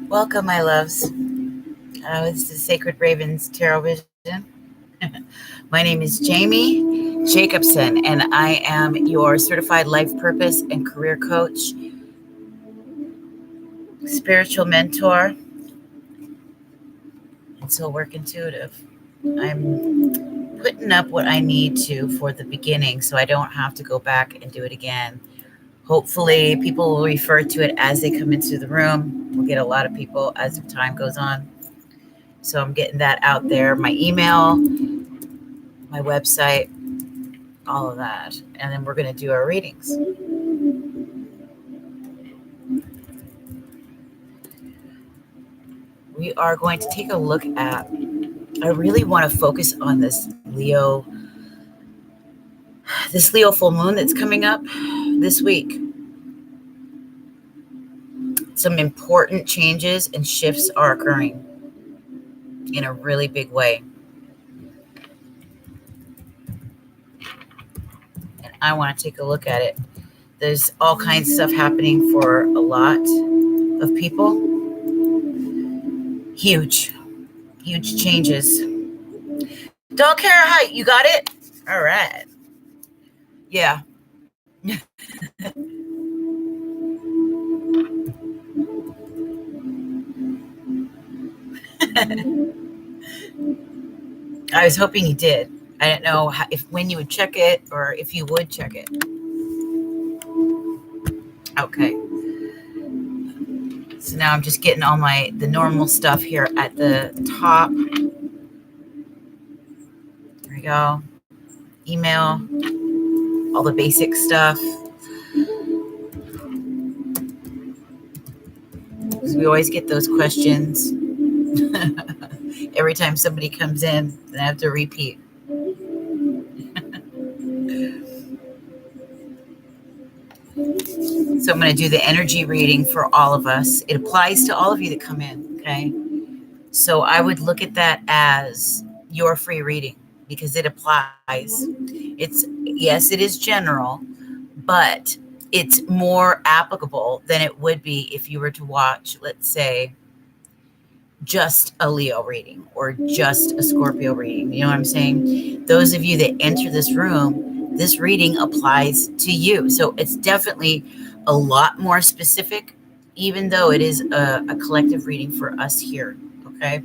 Welcome, my loves. This is Sacred Ravens Tarot Vision. My name is Jamie Jacobson, and I am your certified life purpose and career coach, spiritual mentor, and soul work intuitive. I'm putting up what I need to for the beginning so I don't have to go back and do it again. Hopefully, people will refer to it as they come into the room. We'll get a lot of people as the time goes on. So I'm getting that out there. My email, my website, all of that. And then we're going to do our readings. We are going to take a look at, I really want to focus on this Leo full moon that's coming up this week. Some important changes and shifts are occurring in a really big way. And I want to take a look at it. There's all kinds of stuff happening for a lot of people. Huge changes. Don't care how you got it. All right. Yeah. I was hoping you did. I didn't know when you would check it or if you would check it. Okay. So now I'm just getting all the normal stuff here at the top. There we go. Email, all the basic stuff. Because we always get those questions. Every time somebody comes in, I have to repeat. So I'm going to do the energy reading for all of us. It applies to all of you that come in, okay? So I would look at that as your free reading because it applies. Yes, it is general, but it's more applicable than it would be if you were to watch, let's say, just a Leo reading or just a Scorpio reading. You know what I'm saying? Those of you that enter this room, this reading applies to you. So it's definitely a lot more specific, even though it is a collective reading for us here. Okay.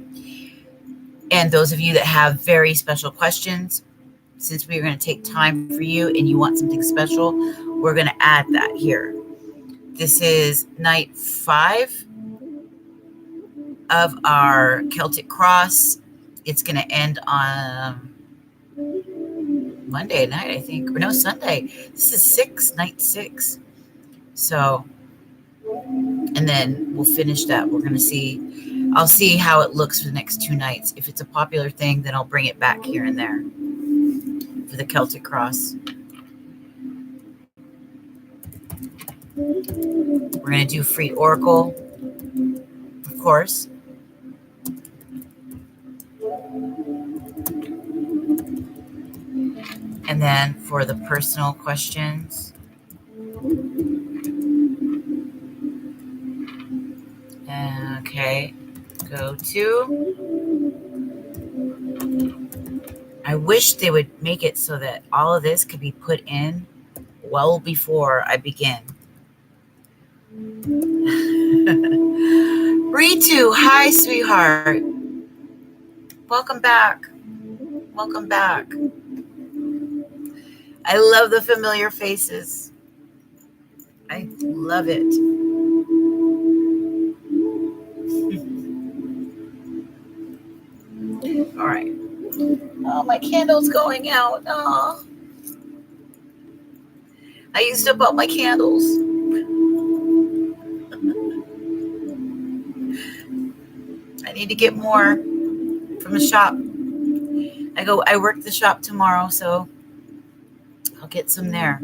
And those of you that have very special questions, since we're going to take time for you and you want something special, we're going to add that here. This is night 5 of our Celtic cross. It's going to end on Monday night, I think. Or no, Sunday. This is night 6. So, and then we'll finish that. We're going to see, I'll see how it looks for the next 2 nights. If it's a popular thing, then I'll bring it back here and there for the Celtic cross. We're going to do free oracle, of course. And then for the personal questions, okay, go to. I wish they would make it so that all of this could be put in well before I begin. Ritu, hi, sweetheart. Welcome back. Welcome back. I love the familiar faces. I love it. All right. Oh, my candle's going out. Oh. I used up all my candles. I need to get more from the shop. I work the shop tomorrow, so I'll get some there.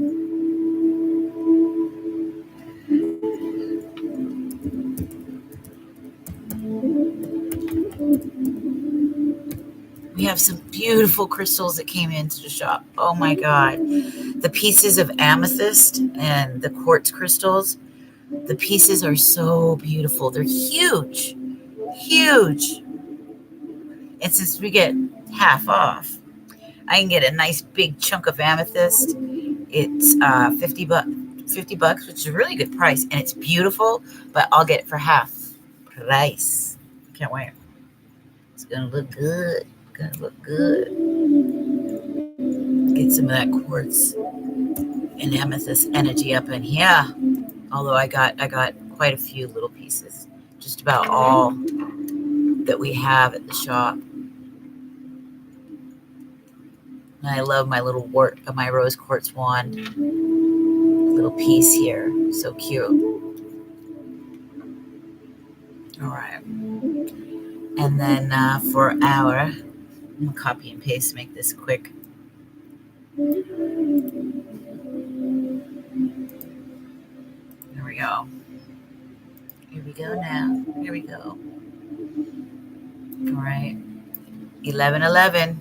We have some beautiful crystals that came into the shop. Oh my God. The pieces of amethyst and the quartz crystals, the pieces are so beautiful. They're huge, huge. And since we get half off, I can get a nice big chunk of amethyst. It's 50 bucks, which is a really good price. And it's beautiful, but I'll get it for half price. Can't wait. It's going to look good. Gonna look good. Get some of that quartz and amethyst energy up in here. Although I got quite a few little pieces. Just about all that we have at the shop. And I love my little my rose quartz wand. Little piece here. So cute. All right. And then for our, I'm gonna copy and paste, make this quick. There we go. Here we go now. Here we go. All right. 1111.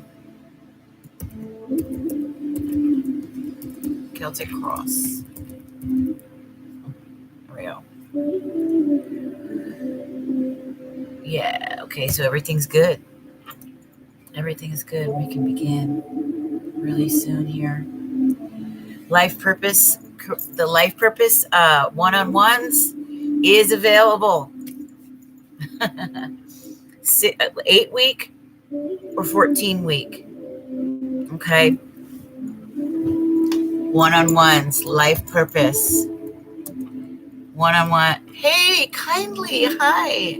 Celtic cross. There we go. Yeah. Okay. So everything's good. Everything is good. We can begin really soon here. Life purpose. The life purpose one-on-ones is available. 8-week or 14-week. Okay. One-on-ones, life purpose. One-on-one. Hey, kindly. Hi.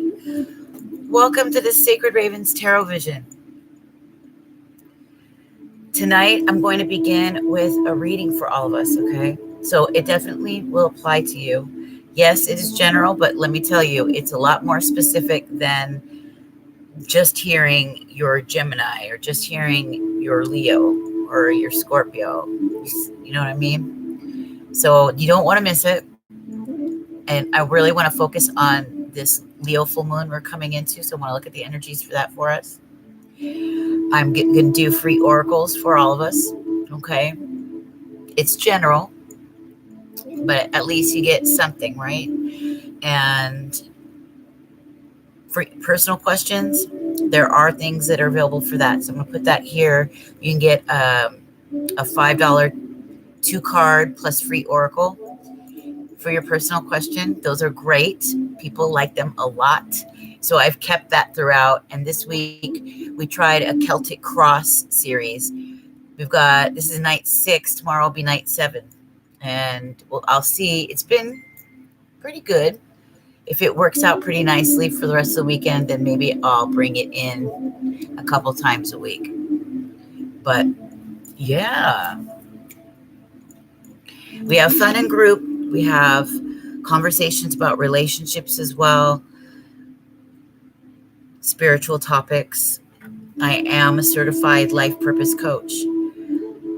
Welcome to the Sacred Ravens Tarot Vision. Tonight, I'm going to begin with a reading for all of us, okay? So it definitely will apply to you. Yes, it is general, but let me tell you, it's a lot more specific than just hearing your Gemini or just hearing your Leo or your Scorpio. You know what I mean? So you don't want to miss it. And I really want to focus on this Leo full moon we're coming into. So I want to look at the energies for that for us. I'm going to do free oracles for all of us. Okay. It's general, but at least you get something, right? And for personal questions, there are things that are available for that. So I'm going to put that here. You can get a $5 2-card plus free oracle for your personal question. Those are great. People like them a lot. So I've kept that throughout. And this week we tried a Celtic cross series. This is night 6. Tomorrow will be night 7. And I'll see. It's been pretty good. If it works out pretty nicely for the rest of the weekend, then maybe I'll bring it in a couple times a week. But yeah, we have fun in group. We have conversations about relationships as well, spiritual topics. I am a certified life purpose coach.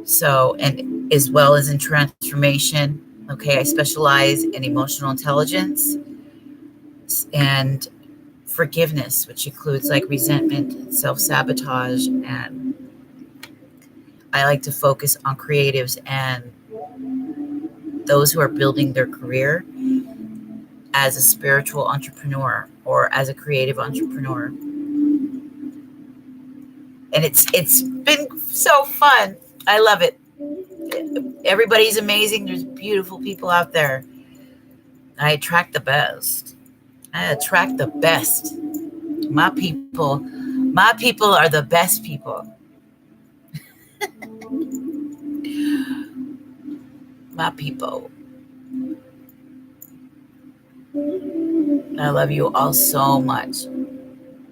So, and as well as in transformation. Okay, I specialize in emotional intelligence and forgiveness, which includes like resentment, self-sabotage, and I like to focus on creatives and those who are building their career as a spiritual entrepreneur or as a creative entrepreneur. And it's been so fun. I love it. Everybody's amazing. There's beautiful people out there. I attract the best. I attract the best. My people are the best people. My people. I love you all so much.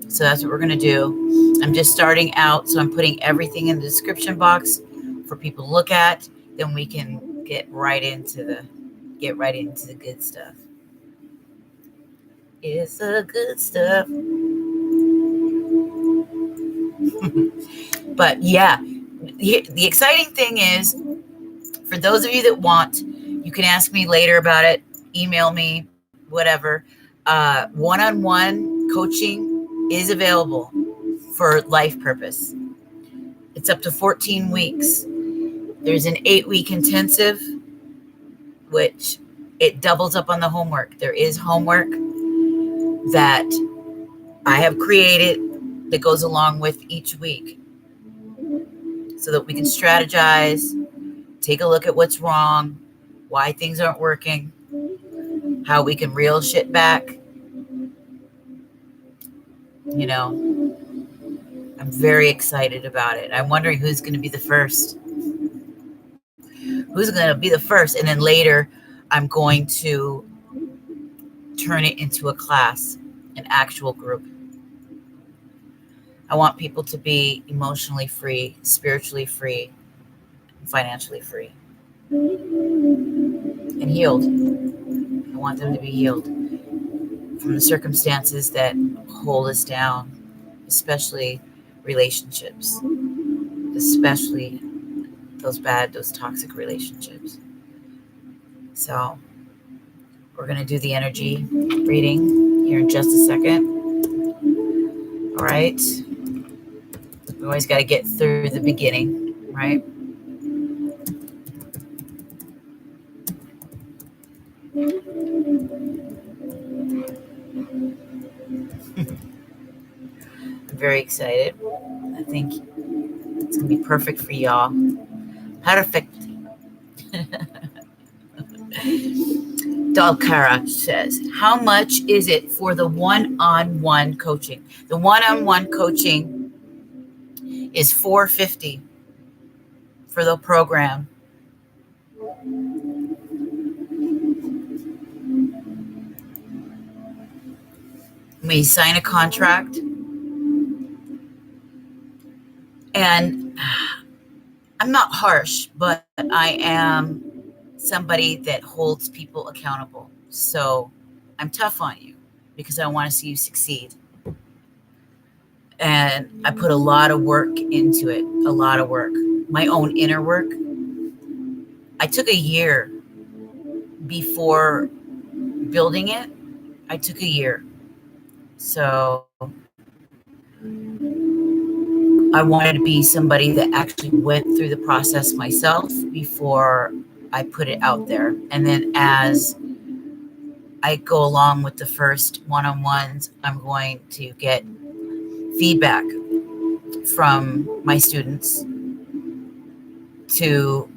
So that's what we're going to do. I'm just starting out, so I'm putting everything in the description box for people to look at. Then we can get right into the good stuff. It's the good stuff. But yeah, the exciting thing is, for those of you that want, you can ask me later about it, email me, whatever. One-on-one coaching is available for life purpose. It's up to 14 weeks. There's an 8-week intensive, which it doubles up on the homework. There is homework that I have created that goes along with each week so that we can strategize, take a look at what's wrong, why things aren't working, how we can reel shit back. You know, I'm very excited about it. I'm wondering who's going to be the first. Who's going to be the first? And then later, I'm going to turn it into a class, an actual group. I want people to be emotionally free, spiritually free, and financially free, and healed. I want them to be healed from the circumstances that hold us down, especially relationships, especially those toxic relationships. So we're going to do the energy reading here in just a second. All right. We always got to get through the beginning, right? I'm very excited. I think it's going to be perfect for y'all. Perfect. Dalkara says, how much is it for the one-on-one coaching? The one-on-one coaching is $450 for the program. We sign a contract, and I'm not harsh, but I am somebody that holds people accountable. So I'm tough on you because I want to see you succeed. And I put a lot of work into it, a lot of work, my own inner work. I took a year before building it. I took a year. So I wanted to be somebody that actually went through the process myself before I put it out there. And then as I go along with the first one-on-ones, I'm going to get feedback from my students to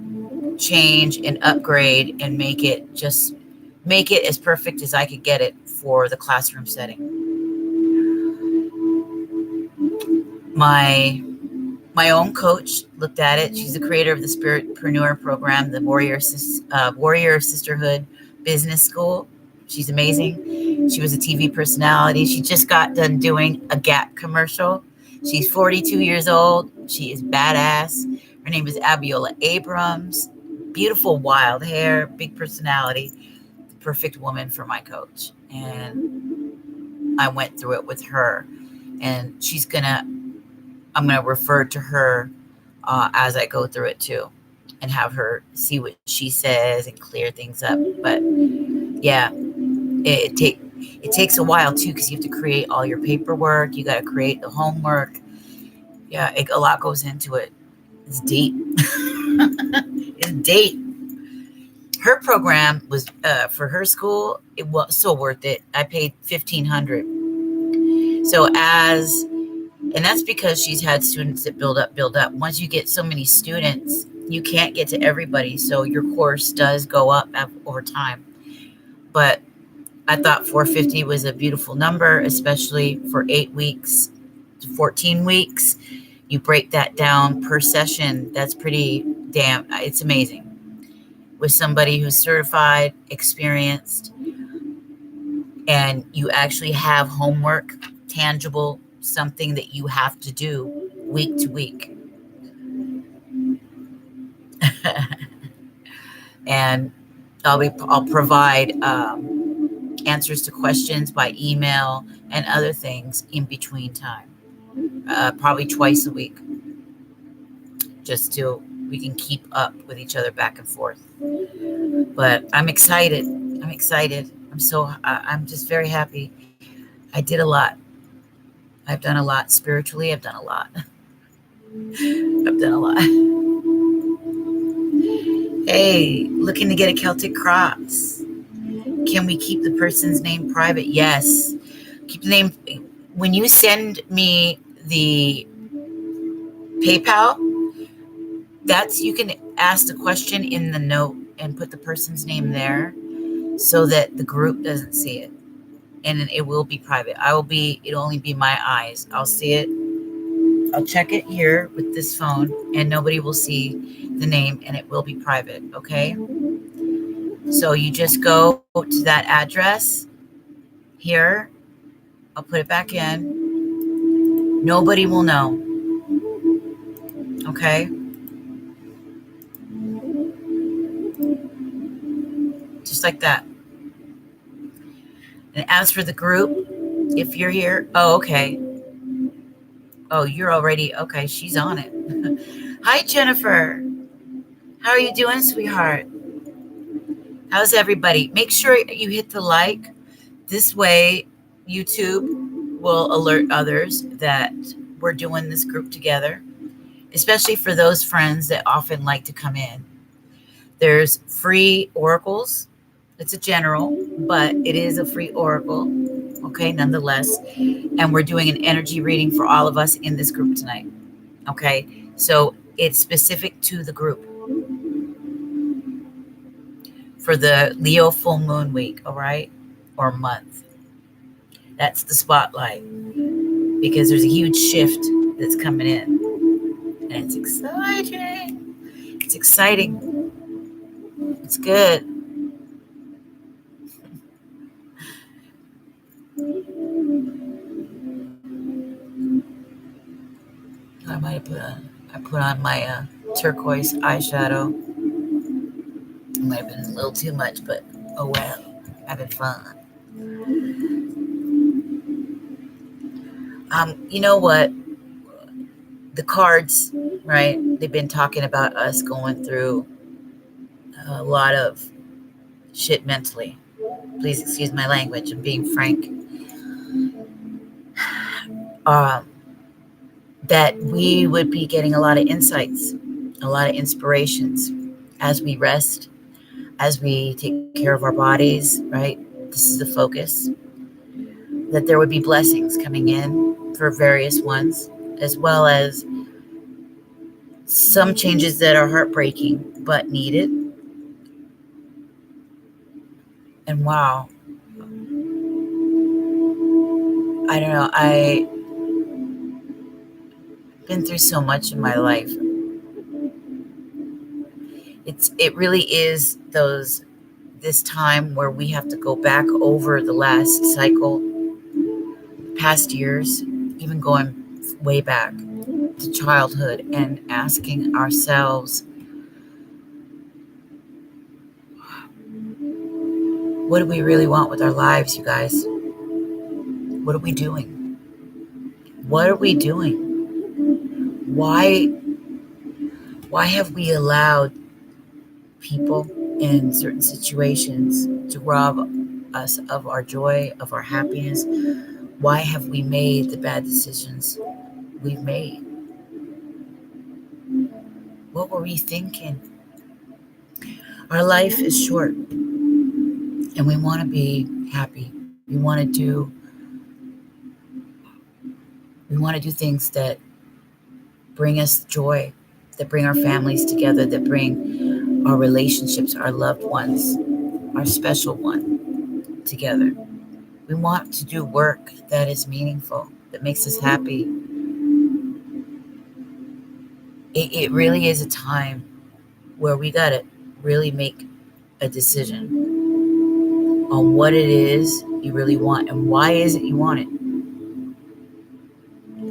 change and upgrade and make it as perfect as I could get it for the classroom setting. My own coach looked at it. She's the creator of the Spiritpreneur program, the Warrior Sisterhood Business School. She's amazing. She was a TV personality. She just got done doing a Gap commercial. She's 42 years old. She is badass. Her name is Abiola Abrams. Beautiful wild hair, big personality. The perfect woman for my coach. And I went through it with her. And I'm going to refer to her as I go through it too, and have her see what she says and clear things up. But yeah, it takes a while too, because you have to create all your paperwork. You got to create the homework. Yeah, a lot goes into it. It's deep. It's deep. Her program was for her school. It was so worth it. I paid $1,500. So and that's because she's had students that build up. Once you get so many students, you can't get to everybody. So your course does go up over time. But I thought $450 was a beautiful number, especially for 8 weeks to 14 weeks. You break that down per session. That's it's amazing. With somebody who's certified, experienced, and you actually have homework, tangible, something that you have to do week to week. and I'll provide answers to questions by email and other things in between time, probably twice a week, just to we can keep up with each other back and forth. But I'm excited. I'm excited. I'm just very happy. I did a lot. I've done a lot spiritually. I've done a lot. I've done a lot. Hey, looking to get a Celtic cross. Can we keep the person's name private? Yes. Keep the name. When you send me the PayPal, that's you can ask the question in the note and put the person's name there so that the group doesn't see it. And it will be private. It'll only be my eyes. I'll see it. I'll check it here with this phone and nobody will see the name and it will be private. Okay. So you just go to that address here. I'll put it back in. Nobody will know. Okay. Just like that. And as for the group, if you're here, oh, okay. Oh, you're already, okay, she's on it. Hi, Jennifer. How are you doing, sweetheart? How's everybody? Make sure you hit the like. This way, YouTube will alert others that we're doing this group together, especially for those friends that often like to come in. There's free oracles. It's a general, but it is a free oracle, okay, nonetheless. And we're doing an energy reading for all of us in this group tonight, okay? So it's specific to the group for the Leo full moon week, all right, or month. That's the spotlight because there's a huge shift that's coming in, and it's exciting. It's exciting. It's good. I put on my turquoise eyeshadow. It might have been a little too much, but oh well, having fun. You know what? The cards, right? They've been talking about us going through a lot of shit mentally. Please excuse my language. I'm being frank. That we would be getting a lot of insights, a lot of inspirations as we rest, as we take care of our bodies, right? This is the focus. That there would be blessings coming in for various ones, as well as some changes that are heartbreaking but needed. And wow, I don't know, I've been through so much in my life. It really is this time where we have to go back over the last cycle, past years, even going way back to childhood, and asking ourselves, what do we really want with our lives, you guys? What are we doing? What are we doing? Why have we allowed people in certain situations to rob us of our joy, of our happiness? Why have we made the bad decisions we've made? What were we thinking? Our life is short and we want to be happy. We want to do things that bring us joy, that bring our families together, that bring our relationships, our loved ones, our special one together. We want to do work that is meaningful, that makes us happy. It really is a time where we got to really make a decision on what it is you really want and why is it you want it.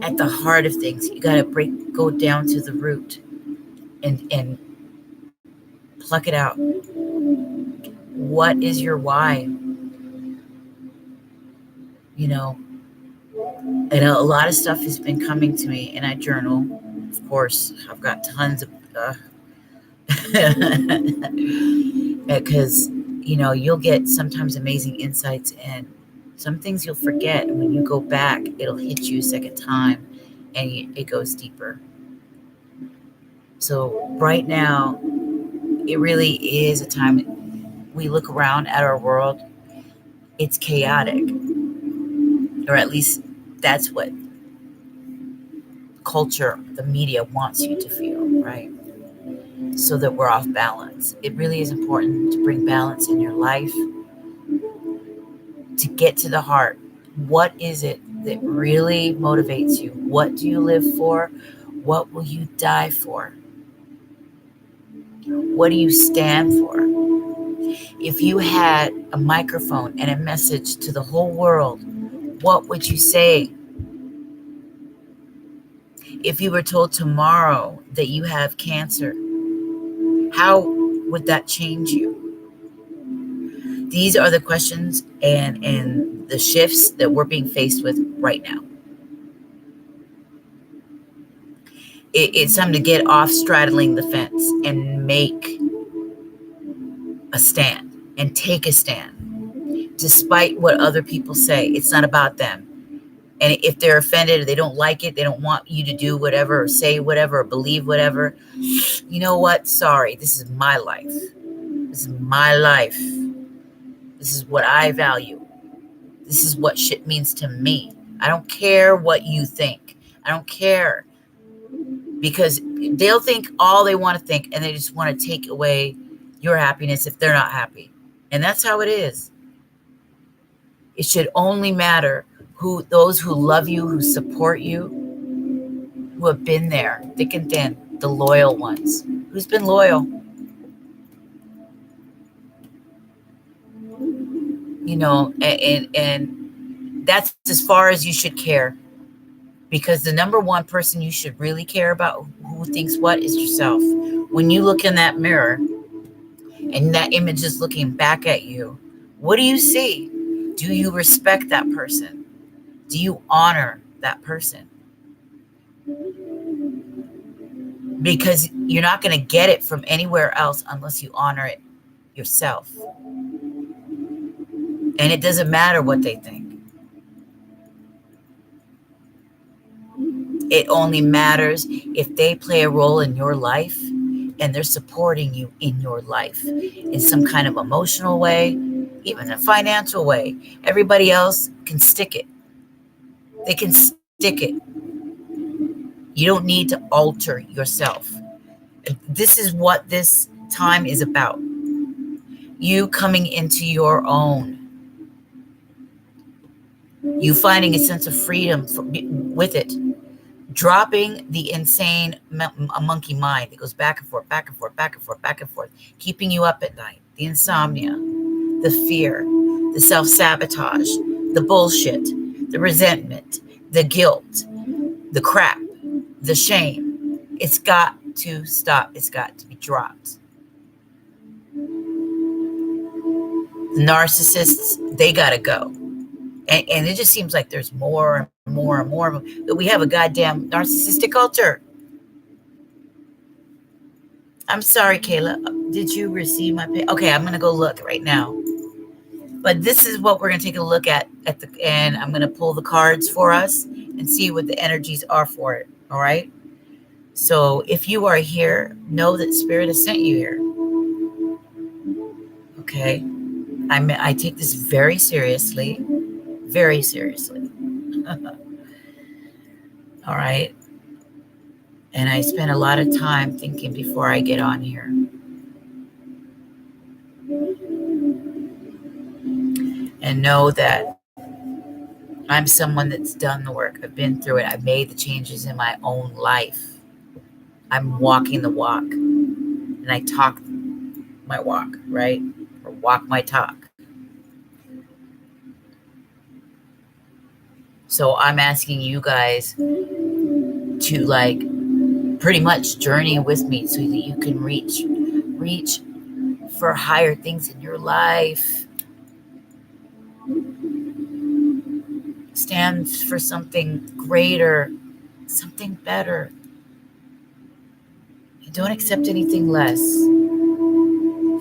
At the heart of things, you got to go down to the root and pluck it out. What is your why? You know, and a lot of stuff has been coming to me, and I journal. Of course, I've got tons of, because you'll get sometimes amazing insights, and some things you'll forget. And when you go back, it'll hit you a second time, and it goes deeper. So right now, it really is a time we look around at our world. It's chaotic, or at least that's what culture, the media wants you to feel, right? So that we're off balance. It really is important to bring balance in your life, to get to the heart. What is it that really motivates you? What do you live for? What will you die for? What do you stand for? If you had a microphone and a message to the whole world, what would you say? If you were told tomorrow that you have cancer, how would that change you? These are the questions and the shifts that we're being faced with right now. It's time to get off straddling the fence and make a stand and take a stand. Despite what other people say, it's not about them. And if they're offended or they don't like it, they don't want you to do whatever or say whatever or believe whatever, you know what? Sorry, this is my life. This is my life. This is what I value. This is what shit means to me. I don't care what you think. I don't care. Because they'll think all they want to think, and they just want to take away your happiness if they're not happy. And that's how it is. It should only matter those who love you, who support you, who have been there, thick and thin, the loyal ones. Who's been loyal? And that's as far as you should care. Because the number one person you should really care about who thinks what is yourself. When you look in that mirror and that image is looking back at you, what do you see? Do you respect that person? Do you honor that person? Because you're not going to get it from anywhere else unless you honor it yourself. And it doesn't matter what they think. It only matters if they play a role in your life and they're supporting you in your life in some kind of emotional way, even a financial way. Everybody else can stick it. They can stick it. You don't need to alter yourself. This is what this time is about. You coming into your own. You finding a sense of freedom with it. Dropping the insane monkey mind that goes back and forth, back and forth, back and forth, back and forth, keeping you up at night. The insomnia, the fear, the self-sabotage, the bullshit, the resentment, the guilt, the crap, the shame. It's got to stop. It's got to be dropped. The narcissists, they got to go. And it just seems like there's more and more and more of them. We have a goddamn narcissistic culture. I'm sorry, Kayla. Did you receive my pay? Okay, I'm going to go look right now. But this is what we're going to take a look at the end. I'm going to pull the cards for us and see what the energies are for it. All right? So if you are here, know that Spirit has sent you here. Okay? I take this very seriously. Very seriously. All right. And I spend a lot of time thinking before I get on here. And know that I'm someone that's done the work. I've been through it. I've made the changes in my own life. I'm walking the walk. And I talk my walk, right? Or walk my talk. So I'm asking you guys to pretty much journey with me so that you can reach for higher things in your life. Stand for something greater, something better. You don't accept anything less,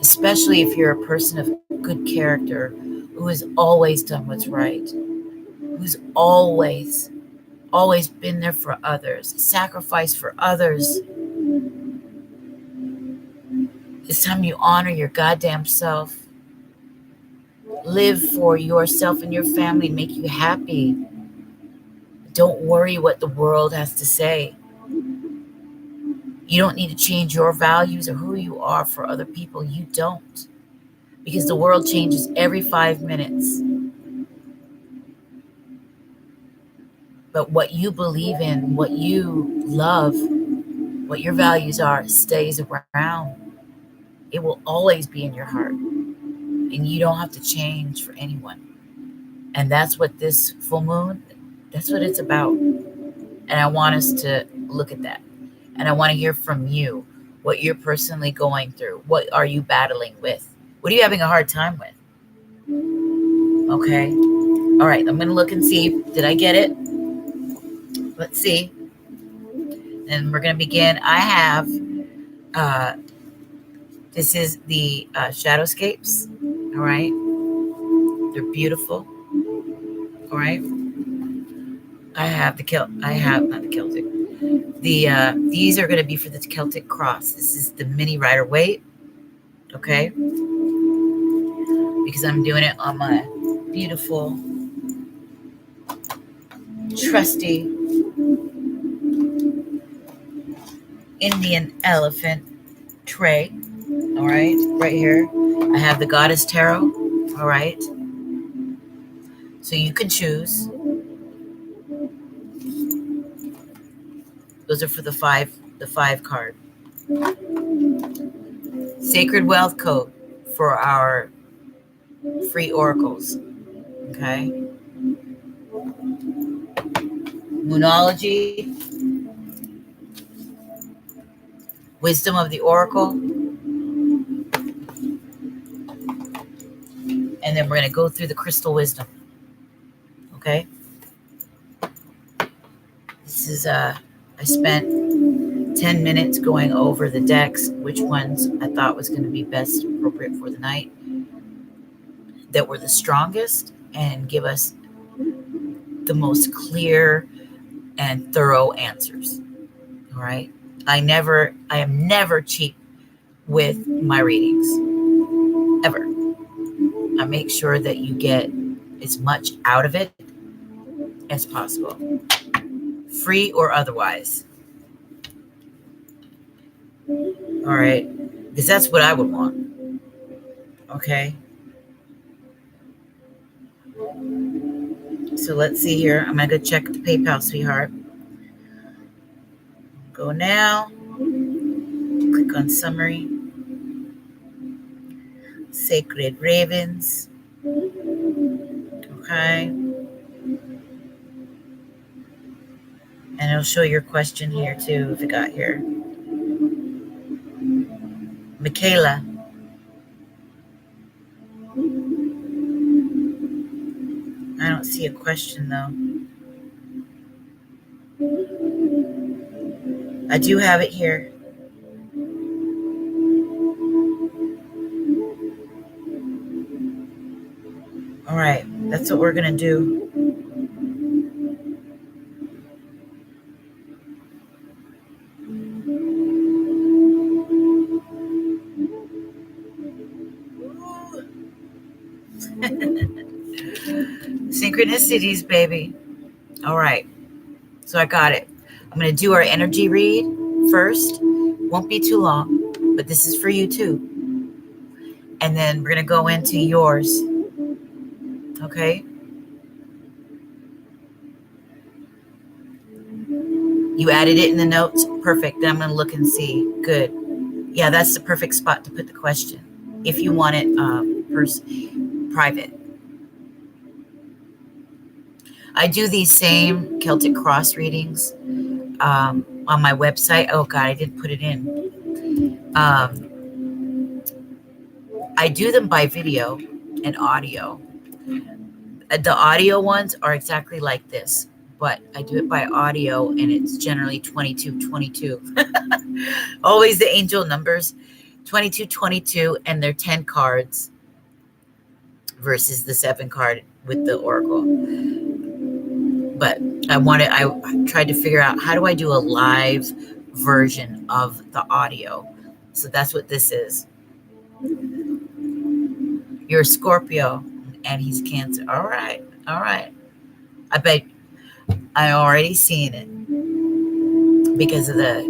especially if you're a person of good character who has always done what's right, who's always been there for others, sacrificed for others. It's time you honor your goddamn self. Live for yourself and your family, make you happy. Don't worry what the world has to say. You don't need to change your values or who you are for other people. You don't. Because the world changes every 5 minutes. But what you believe in, what you love, what your values are, stays around. It will always be in your heart. And you don't have to change for anyone. And that's what this full moon, that's what it's about. And I want us to look at that. And I want to hear from you what you're personally going through. What are you battling with? What are you having a hard time with? Okay. All right. I'm going to look and see. Did I get it? Let's see. And we're going to begin. I have, this is the Shadowscapes. All right. They're beautiful. All right. I have not the Celtic. These are going to be for the Celtic cross. This is the mini Rider Waite. Okay. Because I'm doing it on my beautiful, trusty Indian elephant tray. All right. Right here. I have the Goddess Tarot. All right. So you can choose. Those are for the five card. Sacred Wealth Code for our free oracles. Okay. Moonology. Wisdom of the Oracle. And then we're going to go through the crystal wisdom. Okay. This is I spent 10 minutes going over the decks, which ones I thought was going to be best appropriate for the night, that were the strongest and give us the most clear and thorough answers. All right. I am never cheap with my readings, ever. I make sure that you get as much out of it as possible, free or otherwise. All right. Because that's what I would want. Okay. So let's see here. I'm going to go check the PayPal, sweetheart. Go now. Click on summary. Sacred Ravens. Okay. And it'll show your question here too if it got here. Michaela. I don't see a question though. I do have it here. All right, that's what we're going to do. Synchronicities, baby. All right, so I got it. I'm going to do our energy read first. Won't be too long, but this is for you too. And then we're going to go into yours. Okay. You added it in the notes. Perfect. Then I'm going to look and see. Good. Yeah, that's the perfect spot to put the question if you want it private. I do these same Celtic cross readings on my website. Oh, God, I didn't put it in. I do them by video and audio. The audio ones are exactly like this, but I do it by audio, and it's generally 2222. Always the angel numbers, 2222, and they're 10 cards versus the 7 card with the oracle. But I tried to figure out, how do I do a live version of the audio? So that's what this is. You're a Scorpio and he's Cancer. All right. All right. I bet I already seen it because of the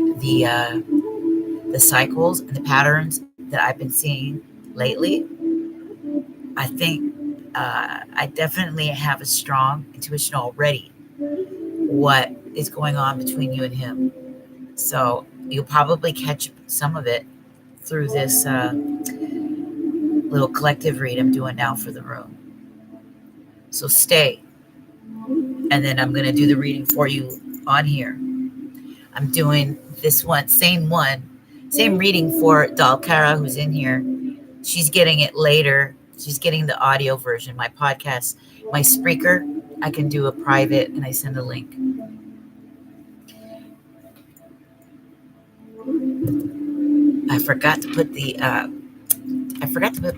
cycles and the patterns that I've been seeing lately. I think I definitely have a strong intuition already what is going on between you and him. So you'll probably catch some of it through this little collective read I'm doing now for the room. So stay. And then I'm going to do the reading for you on here. I'm doing this same reading for Dalkara, who's in here. She's getting it later. She's getting the audio version. My podcast, my Spreaker, I can do a private and I send a link. I forgot to put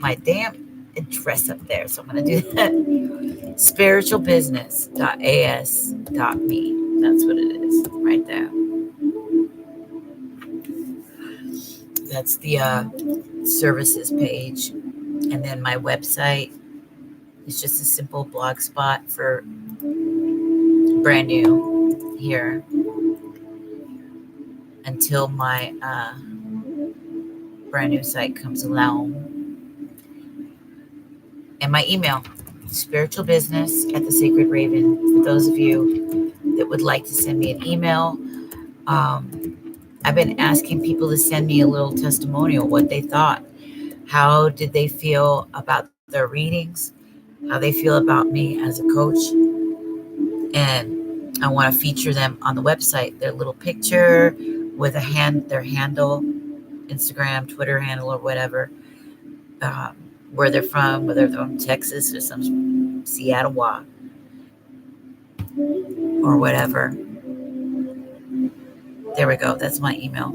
my damn address up there, so I'm going to do that. spiritualbusiness.as.me. That's what it is right there. That's the services page. And then my website is just a simple blog spot for brand new here until my brand new site comes along. And my email, spiritualbusiness@thesacredraven. For those of you that would like to send me an email, I've been asking people to send me a little testimonial, what they thought. How did they feel about their readings? How they feel about me as a coach? And I want to feature them on the website, their little picture with their handle, Instagram, Twitter handle, or whatever, where they're from, whether they're from Texas or some Seattle or whatever. There we go. That's my email.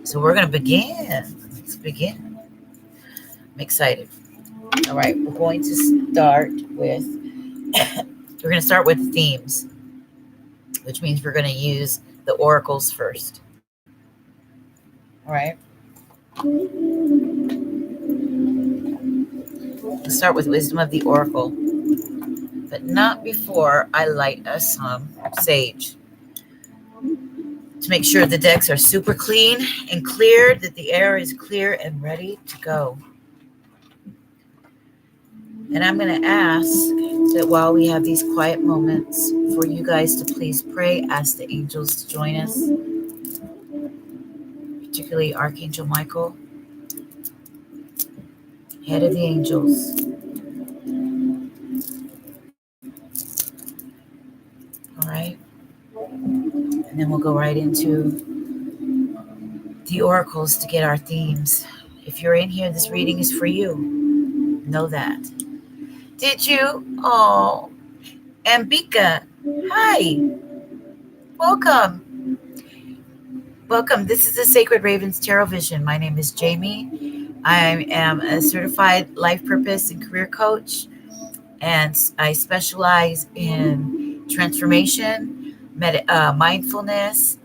So we're going to begin. Let's begin. I'm excited. All right. We're going to start with themes, which means we're going to use the oracles first. All right. Let's start with wisdom of the oracle, but not before I light us some sage to make sure the decks are super clean and clear, that the air is clear and ready to go. And I'm going to ask that while we have these quiet moments for you guys to please pray, ask the angels to join us, particularly Archangel Michael, head of the angels. All right. And then we'll go right into the oracles to get our themes. If you're in here, this reading is for you. Know that. Did you? Oh, Ambika. Hi. Welcome. Welcome. This is the Sacred Ravens Tarot Vision. My name is Jamie. I am a certified life purpose and career coach, and I specialize in transformation, mindfulness,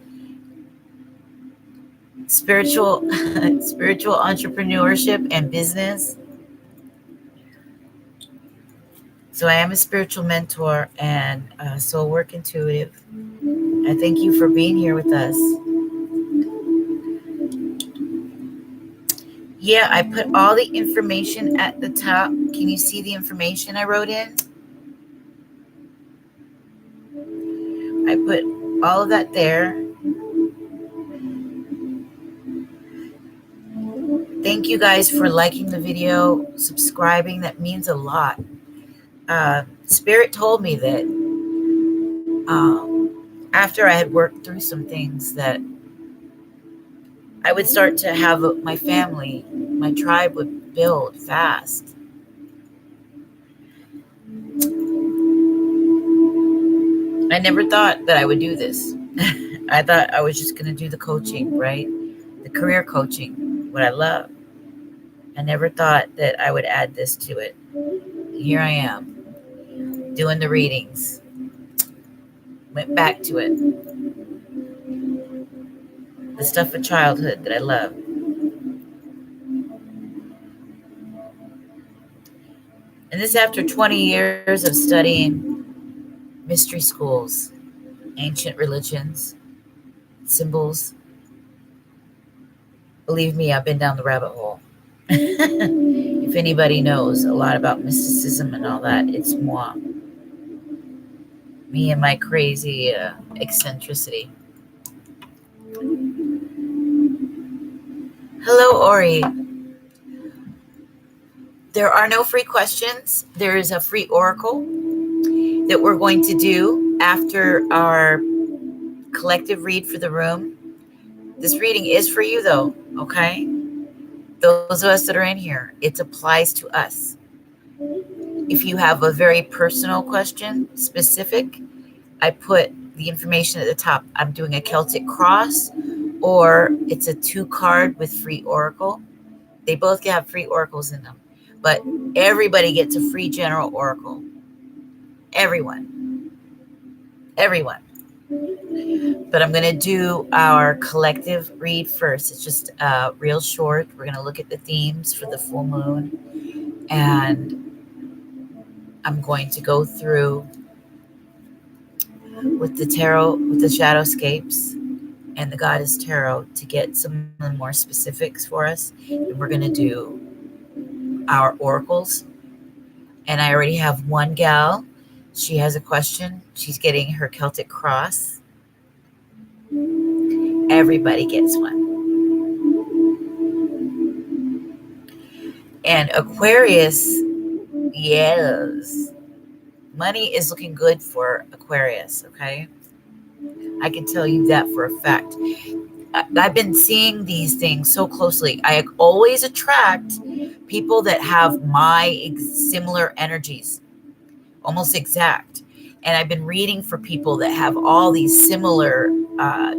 spiritual entrepreneurship, and business. So I am a spiritual mentor and soul work intuitive. I thank you for being here with us. Yeah, I put all the information at the top. Can you see the information I wrote in? I put all of that there. Thank you guys for liking the video, subscribing. That means a lot. Spirit told me that after I had worked through some things, that I would start to have my family, my tribe would build fast. I never thought that I would do this. I thought I was just going to do the coaching, right? The career coaching, what I love. I never thought that I would add this to it. Here I am, doing the readings. Went back to it. The stuff of childhood that I love. And this after 20 years of studying mystery schools, ancient religions, symbols. Believe me, I've been down the rabbit hole. If anybody knows a lot about mysticism and all that, it's moi. Me and my crazy eccentricity. Hello, Ori. There are no free questions. There is a free oracle that we're going to do after our collective read for the room. This reading is for you, though, okay? Those of us that are in here, it applies to us. If you have a very personal question, specific, I put the information at the top. I'm doing a Celtic cross, or it's a 2-card with free oracle. They both have free oracles in them, but everybody gets a free general oracle. Everyone. But I'm going to do our collective read first. It's just real short. We're going to look at the themes for the full moon, and I'm going to go through with the tarot, with the shadowscapes and the goddess tarot to get some more specifics for us. And we're going to do our oracles. And I already have one gal. She has a question. She's getting her Celtic cross. Everybody gets one. And Aquarius, yes. Money is looking good for Aquarius, okay? I can tell you that for a fact. I've been seeing these things so closely. I always attract people that have my similar energies, almost exact. And I've been reading for people that have all these similar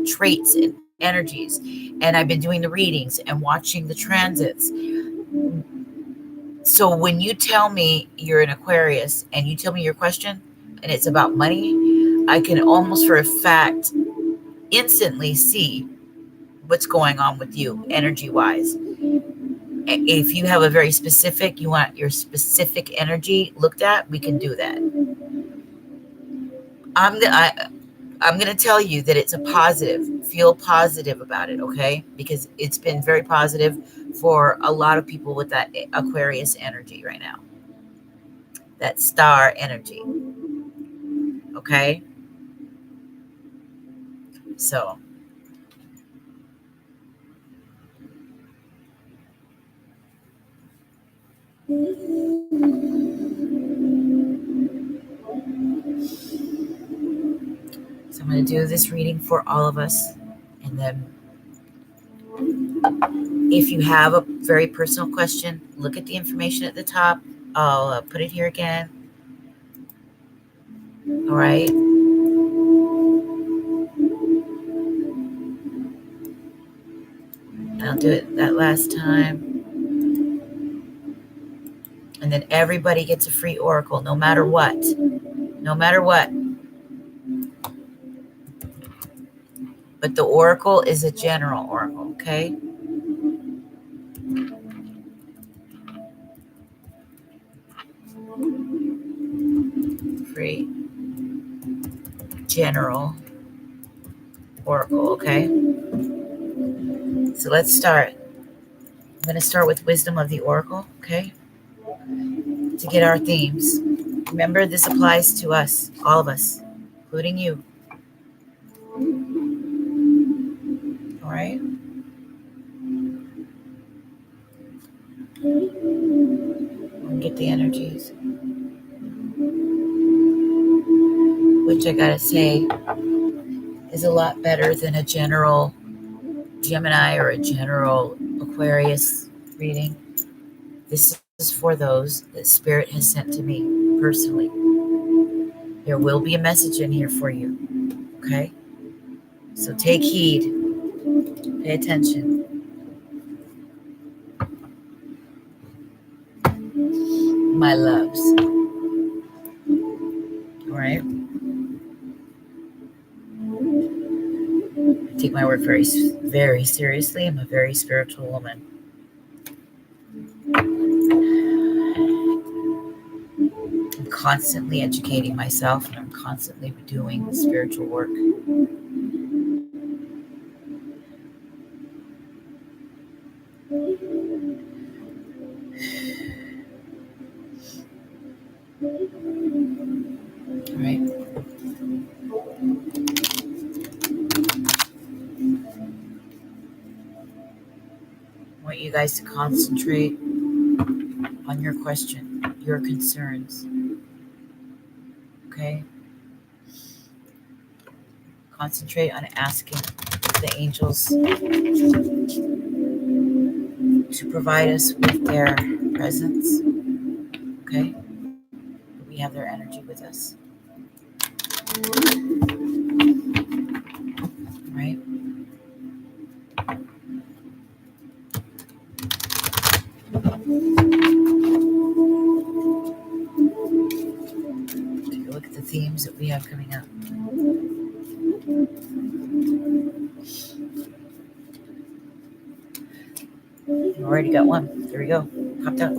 traits and energies. And I've been doing the readings and watching the transits. So when you tell me you're an Aquarius and you tell me your question and it's about money, I can almost for a fact instantly see what's going on with you energy wise. If you have a very specific, you want your specific energy looked at, we can do that. I'm going to tell you that it's a positive. Feel positive about it, okay? Because it's been very positive for a lot of people with that Aquarius energy right now. That star energy. Okay? So I'm going to do this reading for all of us. And then if you have a very personal question, look at the information at the top. I'll put it here again. All right. I'll do it that last time. And then everybody gets a free oracle, no matter what. No matter what. But the oracle is a general oracle, okay? Free general oracle, okay? So let's start. I'm going to start with wisdom of the oracle, okay? To get our themes. Remember, this applies to us, all of us, including you. All right? We'll get the energies. Which I gotta say is a lot better than a general Gemini or a general Aquarius reading, this is for those that Spirit has sent to me personally. There will be a message in here for you, okay? So take heed, pay attention. My loves. All right? I take my work very, very seriously. I'm a very spiritual woman. I'm constantly educating myself, and I'm constantly doing spiritual work. All right? I want you guys to concentrate on your question, your concerns, okay? Concentrate on asking the angels to provide us with their presence, okay? We have their energy with us, right? Take a look at the themes that we have coming up. We already got one. There we go. Popped up.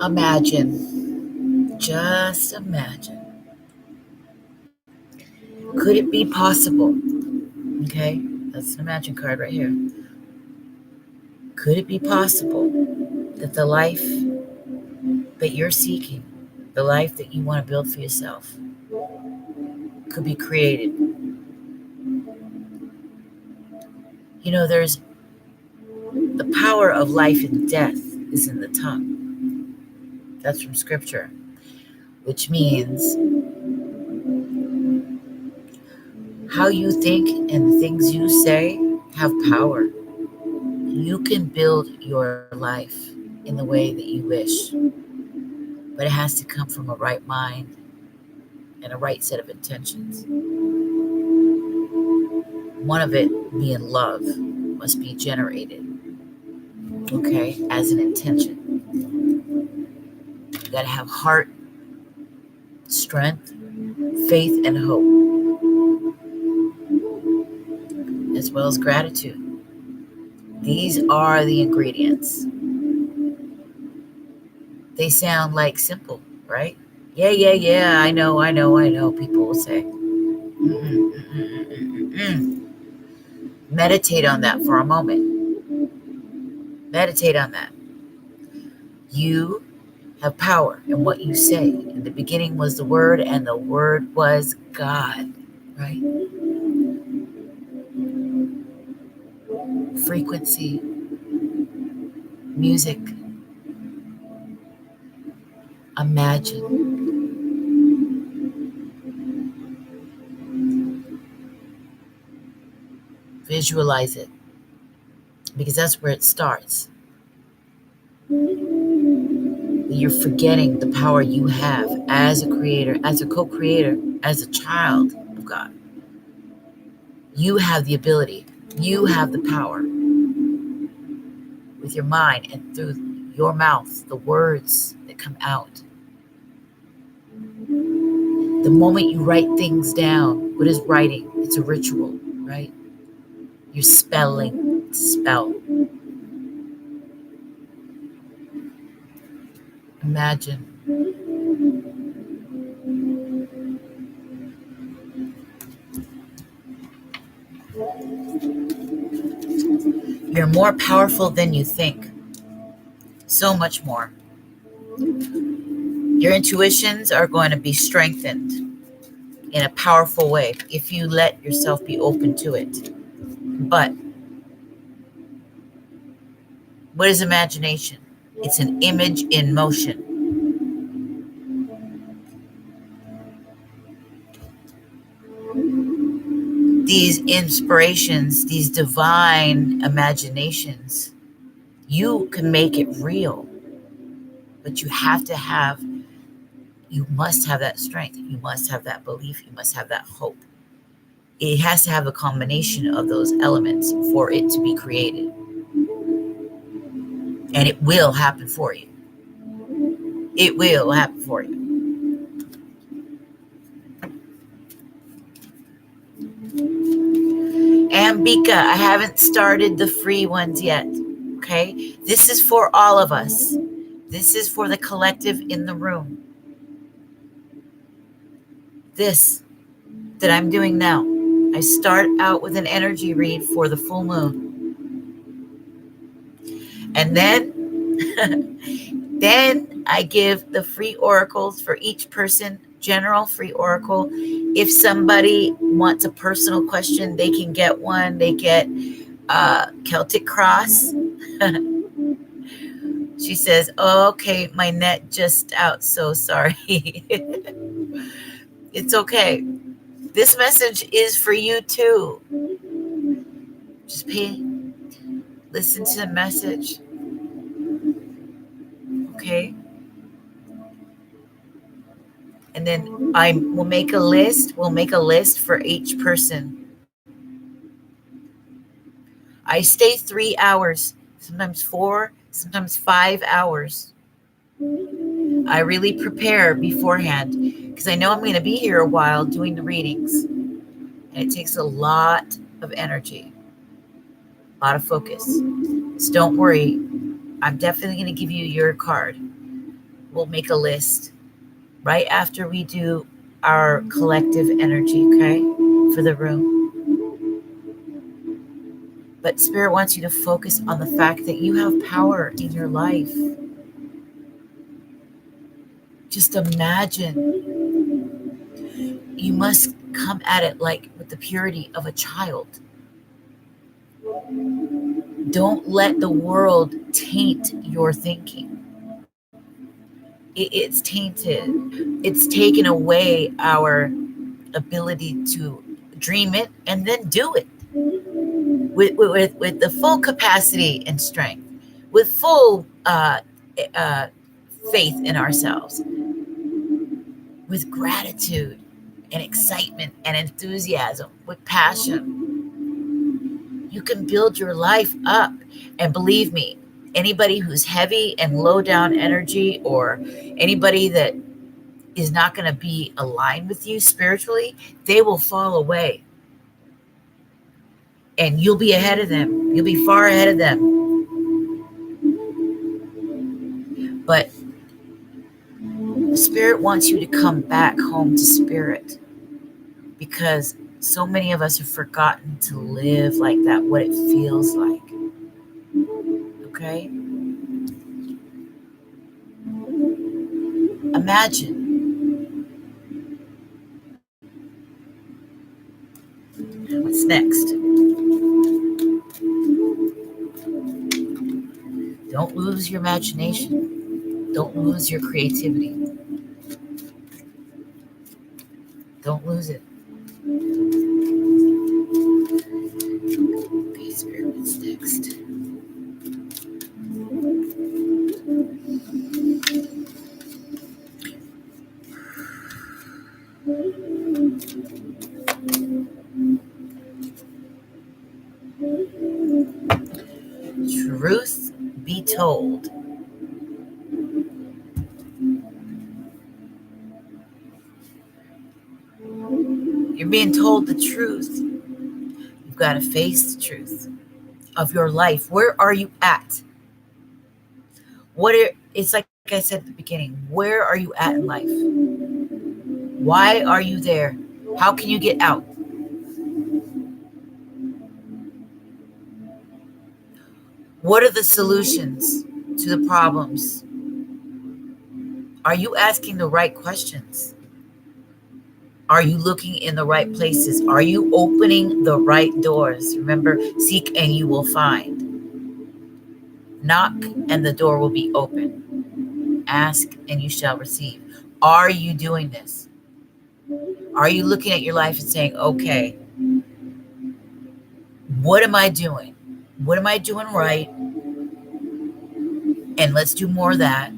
Imagine. Just imagine. Could it be possible? Okay, that's an imagine card right here. Could it be possible that the life that you're seeking, the life that you want to build for yourself, could be created? You know, there's the power of life and death is in the tongue. That's from scripture, which means how you think and the things you say have power. You can build your life in the way that you wish, but it has to come from a right mind and a right set of intentions. One of it being love must be generated, okay, as an intention. You got to have heart, strength, faith, and hope, as well as gratitude. These are the ingredients. They sound like simple, right? Yeah, I know, people will say. Meditate on that for a moment. Meditate on that. You have power in what you say. In the beginning was the Word, and the Word was God, right? Frequency, music, imagine. Visualize it, because that's where it starts. You're forgetting the power you have as a creator, as a co-creator, as a child of God. You have the ability, you have the power with your mind and through your mouth, the words that come out. The moment you write things down, what is writing? It's a ritual, right? You're spelling, spell. Imagine. You're more powerful than you think. So much more. Your intuitions are going to be strengthened in a powerful way if you let yourself be open to it. But what is imagination? It's an image in motion. these inspirations, these divine imaginations, you can make it real. But you must have that strength. You must have that belief. You must have that hope. It has to have a combination of those elements for it to be created. And it will happen for you. It will happen for you. Ambika, I haven't started the free ones yet. Okay? This is for all of us. This is for the collective in the room. This that I'm doing now. I start out with an energy read for the full moon. And then I give the free oracles for each person, general free oracle. If somebody wants a personal question, they can get one. They get Celtic cross. She says, oh, okay, my net just out, so sorry. It's okay. This message is for you too. Just listen to the message. Okay? And then we'll make a list. We'll make a list for each person. I stay 3 hours, sometimes 4, sometimes 5 hours. I really prepare beforehand because I know I'm going to be here a while doing the readings. And it takes a lot of energy, a lot of focus. So don't worry. I'm definitely going to give you your card. We'll make a list right after we do our collective energy, okay, for the room. But Spirit wants you to focus on the fact that you have power in your life. Just imagine. You must come at it like with the purity of a child. Don't let the world taint your thinking. It's tainted. It's taken away our ability to dream it and then do it with the full capacity and strength, with full faith in ourselves, with gratitude and excitement and enthusiasm, with passion. You can build your life up. And believe me, anybody who's heavy and low down energy, or anybody that is not going to be aligned with you spiritually, they will fall away. And you'll be ahead of them. You'll be far ahead of them. But Spirit wants you to come back home to Spirit, because so many of us have forgotten to live like that, what it feels like. Okay? Imagine. What's next? Don't lose your imagination. Don't lose your creativity. Don't lose it. Okay, Spirit, what's next? Truth be told. You're being told the truth. You've got to face the truth of your life. Where are you at? It's like I said at the beginning, where are you at in life? Why are you there? How can you get out? What are the solutions to the problems? Are you asking the right questions? Are you looking in the right places? Are you opening the right doors? Remember, seek and you will find. Knock and the door will be open. Ask and you shall receive. Are you doing this? Are you looking at your life and saying, okay, What am I doing? What am I doing right? And let's do more of that.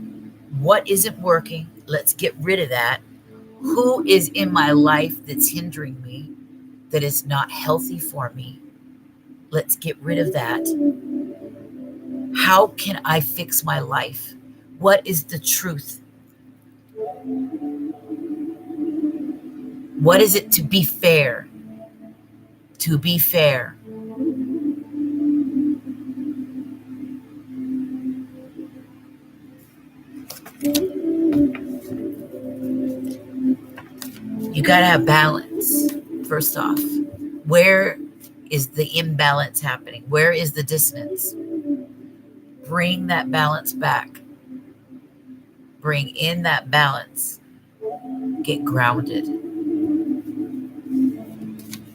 What isn't working? Let's get rid of that. Who is in my life that's hindering me, that is not healthy for me? Let's get rid of that. How can I fix my life? What is the truth? What is it to be fair? To be fair. You got to have balance, first off. Where is the imbalance happening? Where is the dissonance? Bring that balance back. Bring in that balance. Get grounded. In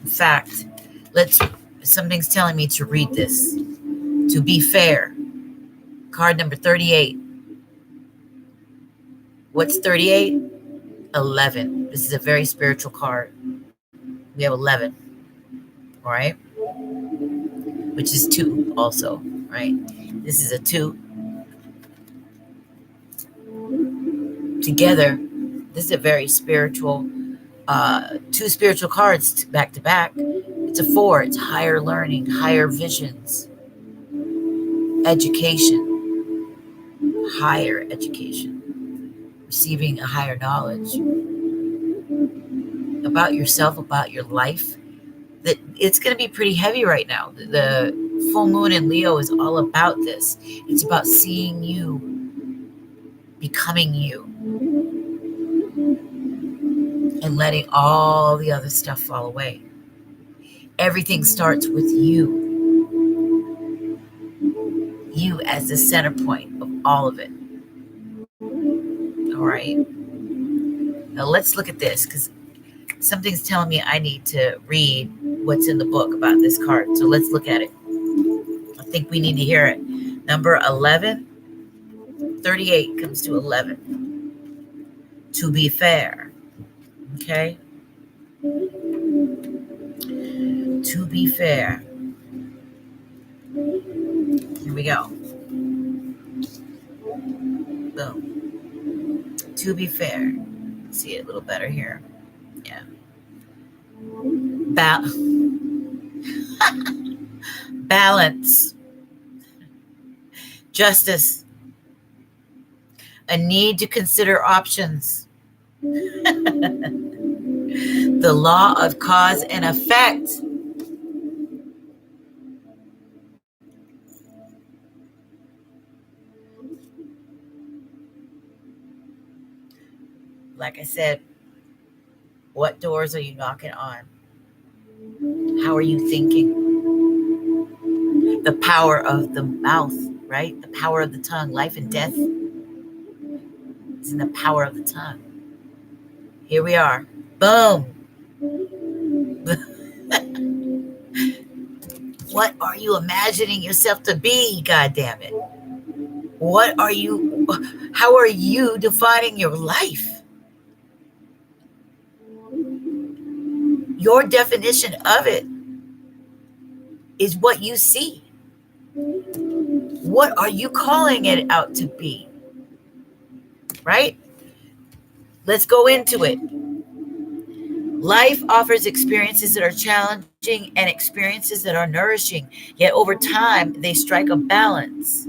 fact, something's telling me to read this. To be fair. Card number 38. What's 38? 11. This is a very spiritual card. We have 11. All right? Which is 2 also, right? This is a 2. Together, this is a very spiritual, 2 spiritual cards back to back. It's a 4. It's higher learning, higher visions, education, higher education, receiving a higher knowledge about yourself, about your life. That it's going to be pretty heavy right now. The full moon in Leo is all about this. It's about seeing you, becoming you, and letting all the other stuff fall away. Everything starts with you. You as the center point of all of it. All right. Now let's look at this, because something's telling me I need to read what's in the book about this card. So let's look at it. I think we need to hear it. Number 11, 38 comes to 11. To be fair. Okay? To be fair. Here we go. Boom. To be fair. See it a little better here. Yeah. Balance. Justice. A need to consider options. The law of cause and effect. Like I said, what doors are you knocking on? How are you thinking? The power of the mouth, right? The power of the tongue. Life and death is in the power of the tongue. Here we are. Boom. What are you imagining yourself to be? God damn it. How are you defining your life? Your definition of it is what you see. What are you calling it out to be? Right? Let's go into it. Life offers experiences that are challenging and experiences that are nourishing. Yet over time, they strike a balance.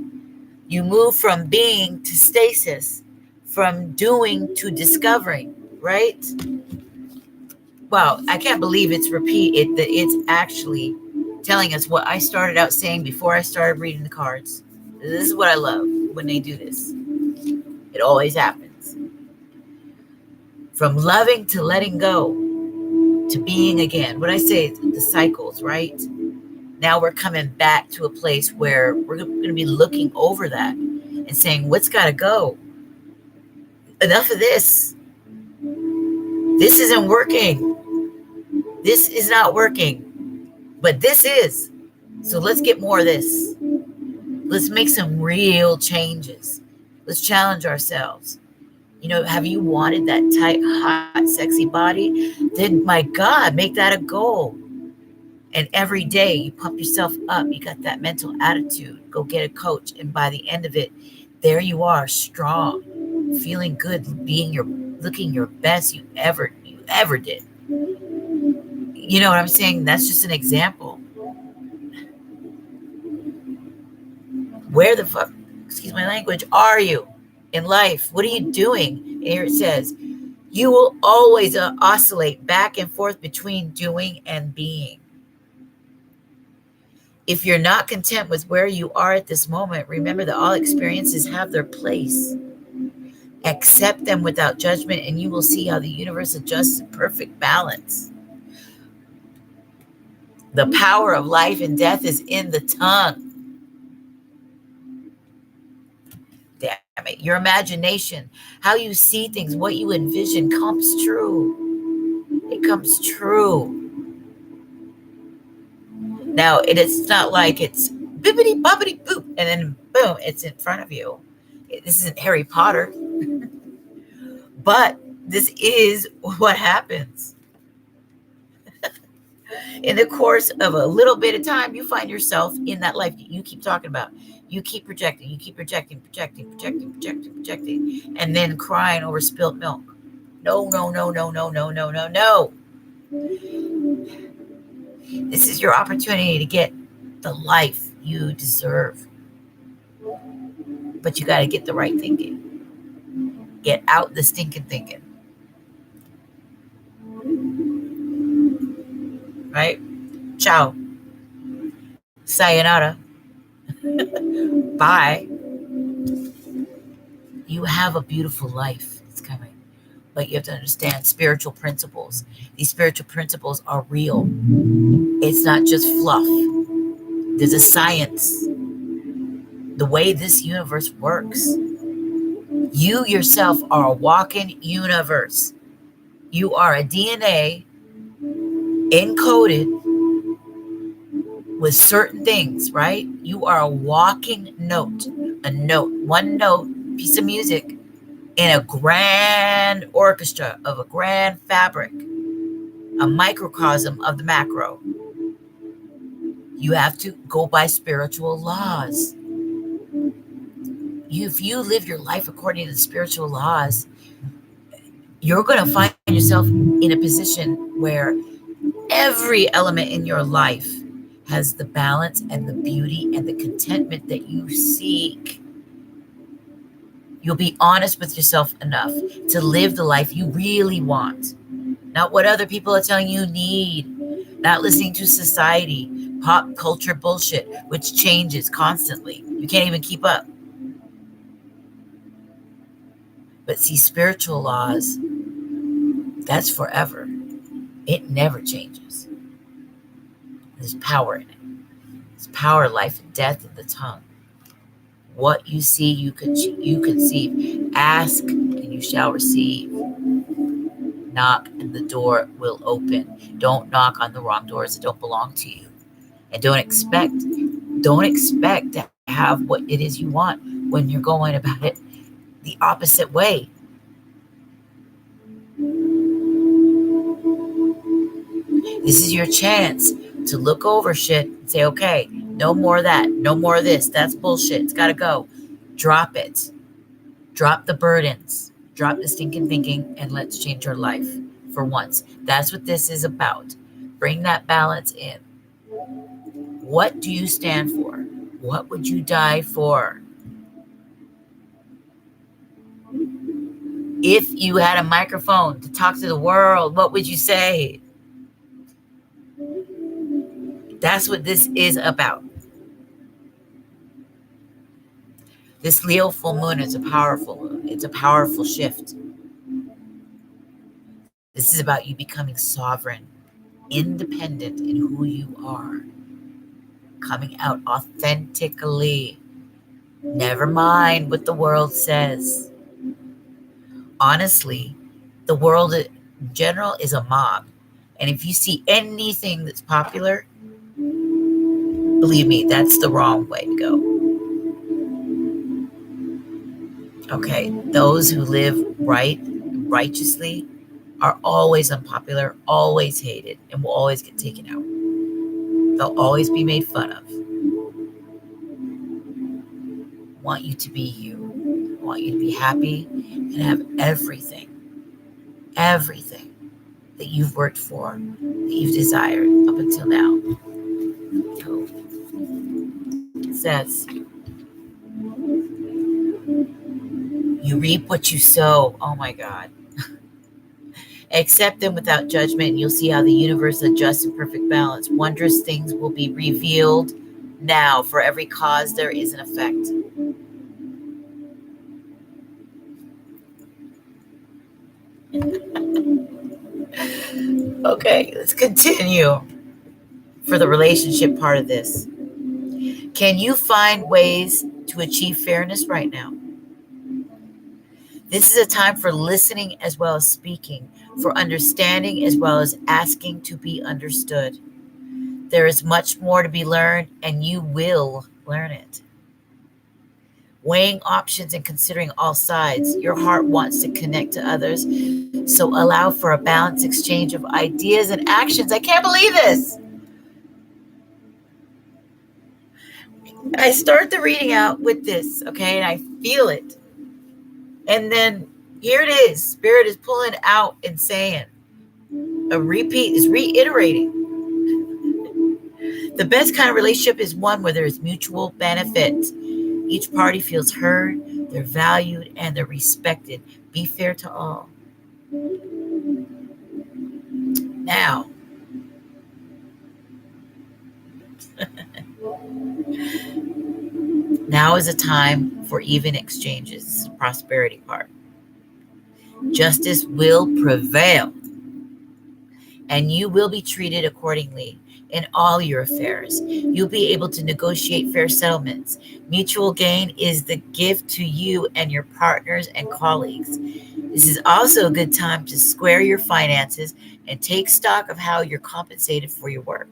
You move from being to stasis, from doing to discovering, right? Wow, I can't believe it's that it's actually telling us what I started out saying before I started reading the cards. This is what I love when they do this. It always happens. From loving to letting go to being again. What I say, the cycles, right? Now we're coming back to a place where we're going to be looking over that and saying, what's got to go? Enough of this. This isn't working. This is not working, but this is. So let's get more of this. Let's make some real changes. Let's challenge ourselves. You know, have you wanted that tight, hot, sexy body? Then, my God, make that a goal And every day you pump yourself up. You got that mental attitude. Go get a coach. And by the end of it, there you are, strong, feeling good, looking your best you ever did. You know what I'm saying? That's just an example. Where the fuck, excuse my language, are you in life? What are you doing? And here it says, you will always oscillate back and forth between doing and being. If you're not content with where you are at this moment, remember that all experiences have their place. Accept them without judgment, and you will see how the universe adjusts in perfect balance. The power of life and death is in the tongue. Damn it. Your imagination, how you see things, what you envision comes true. It comes true. Now, it's not like it's bibbity bobbity boop, and then boom, it's in front of you. This isn't Harry Potter. But this is what happens. In the course of a little bit of time, you find yourself in that life you keep talking about. You keep projecting, projecting, and then crying over spilt milk. No, no, no, no, no, no, no, no, no. This is your opportunity to get the life you deserve. But you got to get the right thinking. Get out the stinking thinking. Right? Ciao. Sayonara. Bye. You have a beautiful life. It's coming. But you have to understand spiritual principles. These spiritual principles are real. It's not just fluff. There's a science. The way this universe works. You yourself are a walking universe. You are a DNA encoded with certain things, right? You are a walking note, one note, piece of music in a grand orchestra of a grand fabric, a microcosm of the macro. You have to go by spiritual laws. If you live your life according to the spiritual laws, you're going to find yourself in a position where every element in your life has the balance and the beauty and the contentment that you seek. You'll be honest with yourself enough to live the life you really want, not what other people are telling you need, not listening to society, pop culture bullshit, which changes constantly. You can't even keep up. But see, spiritual laws, that's forever. It never changes. There's power in it. There's power, life, and death in the tongue. What you see, you conceive. Ask, and you shall receive. Knock, and the door will open. Don't knock on the wrong doors that don't belong to you. And don't expect to have what it is you want when you're going about it the opposite way. This is your chance to look over shit and say, okay, no more of that, no more of this. That's bullshit. It's got to go. Drop it. Drop the burdens. Drop the stinking thinking, and let's change your life for once. That's what this is about. Bring that balance in. What do you stand for? What would you die for? If you had a microphone to talk to the world, what would you say? That's what this is about. This Leo full moon is a powerful moon. It's a powerful shift. This is about you becoming sovereign, independent in who you are, coming out authentically. Never mind what the world says. Honestly, the world in general is a mob. And if you see anything that's popular, believe me, that's the wrong way to go. Okay, those who live righteously are always unpopular, always hated, and will always get taken out. They'll always be made fun of. Want you to be you. Want you to be happy and have everything that you've worked for, that you've desired up until now. So it says, you reap what you sow. Oh my God. Accept them without judgment, and you'll see how the universe adjusts in perfect balance. Wondrous things will be revealed now. For every cause, there is an effect. Okay, let's continue for the relationship part of this. Can you find ways to achieve fairness right now? This is a time for listening as well as speaking, for understanding as well as asking to be understood. There is much more to be learned, and you will learn it. Weighing options and considering all sides, your heart wants to connect to others, so allow for a balanced exchange of ideas and actions. I can't believe this. I start the reading out with this, okay, and I feel it. And then here it is. Spirit is pulling out and saying, a repeat is reiterating. The best kind of relationship is one where there is mutual benefit. Each party feels heard, they're valued, and they're respected. Be fair to all. Now is a time for even exchanges, prosperity part. Justice will prevail, and you will be treated accordingly in all your affairs. You'll be able to negotiate fair settlements. Mutual gain is the gift to you and your partners and colleagues. This is also a good time to square your finances and take stock of how you're compensated for your work.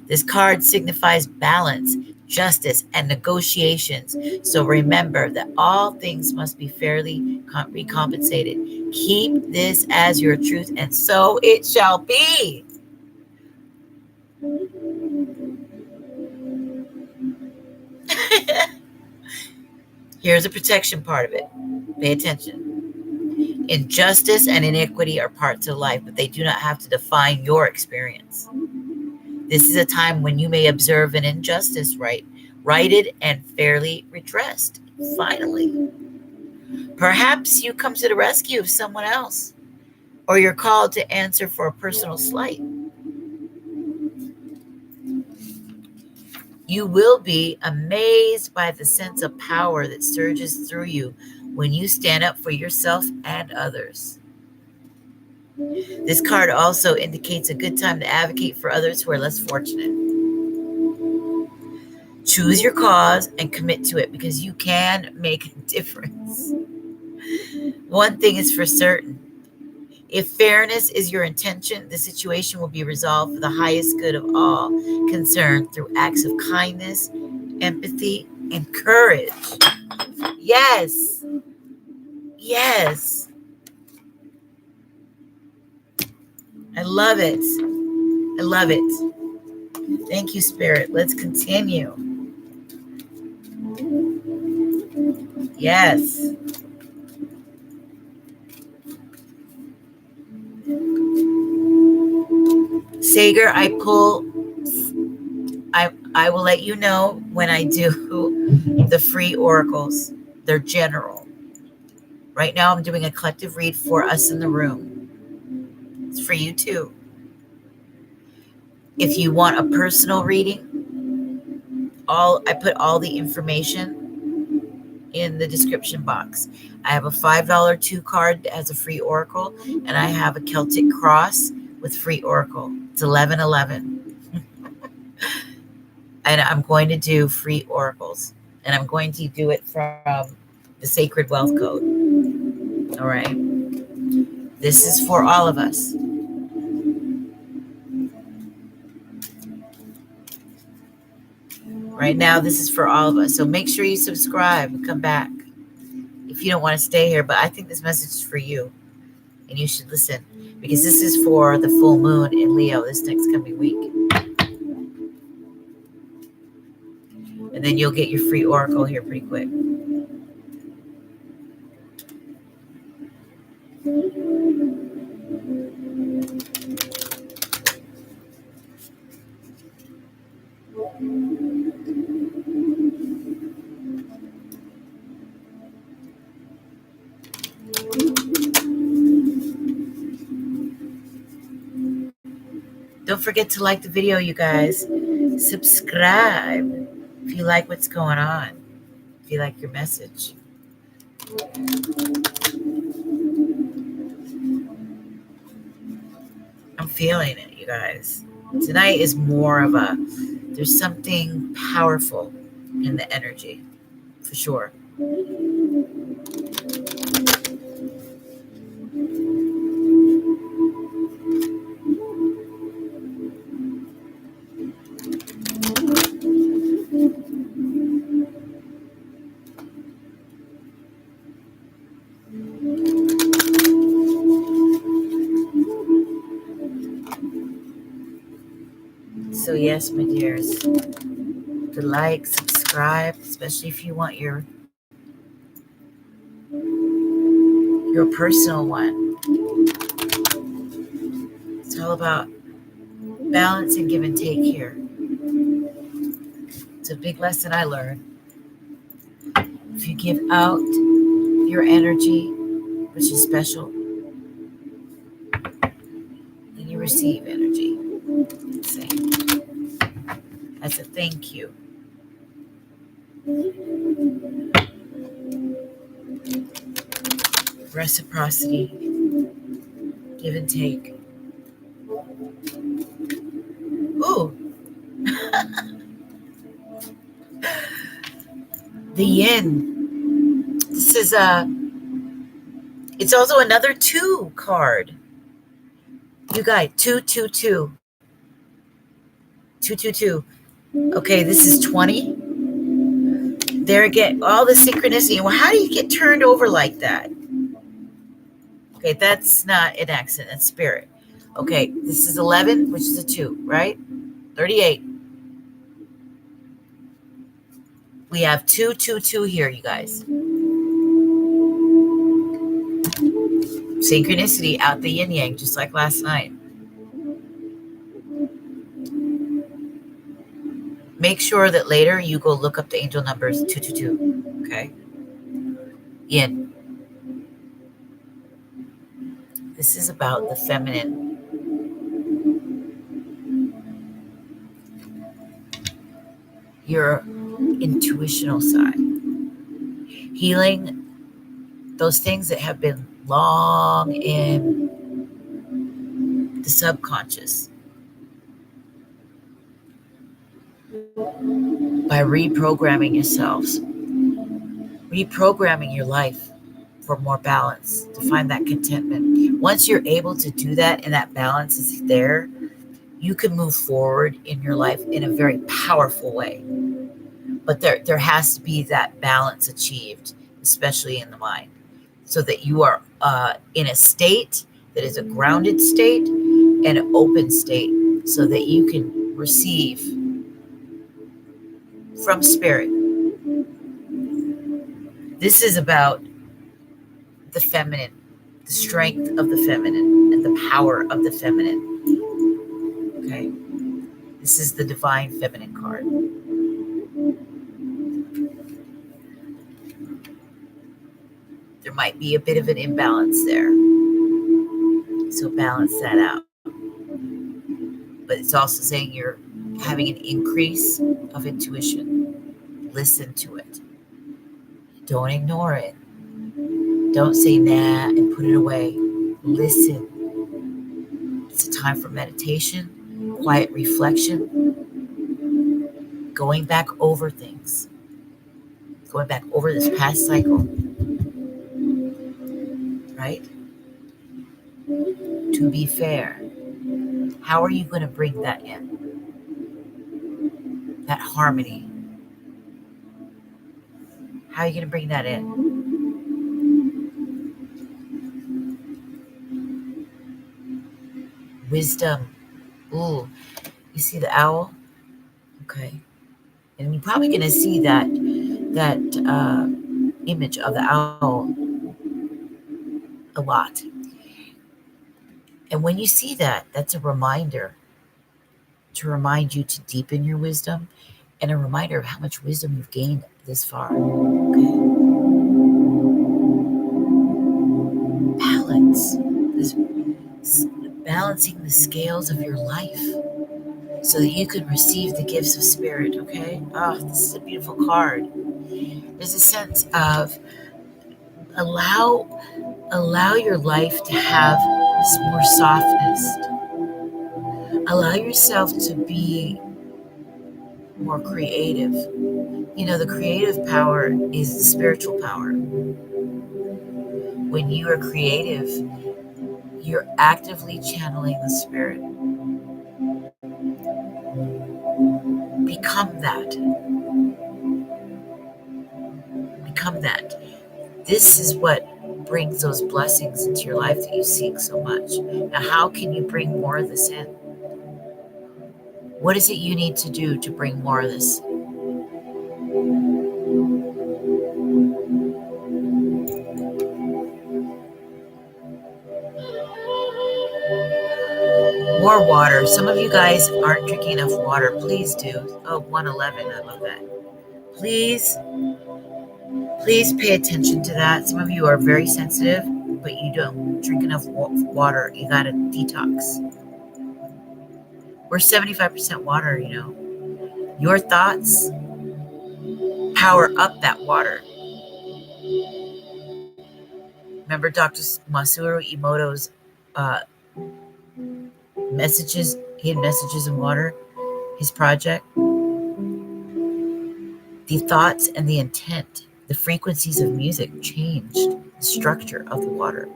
This card signifies balance, justice, and negotiations. So remember that all things must be fairly recompensated. Keep this as your truth, and so it shall be. Here's the protection part of it. Pay attention. Injustice and iniquity are parts of life, but they do not have to define your experience. This is a time when you may observe an injustice righted and fairly redressed. Finally. Perhaps you come to the rescue of someone else, or you're called to answer for a personal slight. You will be amazed by the sense of power that surges through you when you stand up for yourself and others. This card also indicates a good time to advocate for others who are less fortunate. Choose your cause and commit to it, because you can make a difference. One thing is for certain. If fairness is your intention, the situation will be resolved for the highest good of all concerned through acts of kindness, empathy, and courage. Yes. Yes. I love it. I love it. Thank you, Spirit. Let's continue. Yes. Sager, I will let you know when I do the free oracles. They're general. Right now I'm doing a collective read for us in the room. It's for you too. If you want a personal reading, I put all the information in the description box. I have a $5 2 card that has a free oracle, and I have a Celtic cross with free oracle. It's 1111. And I'm going to do free oracles, and I'm going to do it from the Sacred Wealth Code. All right. This is for all of us. Right now, this is for all of us. So make sure you subscribe and come back if you don't want to stay here. But I think this message is for you, and you should listen. because this is for the full moon in Leo this next coming week. And then you'll get your free oracle here pretty quick. Don't forget to like the video, you guys. Subscribe if you like what's going on, if you like your message. I'm feeling it, you guys. Tonight is more of there's something powerful in the energy, for sure. So yes, my dears, the like, subscribe, especially if you want your personal one. It's all about balance and give and take here. It's a big lesson I learned. If you give out your energy, which is special, then you receive energy. Same. That's a thank you. Reciprocity, give and take. Ooh. The yin. This is it's also another 2 card. You guys, 222. 222. Okay, this is 20. There again, all the synchronicity. Well, how do you get turned over like that? Okay, that's not an accident, that's spirit. Okay, this is 11, which is a 2, right? 38. We have 222 here, you guys. Synchronicity out the yin yang, just like last night. Make sure that later you go look up the angel numbers 222. Okay. Yin. This is about the feminine. Your intuitional side. Healing those things that have been long in the subconscious. By reprogramming yourselves. Reprogramming your life for more balance, to find that contentment. Once you're able to do that and that balance is there, you can move forward in your life in a very powerful way. But there has to be that balance achieved, especially in the mind, so that you are in a state that is a grounded state and an open state, so that you can receive from spirit. This is about the feminine, the strength of the feminine, and the power of the feminine. Okay. This is the divine feminine card. There might be a bit of an imbalance there. So balance that out. But it's also saying you're having an increase of intuition. Listen to it. Don't ignore it. Don't say nah and put it away. Listen. It's a time for meditation, quiet reflection, going back over things, going back over this past cycle, right? To be fair, how are you going to bring that in? That harmony. How are you going to bring that in? wisdom. Ooh, you see the owl? Okay. And you're probably going to see that image of the owl a lot. And when you see that, that's a reminder to remind you to deepen your wisdom and a reminder of how much wisdom you've gained this far. Okay. Balance. This balancing the scales of your life so that you can receive the gifts of spirit. Okay. Oh, this is a beautiful card. There's a sense of allow your life to have more softness. Allow yourself to be more creative. You know, the creative power is the spiritual power. When you are creative, you're actively channeling the spirit. Become that. Become that. This is what brings those blessings into your life that you seek so much. Now, how can you bring more of this in? What is it you need to do to bring more of this? More water. Some of you guys aren't drinking enough water. Please do. Oh, 111. I love that. Please pay attention to that. Some of you are very sensitive, but you don't drink enough water. You got to detox. We're 75% water, you know. Your thoughts power up that water. Remember Dr. Masaru Emoto's uh, messages, hidden messages in water, his project? The thoughts and the intent, the frequencies of music changed the structure of the water.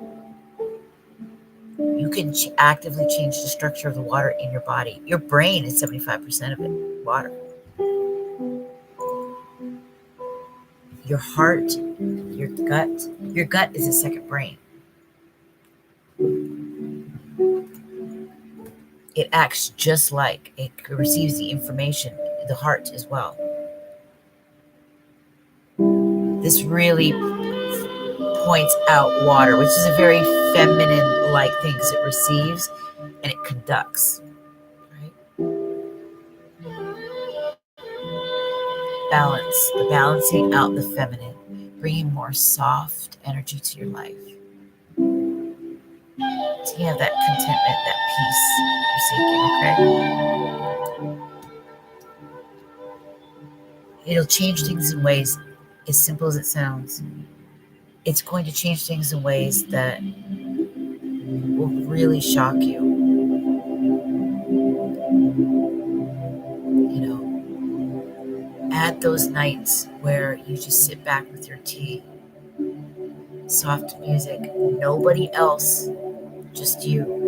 You can actively change the structure of the water in your body. Your brain is 75% of it, water. Your heart, your gut is a second brain. It acts just like it receives the information, the heart as well. This really points out water, which is a very feminine-like thing because it receives and it conducts. Balance, the balancing out the feminine, bringing more soft energy to your life. So you have that contentment, that peace you're seeking, okay? It'll change things in ways as simple as it sounds. It's going to change things in ways that will really shock you. You know, add those nights where you just sit back with your tea, soft music, nobody else, just you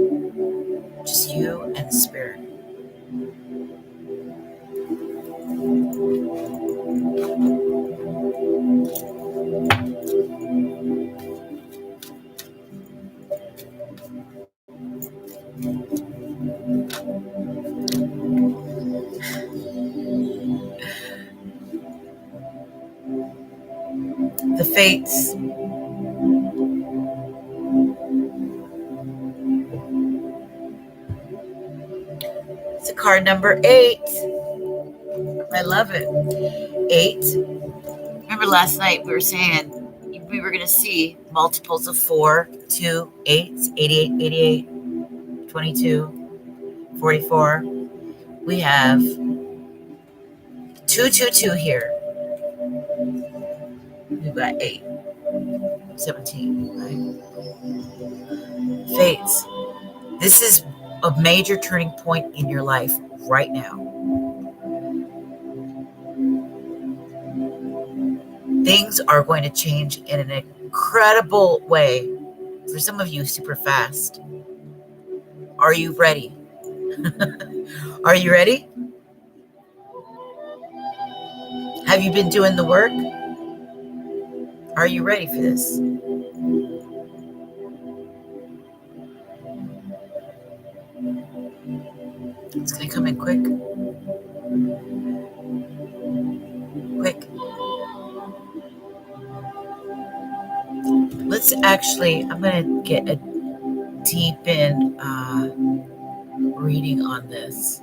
and the spirit. The fates. It's a card number 8. I love it. 8. Remember last night we were saying we were going to see multiples of 4, 2, 8, 88, 88, 22, 44. We have 222 here. We've got 8, 17, right? Fates. This is a major turning point in your life right now. Things are going to change in an incredible way. For some of you, super fast. Are you ready? Are you ready? Have you been doing the work? Are you ready for this? I'm going to get a deep in reading on this.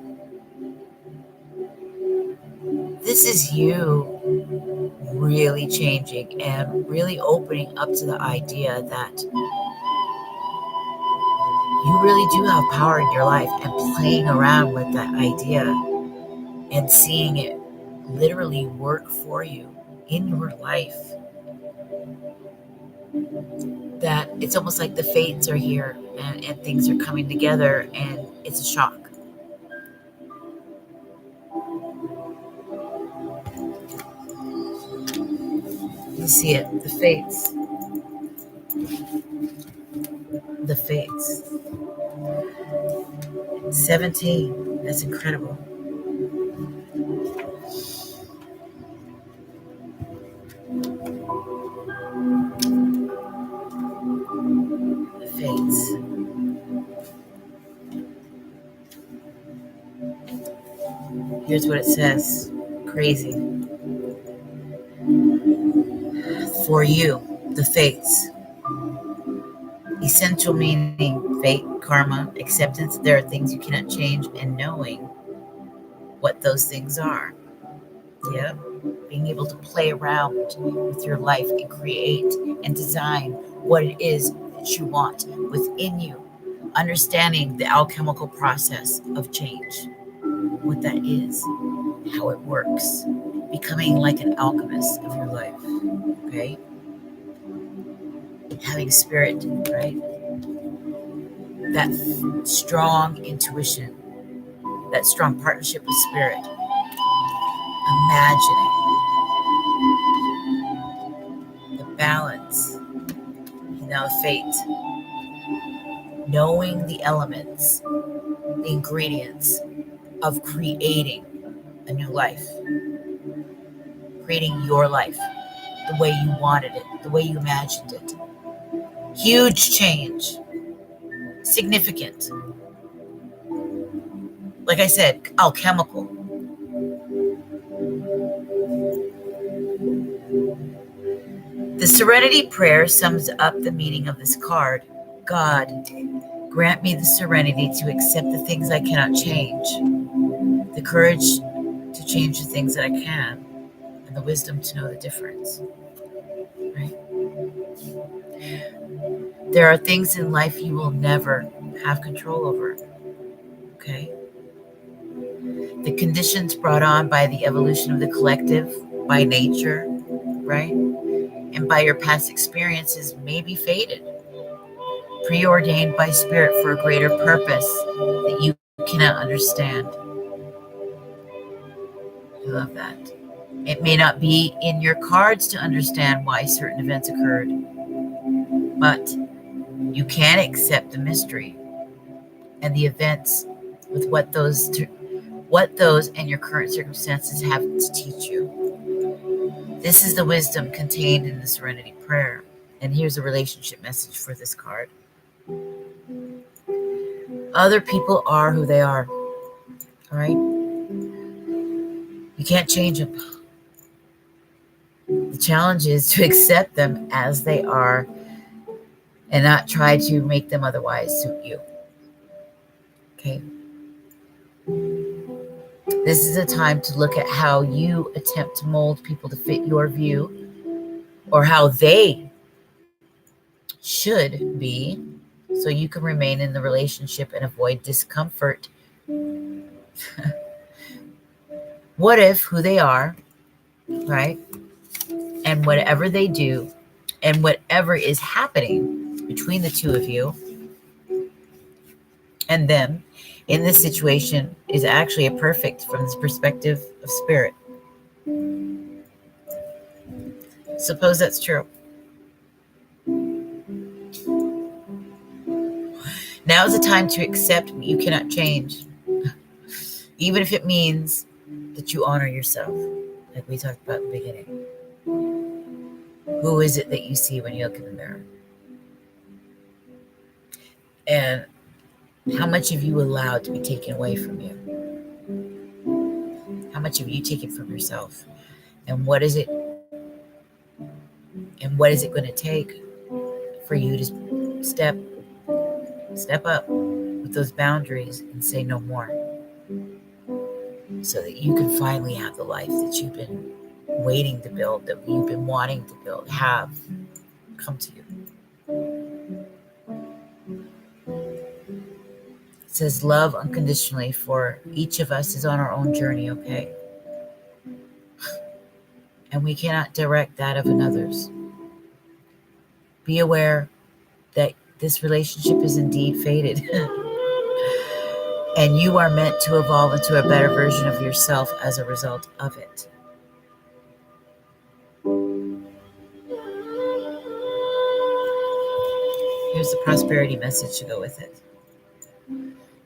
This is you really changing and really opening up to the idea that you really do have power in your life, and playing around with that idea and seeing it literally work for you in your life. That it's almost like the fates are here, and things are coming together, and it's a shock. You see it, the fates. The fates. 17. That's incredible. The fates. Here's what it says. Crazy. For you, the fates. Essential meaning, fate, karma, acceptance. There are things you cannot change, and knowing what those things are. Yeah. Being able to play around with your life and create and design what it is that you want within you. Understanding the alchemical process of change, what that is, how it works. Becoming like an alchemist of your life. Okay? Having spirit, right? That strong intuition, that strong partnership with spirit. Imagining the balance, now fate, knowing the elements, the ingredients of creating a new life, creating your life the way you wanted it, the way you imagined it. Huge change, significant. Like I said, alchemical. The Serenity Prayer sums up the meaning of this card. God, grant me the serenity to accept the things I cannot change, the courage to change the things that I can, and the wisdom to know the difference. Right? There are things in life you will never have control over. Okay? The conditions brought on by the evolution of the collective, by nature, right? And by your past experiences may be fated, preordained by spirit for a greater purpose that you cannot understand. I love that. It may not be in your cards to understand why certain events occurred, but you can accept the mystery and the events with what those and your current circumstances have to teach you. This is the wisdom contained in the Serenity Prayer. And here's a relationship message for this card. Other people are who they are. All right? You can't change them. The challenge is to accept them as they are and not try to make them otherwise suit you. Okay? This is a time to look at how you attempt to mold people to fit your view, or how they should be, so you can remain in the relationship and avoid discomfort. What if who they are, right? And whatever they do, and whatever is happening between the two of you and them in this situation is actually a perfect from the perspective of spirit. Suppose that's true. Now is the time to accept what you cannot change, even if it means that you honor yourself, like we talked about in the beginning. Who is it that you see when you look in the mirror? And how much have you allowed to be taken away from you? How much have you taken from yourself? And what is it? And what is it going to take for you to step up with those boundaries and say no more, so that you can finally have the life that you've been waiting to build, that you've been wanting to build, have come to you. It says love unconditionally, for each of us is on our own journey, okay? And we cannot direct that of another's. Be aware that this relationship is indeed fated. And you are meant to evolve into a better version of yourself as a result of it. Here's the prosperity message to go with it.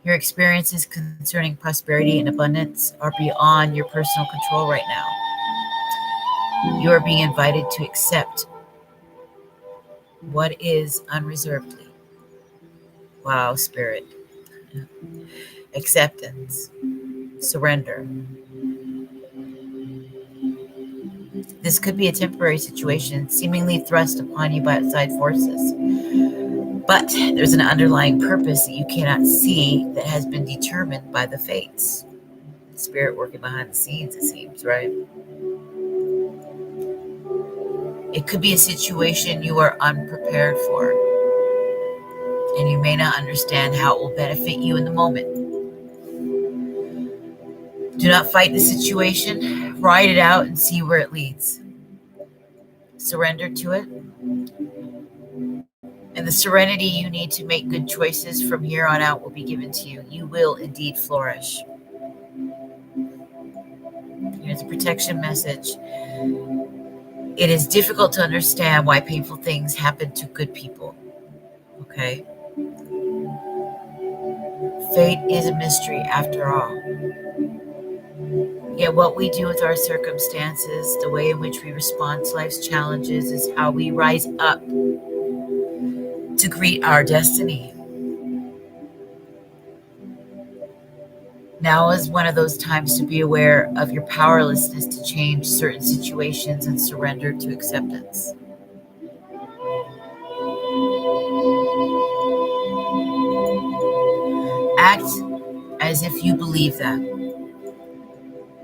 Your experiences concerning prosperity and abundance are beyond your personal control right now. You are being invited to accept what is unreservedly. Wow, Spirit. Acceptance. Surrender. This could be a temporary situation seemingly thrust upon you by outside forces. But there's an underlying purpose that you cannot see that has been determined by the fates. Spirit working behind the scenes, it seems, right? It could be a situation you are unprepared for, and you may not understand how it will benefit you in the moment. Do not fight the situation. Ride it out and see where it leads. Surrender to it. And the serenity you need to make good choices from here on out will be given to you. You will indeed flourish. Here's a protection message. It is difficult to understand why painful things happen to good people. Okay? Fate is a mystery after all. Yet what we do with our circumstances, the way in which we respond to life's challenges, is how we rise up to greet our destiny. Now is one of those times to be aware of your powerlessness to change certain situations and surrender to acceptance. Act as if you believe that.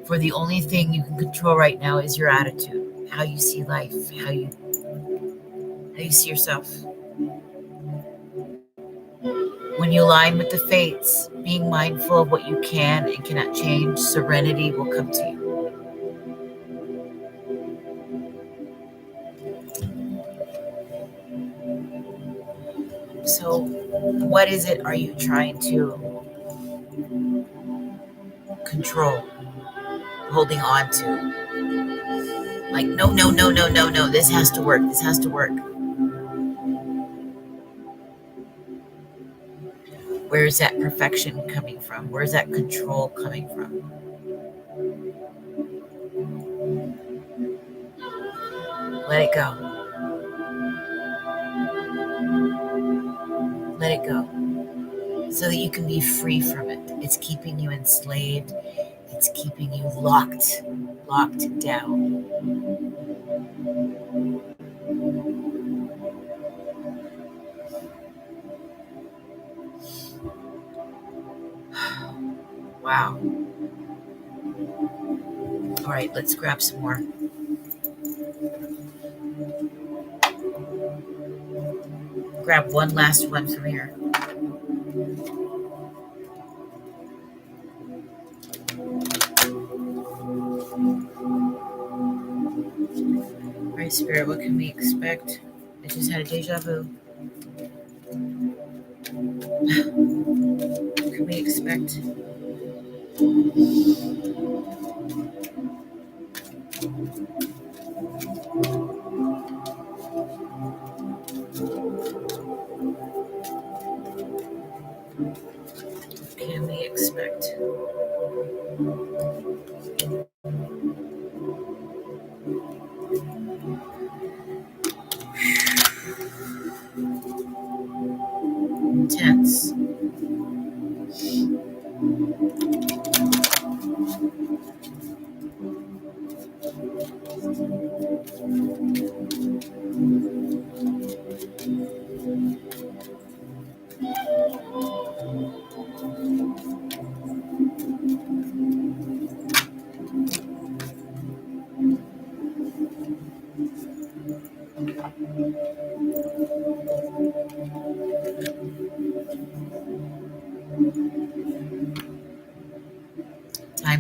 For the only thing you can control right now is your attitude, how you see life, how you see yourself. When you align with the fates, being mindful of what you can and cannot change, serenity will come to you. So, what is it are you trying to control, holding on to? Like, no, no, no, no, no, no, this has to work, this has to work. Where's that perfection coming from? Where's that control coming from? Let it go. Let it go. So that you can be free from it. It's keeping you enslaved. It's keeping you locked down. Wow. All right, let's grab some more. Grab one last one from here. All right, Spirit, what can we expect? I just had a deja vu. What can we expect? Can we expect? Intense.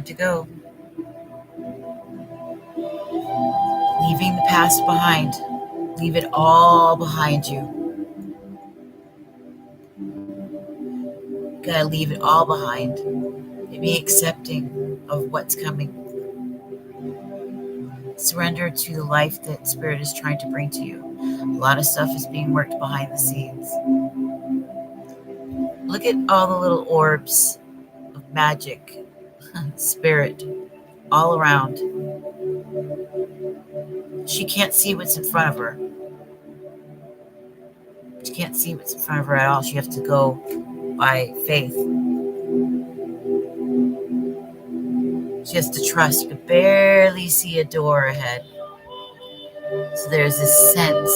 to go. Leaving the past behind. Leave it all behind you. You gotta leave it all behind. And be accepting of what's coming. Surrender to the life that Spirit is trying to bring to you. A lot of stuff is being worked behind the scenes. Look at all the little orbs of magic, spirit, all around. She can't see what's in front of her. She can't see what's in front of her at all. She has to go by faith. She has to trust. You can barely see a door ahead. So there's this sense.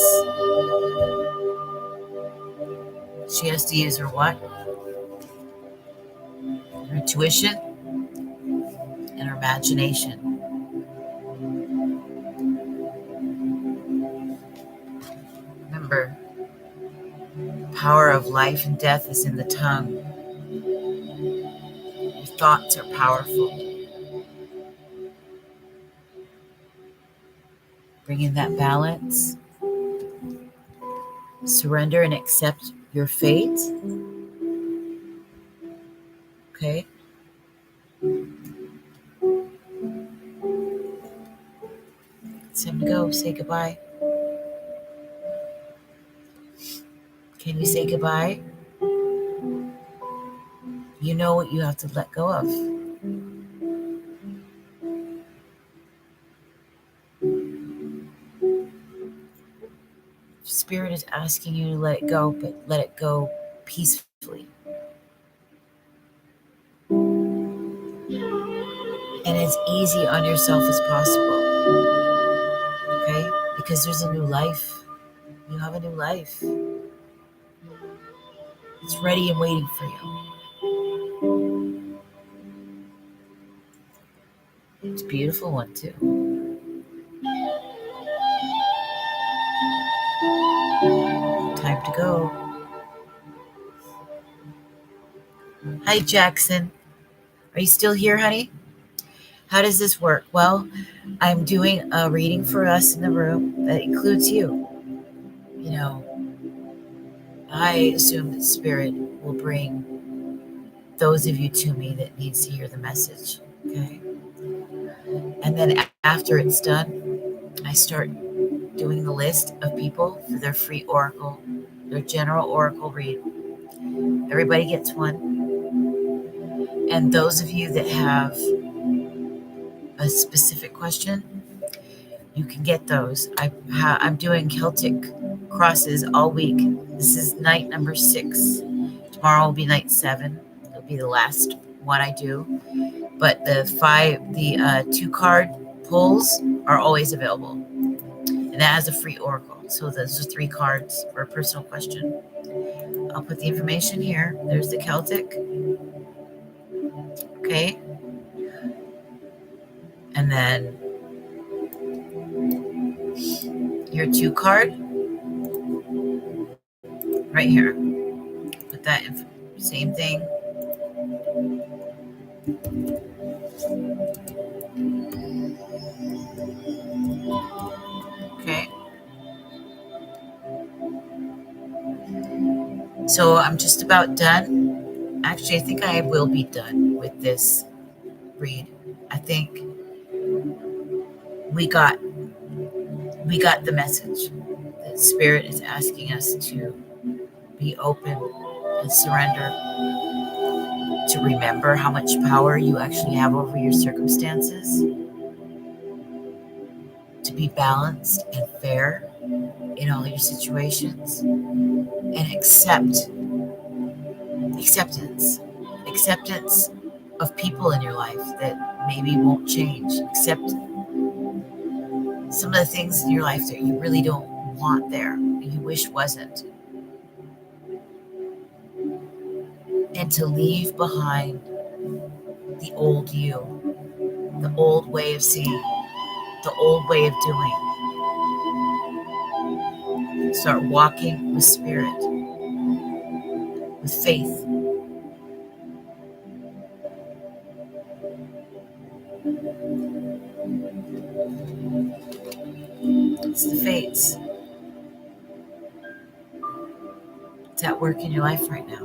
She has to use her what? Her intuition and her imagination. Remember, the power of life and death is in the tongue. Your thoughts are powerful. Bring in that balance. Surrender and accept your fate. Okay? It's time to go. Say goodbye. Can you say goodbye? You know what you have to let go of. Spirit is asking you to let it go, but let it go peacefully. And as easy on yourself as possible. Okay? Because there's a new life. You have a new life. It's ready and waiting for you. It's a beautiful one, too. Time to go. Hi, Jackson. Are you still here, honey? How does this work? Well, I'm doing a reading for us in the room that includes you. You know, I assume that Spirit will bring those of you to me that needs to hear the message. Okay? And then after it's done, I start doing the list of people for their free oracle, their general oracle read. Everybody gets one. And those of you that have a specific question, you can get those. I'm doing Celtic crosses all week. This is night number 6. Tomorrow will be night 7. It'll be the last one I do. But the 2 card pulls are always available. And that has a free oracle. So those are 3 cards for a personal question. I'll put the information here. There's the Celtic. Okay. And then your 2 card right here. Put that in, same thing. Okay. So I'm just about done. Actually, I think I will be done with this read. I think we got the message that Spirit is asking us to be open and surrender, to remember how much power you actually have over your circumstances, to be balanced and fair in all your situations, and acceptance of people in your life that maybe won't change. Accept some of the things in your life that you really don't want there, you wish wasn't. And to leave behind the old you, the old way of seeing, the old way of doing. Start walking with Spirit, with faith. It's the fates. It's at work in your life right now.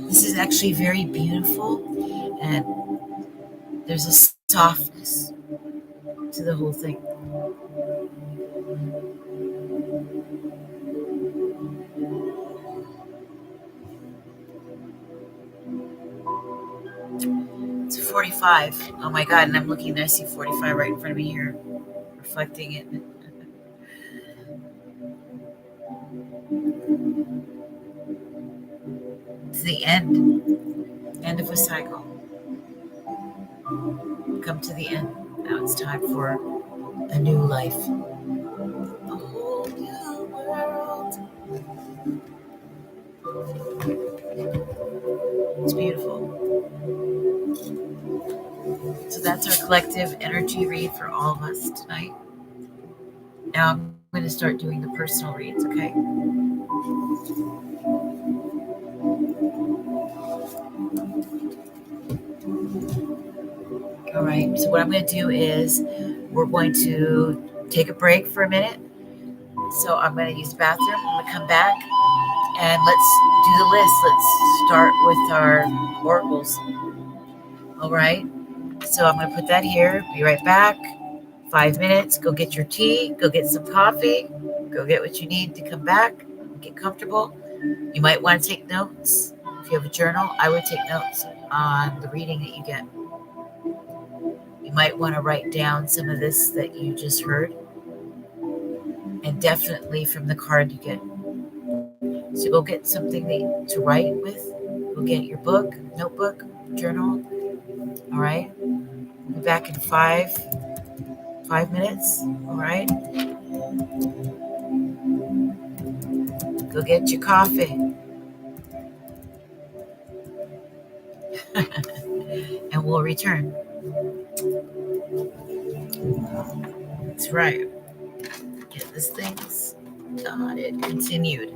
This is actually very beautiful, and there's a softness to the whole thing. It's a 45. Oh my God, and I'm looking there, I see 45 right in front of me here, reflecting it. It's the end of a cycle. Come to the end. Now it's time for a new life. A whole new world. It's beautiful. So that's our collective energy read for all of us tonight. Now I'm going to start doing the personal reads, okay? All right. So what I'm going to do is we're going to take a break for a minute. So I'm going to use the bathroom. I'm going to come back and let's do the list. Let's start with our oracles. All right. So I'm going to put that here. Be right back. 5 minutes. Go get your tea. Go get some coffee. Go get what you need to come back. Get comfortable. You might want to take notes. If you have a journal, I would take notes on the reading that you get. You might want to write down some of this that you just heard, and definitely from the card you get. So go get something to write with. Go get your book, notebook, journal. All right. We'll be back in 5 minutes. All right. Go get your coffee. And we'll return. That's right. Get this thing started. Continued.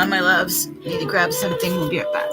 on, my loves. I need to grab something. We'll be right back.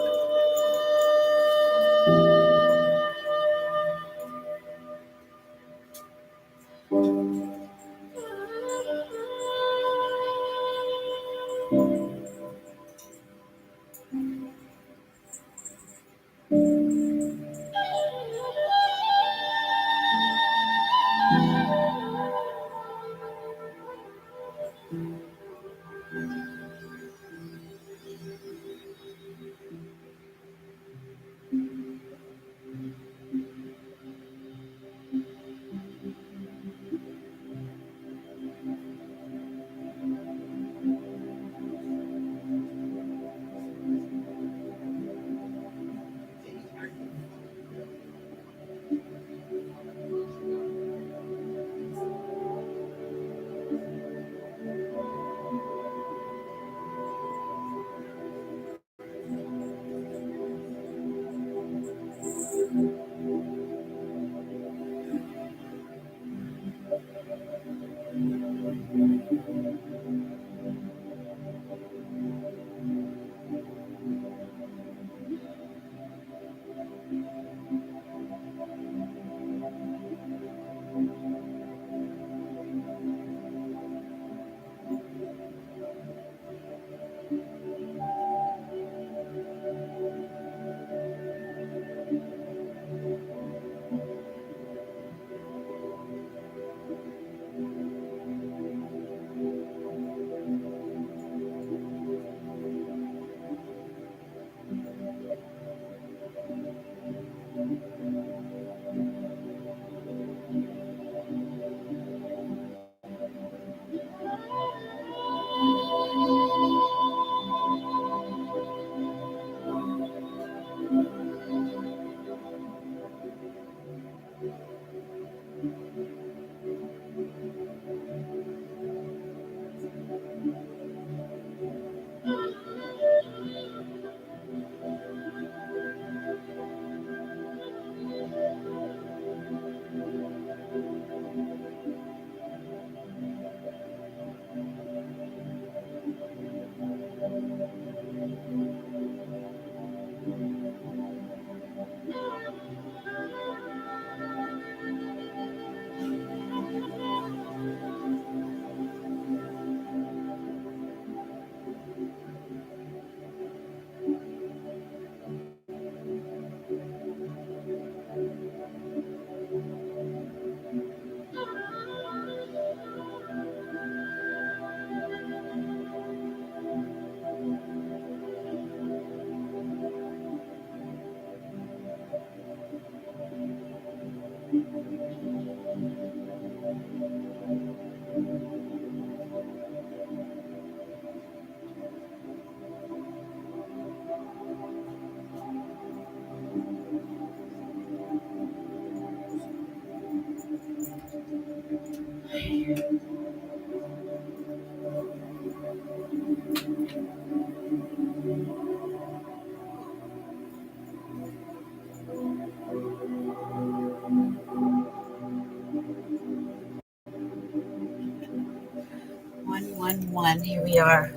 One. Here we are.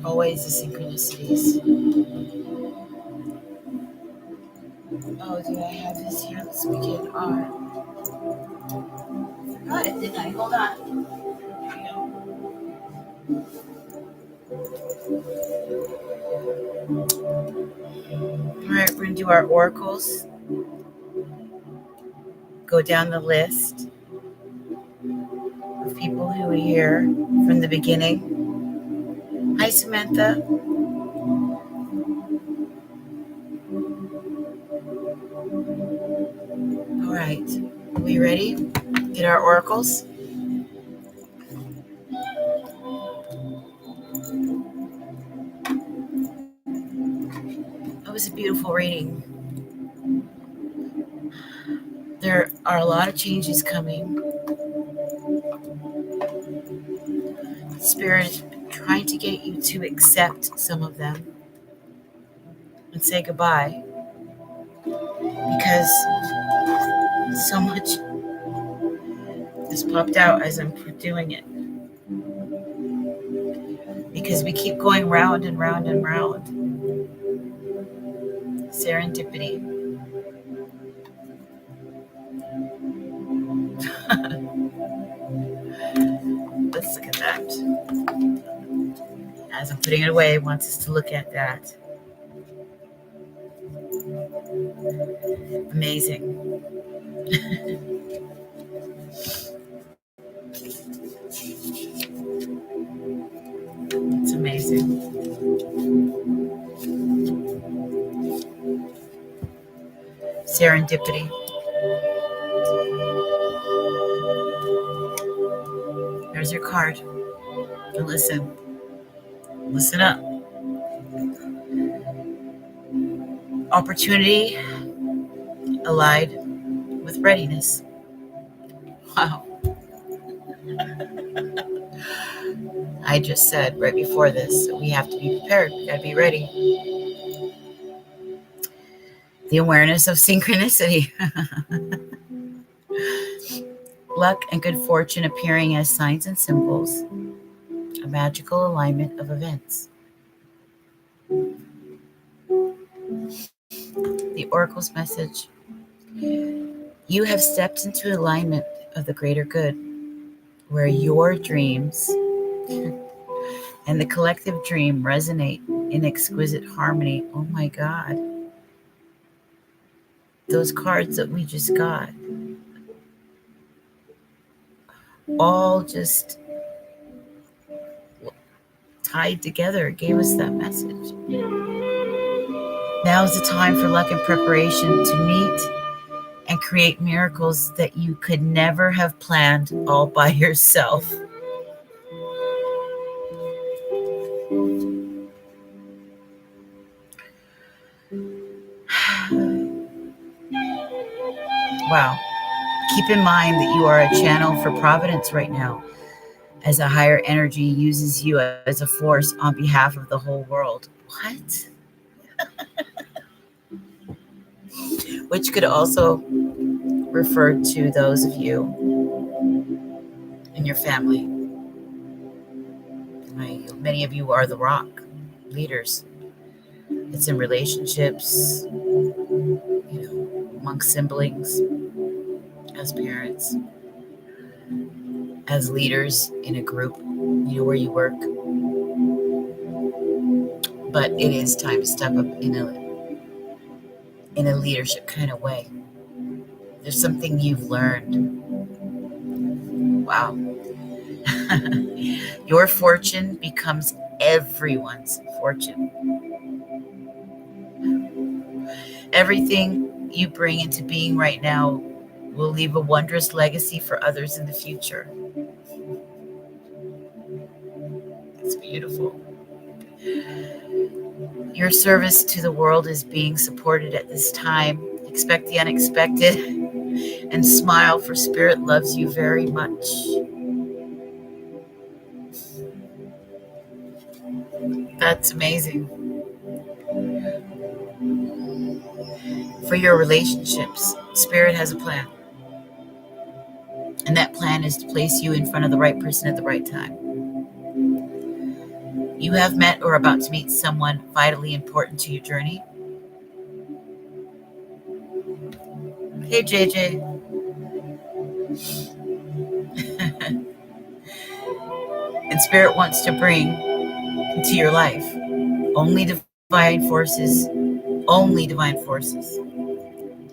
Always the synchronicities. Oh, do I have this here? Let's begin our. Got it, didn't I? Hold on. Here we go. All right, we're going to do our oracles. Go down the list of people who are here from the beginning. Hi, Samantha. All right. Are we ready? Get our oracles. That was a beautiful reading. There are a lot of changes coming. Spirit is trying to get you to accept some of them and say goodbye because so much has popped out as I'm doing it. because we keep going round and round and round. Serendipity. Let's look at that. As I'm putting it away, I want us to look at that. Amazing. It's amazing. Serendipity. There's your card. And listen. Listen up. Opportunity allied with readiness. Wow. I just said right before this, we have to be prepared. We got to be ready. The awareness of synchronicity. Luck and good fortune appearing as signs and symbols. A magical alignment of events. The Oracle's message. You have stepped into alignment of the greater good, where your dreams and the collective dream resonate in exquisite harmony. Oh my God. Those cards that we just got, all just tied together, gave us that message. Now is the time for luck and preparation to meet and create miracles that you could never have planned all by yourself. Wow. Keep in mind that you are a channel for providence right now, as a higher energy uses you as a force on behalf of the whole world. What? Which could also refer to those of you in your family. Many of you are the rock leaders. It's in relationships, amongst siblings, as parents, as leaders in a group, where you work. But it is time to step up in a leadership kind of way. There's something you've learned. Wow. Your fortune becomes everyone's fortune. Everything you bring into being right now will leave a wondrous legacy for others in the future. It's beautiful. Your service to the world is being supported at this time. Expect the unexpected and smile, for Spirit loves you very much. That's amazing. For your relationships, Spirit has a plan. And that plan is to place you in front of the right person at the right time. You have met or are about to meet someone vitally important to your journey. Hey, JJ. And Spirit wants to bring into your life only divine forces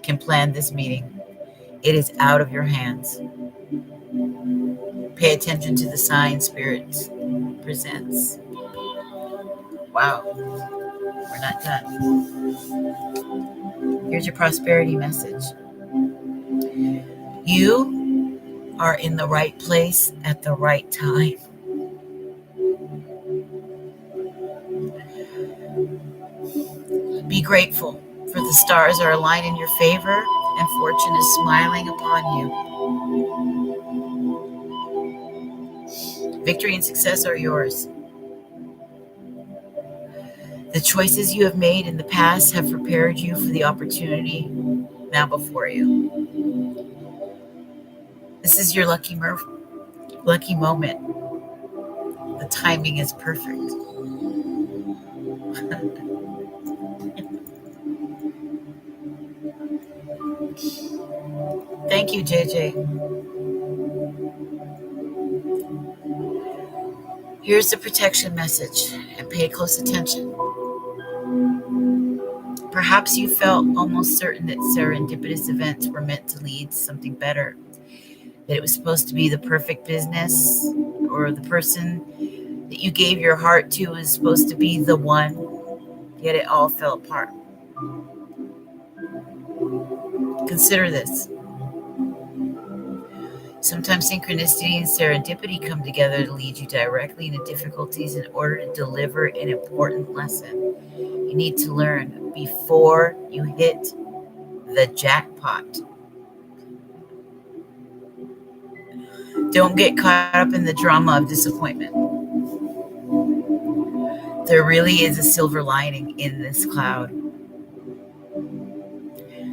can plan this meeting. It is out of your hands. Pay attention to the sign Spirit presents. Wow, we're not done. Here's your prosperity message. You are in the right place at the right time. Be grateful, for the stars are aligned in your favor and fortune is smiling upon you. Victory and success are yours. The choices you have made in the past have prepared you for the opportunity now before you. This is your lucky moment. The timing is perfect. Thank you, JJ. Here's the protection message, and pay close attention. Perhaps you felt almost certain that serendipitous events were meant to lead to something better, that it was supposed to be the perfect business, or the person that you gave your heart to was supposed to be the one, yet it all fell apart. Consider this. Sometimes synchronicity and serendipity come together to lead you directly into difficulties in order to deliver an important lesson you need to learn before you hit the jackpot. Don't get caught up in the drama of disappointment. There really is a silver lining in this cloud.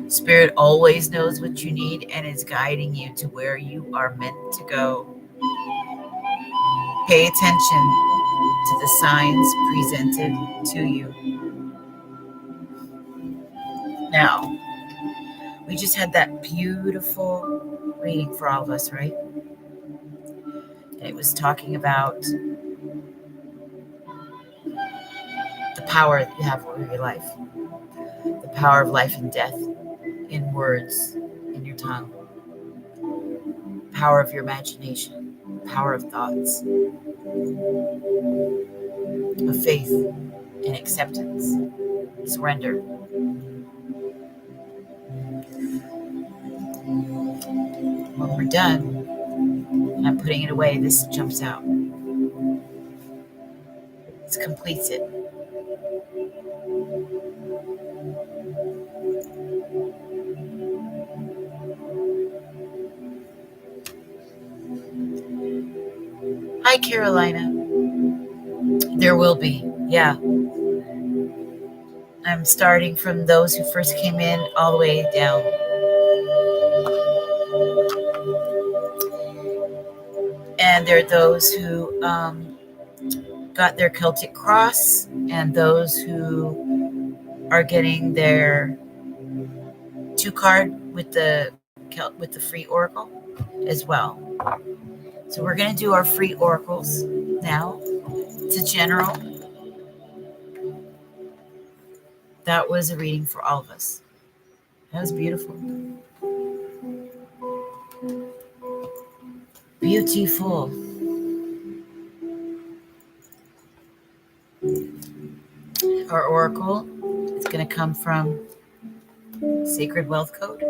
Spirit always knows what you need and is guiding you to where you are meant to go. Pay attention to the signs presented to you. Now, we just had that beautiful reading for all of us, right? And it was talking about the power that you have over your life, the power of life and death in words, in your tongue, power of your imagination, power of thoughts, of faith and acceptance, surrender. When we're done, and I'm putting it away, this jumps out. This completes it. Hi, Carolina. There will be, yeah. I'm starting from those who first came in all the way down. And there are those who got their Celtic cross, and those who are getting their 2-card with the free oracle as well. So we're going to do our free oracles now. It's a general. That was a reading for all of us. That was beautiful. Beautiful. Our oracle is going to come from Sacred Wealth Code.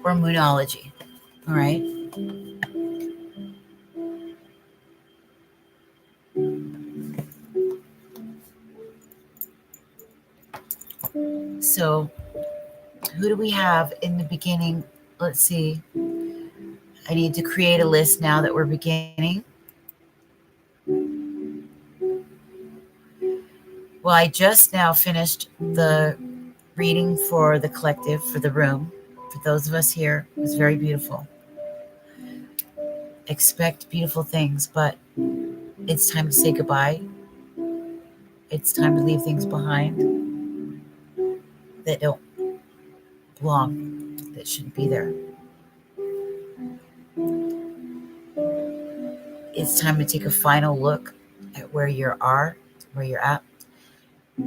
Or Moonology. All right. So, who do we have in the beginning? Let's see. I need to create a list now that we're beginning. Well, I just now finished the reading for the collective, for the room. For those of us here, it was very beautiful. Expect beautiful things, but it's time to say goodbye. It's time to leave things behind that don't belong, that shouldn't be there. It's time to take a final look at where you are, where you're at,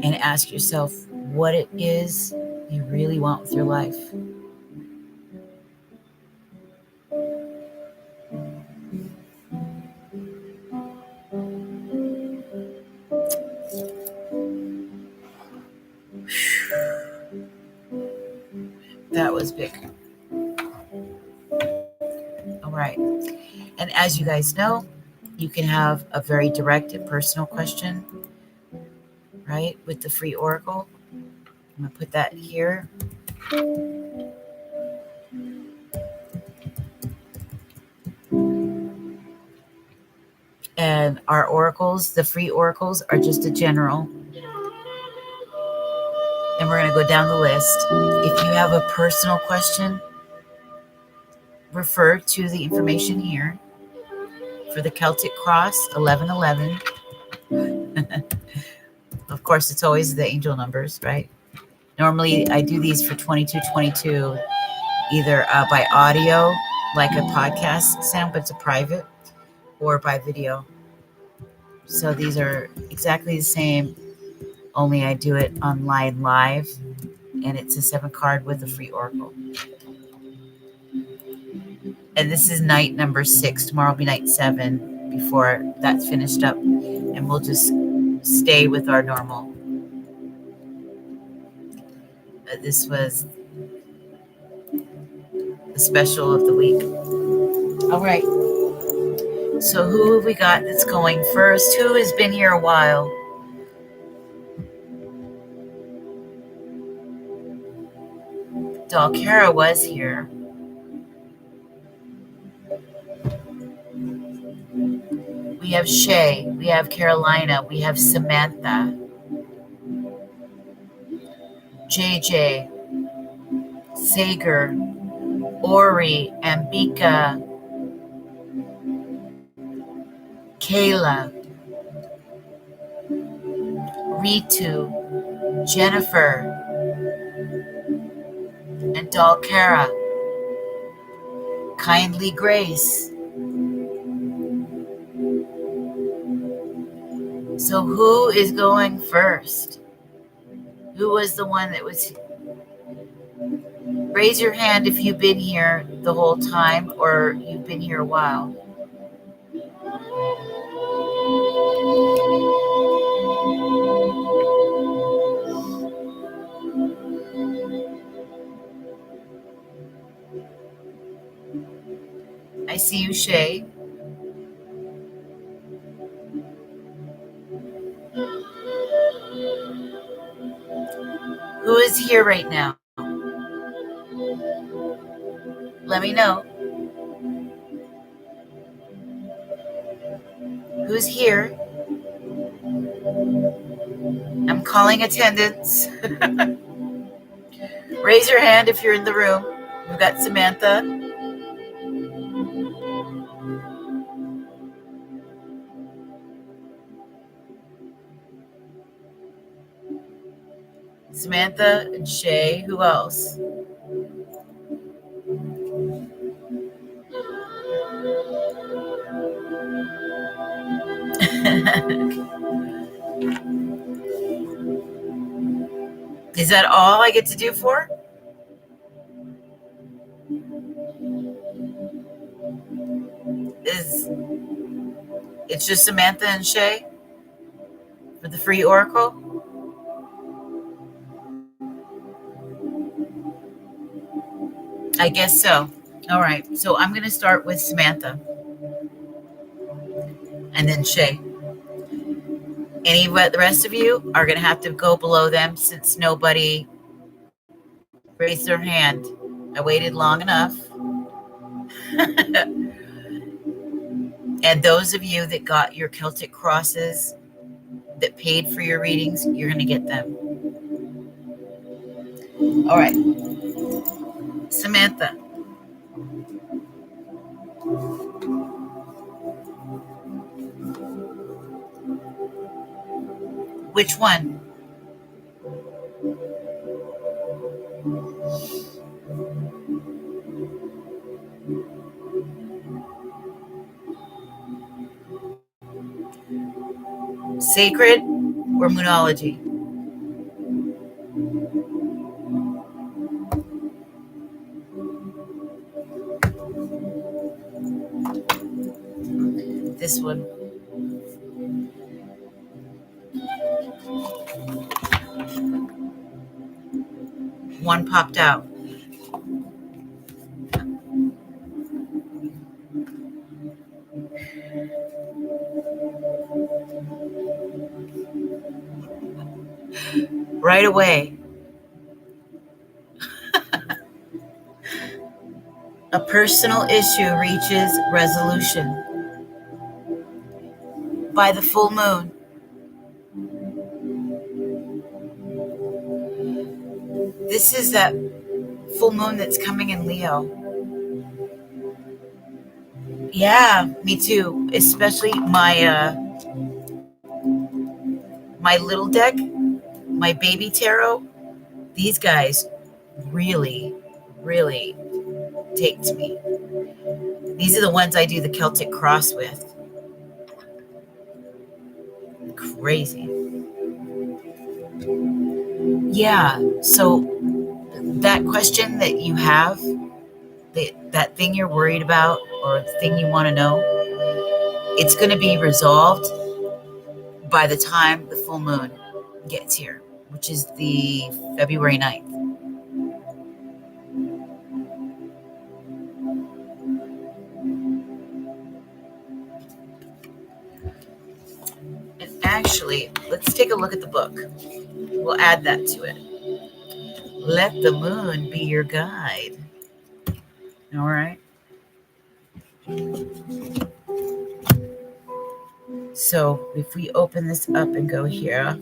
and ask yourself what it is you really want with your life. That was big. All right. And as you guys know, you can have a very direct and personal question, right, with the free oracle. I'm going to put that here. And our oracles, the free oracles, are just a general. And we're going to go down the list. If you have a personal question, refer to the information here for the Celtic cross 1111. Of course, it's always the angel numbers, right? Normally, I do these for 2222, either by audio, like a podcast sound, but it's a private, or by video. So these are exactly the same, only I do it online live, and it's a 7 card with a free oracle. And this is night number 6. Tomorrow will be night 7 before that's finished up, and we'll just stay with our normal. This was the special of the week. All right. So who have we got that's going first? Who has been here a while? Dalkara was here. We have Shay. We have Carolina. We have Samantha. JJ. Sager. Ori. Ambika. Kayla. Ritu. Jennifer. And Dalkara. Kindly Grace. So who is going first? Who was the one that was? Raise your hand if you've been here the whole time or you've been here a while. I see you, Shay. Who is here right now? Let me know. Who's here? I'm calling attendance. Raise your hand if you're in the room. We've got Samantha. Samantha and Shay. Who else? Is that all I get to do for? It's just Samantha and Shay for the free oracle? I guess so. All right. So I'm going to start with Samantha and then Shay. The rest of you are going to have to go below them since nobody raised their hand. I waited long enough. And those of you that got your Celtic crosses that paid for your readings, you're going to get them. All right. Samantha. Which one? Sacred or Moonology? This one. One popped out. Right away. A personal issue reaches resolution by the full moon. This is that full moon that's coming in Leo. Yeah, me too. Especially my little deck, my baby tarot. These guys really, really take to me. These are the ones I do the Celtic cross with. Crazy. Yeah. So that question that you have, that thing you're worried about or the thing you want to know, it's going to be resolved by the time the full moon gets here, which is the February 9th. And actually, let's take a look at the book. We'll add that to it. Let the moon be your guide. All right. So if we open this up and go here,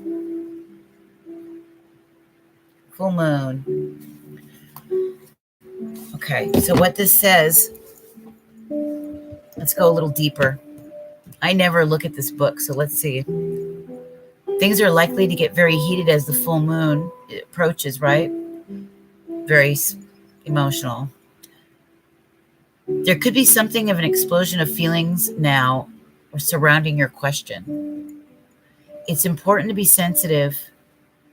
full moon. Okay, so what this says, let's go a little deeper. I never look at this book, so let's see. Things are likely to get very heated as the full moon approaches, right? Very emotional. There could be something of an explosion of feelings now or surrounding your question. It's important to be sensitive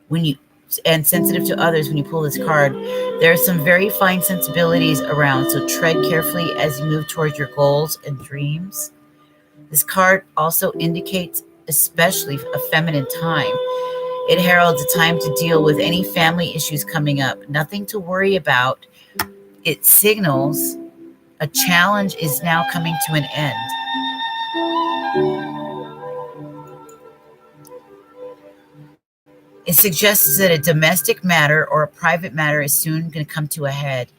when you and sensitive to others when you pull this card. There are some very fine sensibilities around, so tread carefully as you move towards your goals and dreams. This card also indicates especially a feminine time. It heralds a time to deal with any family issues coming up. Nothing to worry about. It signals a challenge is now coming to an end. It suggests that a domestic matter or a private matter is soon going to come to a head.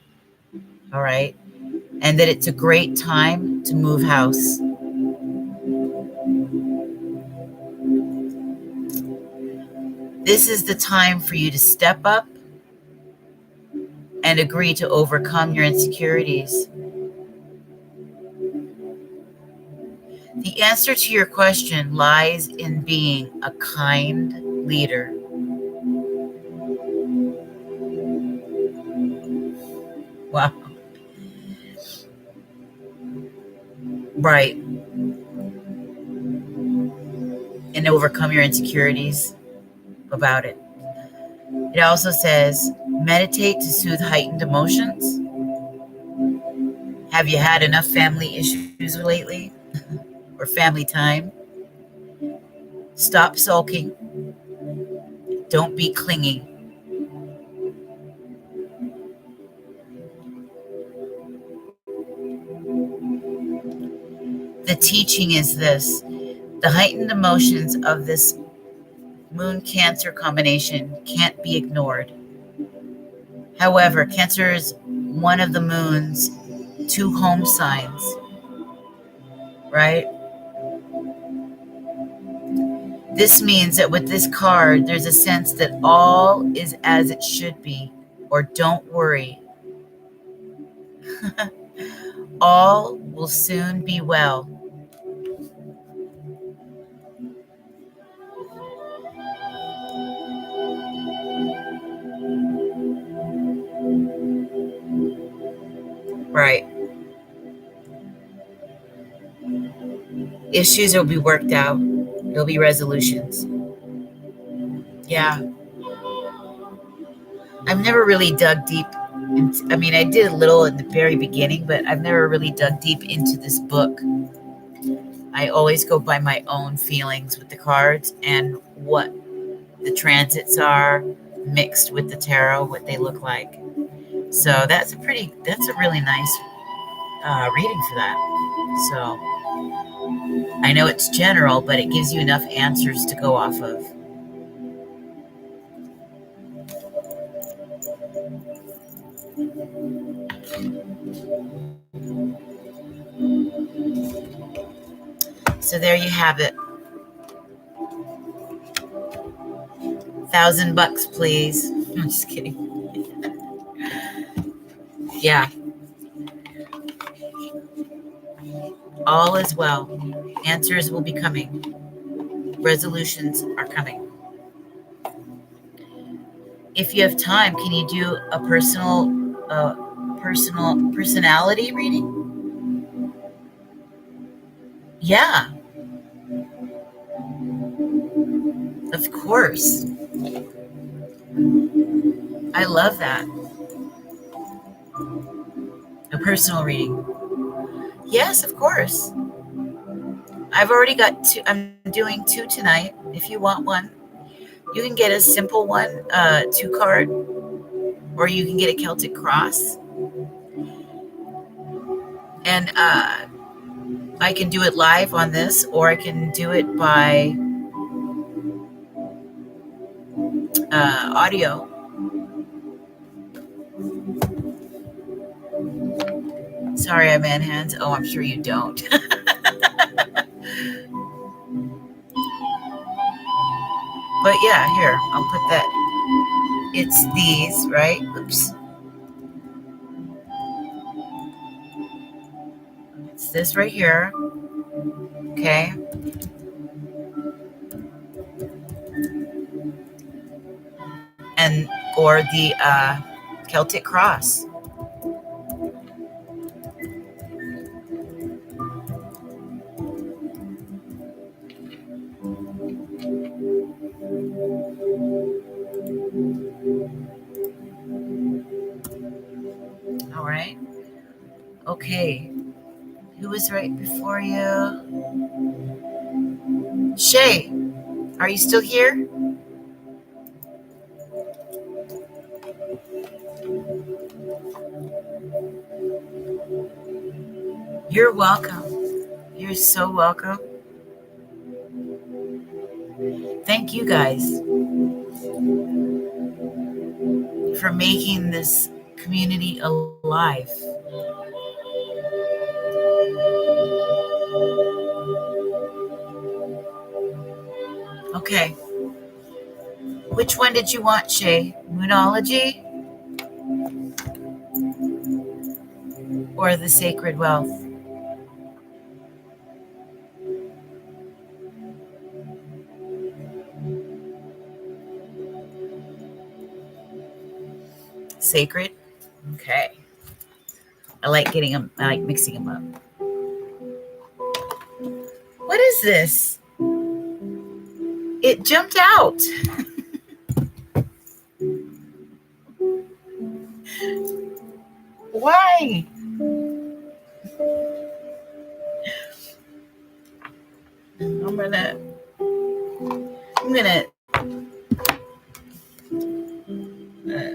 All right. And that it's a great time to move house. This is the time for you to step up and agree to overcome your insecurities. The answer to your question lies in being a kind leader. Wow. Right. And overcome your insecurities about it. It also says, meditate to soothe heightened emotions. Have you had enough family issues lately? Or family time? Stop sulking. Don't be clingy. The teaching is this: the heightened emotions of this moon Cancer combination can't be ignored. However, Cancer is one of the moon's two home signs, right? This means that with this card, there's a sense that all is as it should be, or don't worry. All will soon be well. Right. Issues will be worked out. There'll be resolutions. Yeah. I've never really dug deep. I mean, I did a little at the very beginning, but I've never really dug deep into this book. I always go by my own feelings with the cards and what the transits are mixed with the tarot, what they look like. So that's a really nice reading for that. So I know it's general, but it gives you enough answers to go off of. So there you have it. $1,000, please. I'm just kidding. Yeah. All is well. Answers will be coming. Resolutions are coming. If you have time, can you do a personality reading? Yeah, of course. I love that. A personal reading. Yes, of course. I've already got two. I'm doing two tonight. If you want one, you can get a simple one, 2 card, or you can get a Celtic cross. And I can do it live on this, or I can do it by audio. Sorry, I man hands. Oh, I'm sure you don't. But yeah, here, I'll put that. It's these, right? Oops. It's this right here. Okay. And, or the Celtic cross. All right. Okay. Who was right before you? Shay, are you still here? You're welcome. You're so welcome. Thank you guys for making this community alive. Okay. Which one did you want, Shay? Moonology or the sacred wealth? Sacred? Okay. I like getting them, I like mixing them up. What is this? It jumped out. Why? I'm gonna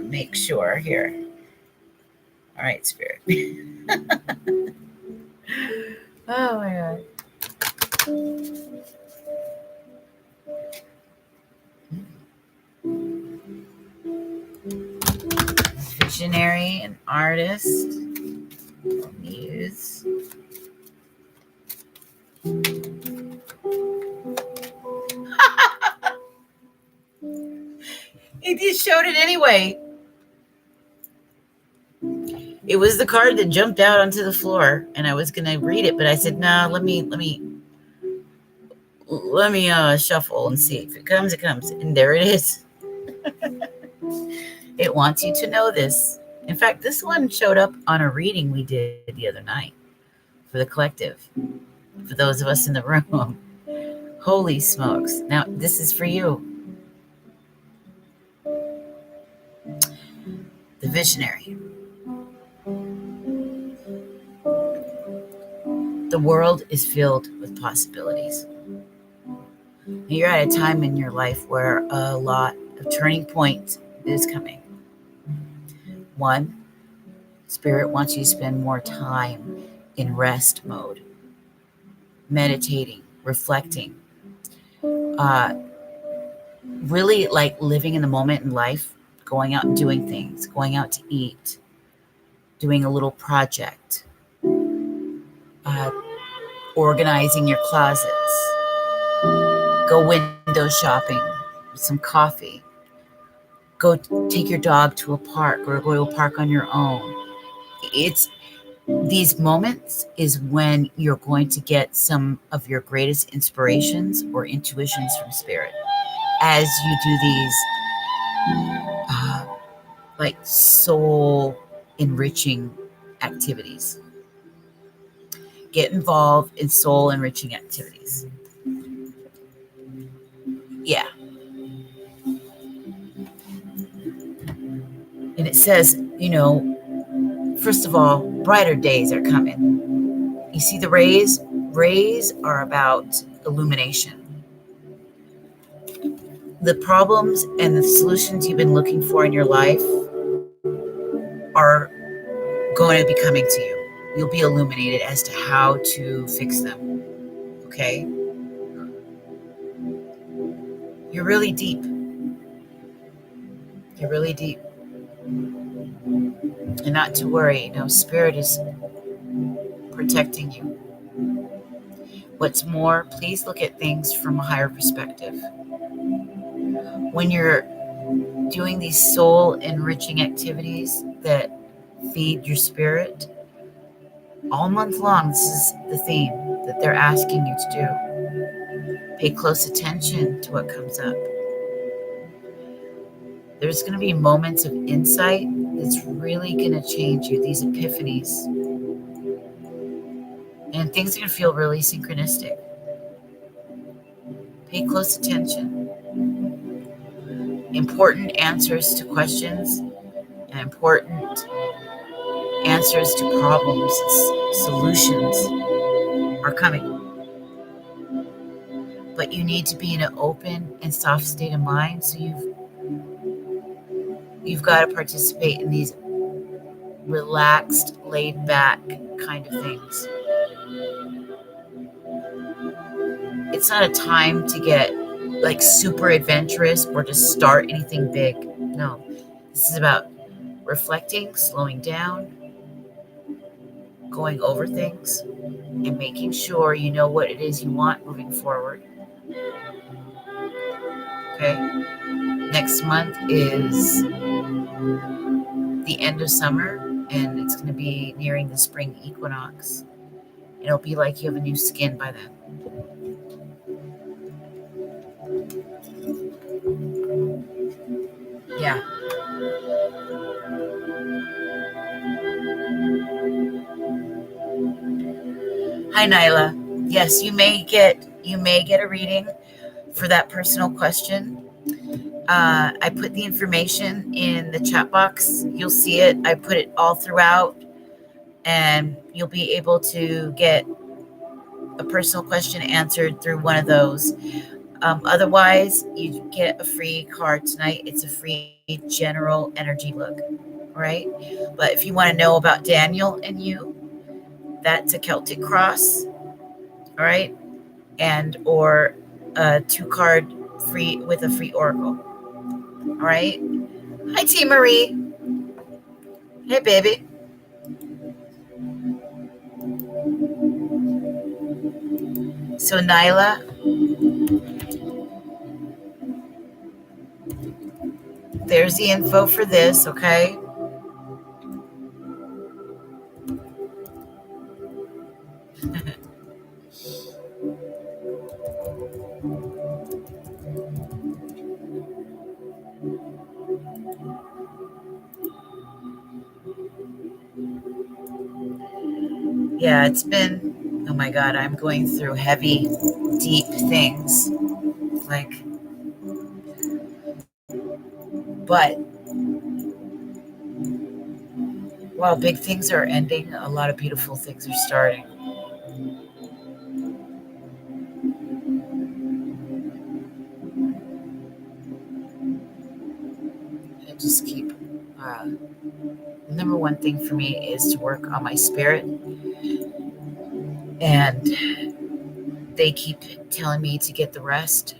make sure here. All right, Spirit. Oh my God. Visionary and artist. Muse. He just showed it anyway. It was the card that jumped out onto the floor, and I was gonna read it, but I said, "No, let me shuffle and see if it comes. It comes, and there it is." It wants you to know this. In fact, this one showed up on a reading we did the other night for the collective, for those of us in the room. Holy smokes! Now this is for you. The visionary. The world is filled with possibilities. You're at a time in your life where a lot of turning point is coming. One, Spirit wants you to spend more time in rest mode, meditating, reflecting, really like living in the moment in life, going out and doing things, going out to eat, doing a little project, organizing your closets, go window shopping with some coffee, go take your dog to a park or go to a park on your own. It's These moments is when you're going to get some of your greatest inspirations or intuitions from spirit as you do these uh, like soul enriching activities. Get involved in soul enriching activities. Yeah. And it says, first of all, brighter days are coming. You see the rays? Rays are about illumination. The problems and the solutions you've been looking for in your life are going to be coming to you. You'll be illuminated as to how to fix them. Okay? You're really deep. You're really deep. And not to worry, Spirit is protecting you. What's more, please look at things from a higher perspective. When you're doing these soul enriching activities that feed your spirit, all month long, this is the theme that they're asking you to do. Pay close attention to what comes up. There's going to be moments of insight that's really going to change you, these epiphanies. And things are going to feel really synchronistic. Pay close attention. Important answers to questions and important answers to problems, solutions are coming. But you need to be in an open and soft state of mind. So you've got to participate in these relaxed, laid back kind of things. It's not a time to get like super adventurous or to start anything big. No, this is about reflecting, slowing down, going over things, and making sure you know what it is you want moving forward. Okay. Next month is the end of summer, and it's going to be nearing the spring equinox. It'll be like you have a new skin by then. Yeah. Hi, Nyla. Yes, you may get a reading for that personal question. I put the information in the chat box. You'll see it. I put it all throughout, and you'll be able to get a personal question answered through one of those. Otherwise, you get a free card tonight. It's a free general energy look, right? But if you want to know about Daniel and you, that's a Celtic cross, all right? And or a 2-card free with a free oracle, all right? Hi, T. Marie. Hey, baby. So, Nyla, there's the info for this, okay? Yeah, it's been, oh my God, I'm going through heavy, deep things. Like, but while big things are ending, a lot of beautiful things are starting. I just keep, the number one thing for me is to work on my spirit. And they keep telling me to get the rest,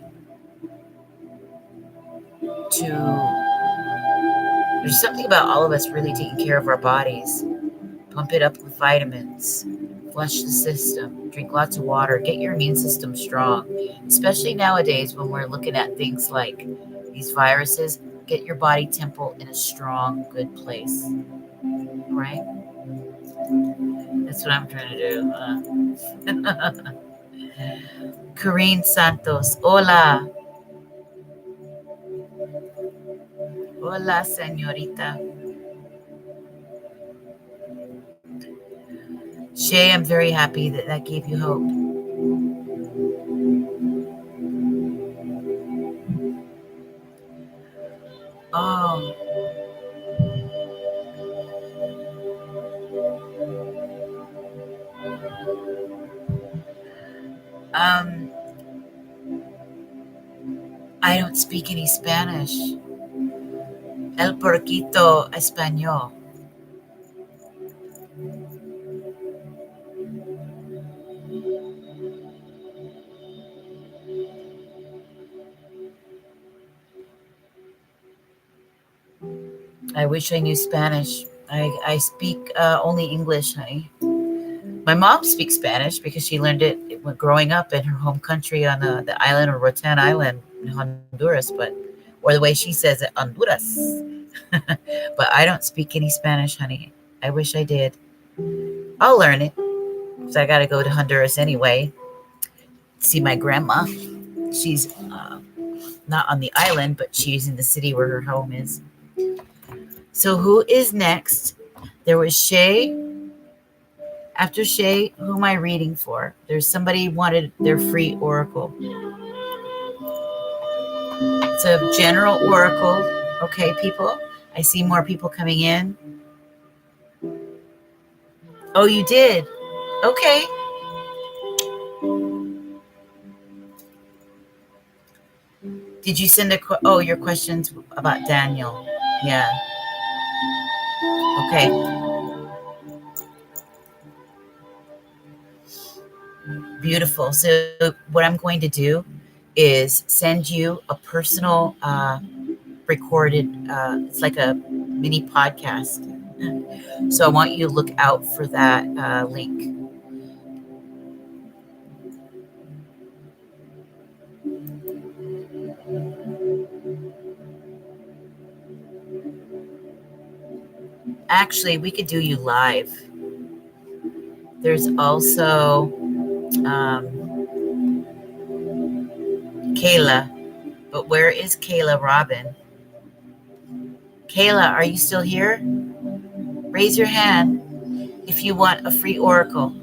there's something about all of us really taking care of our bodies. Pump it up with vitamins, flush the system, drink lots of water, get your immune system strong, especially nowadays when we're looking at things like these viruses. Get your body temple in a strong, good place, right? That's what I'm trying to do. Corrine Santos. Hola. Hola, señorita. Shay, I'm very happy that that gave you hope. Oh, um, I don't speak any Spanish. El porquito español. I wish I knew Spanish. I speak only English, honey. My mom speaks Spanish because she learned it growing up in her home country on the island of Rotan Island in Honduras, or the way she says it, Honduras. But I don't speak any Spanish, honey. I wish I did. I'll learn it because I got to go to Honduras anyway. See my grandma. She's not on the island, but she's in the city where her home is. So who is next? There was Shay. After Shay, who am I reading for? There's somebody wanted their free oracle. It's a general oracle. Okay, people. I see more people coming in. Oh, you did? Okay. Did you send oh, your questions about Daniel? Yeah. Okay. Beautiful. So what I'm going to do is send you a personal recorded, it's like a mini podcast. So I want you to look out for that link. Actually, we could do you live. There's also Kayla, but where is Kayla Robin? Kayla, are you still here? Raise your hand if you want a free oracle.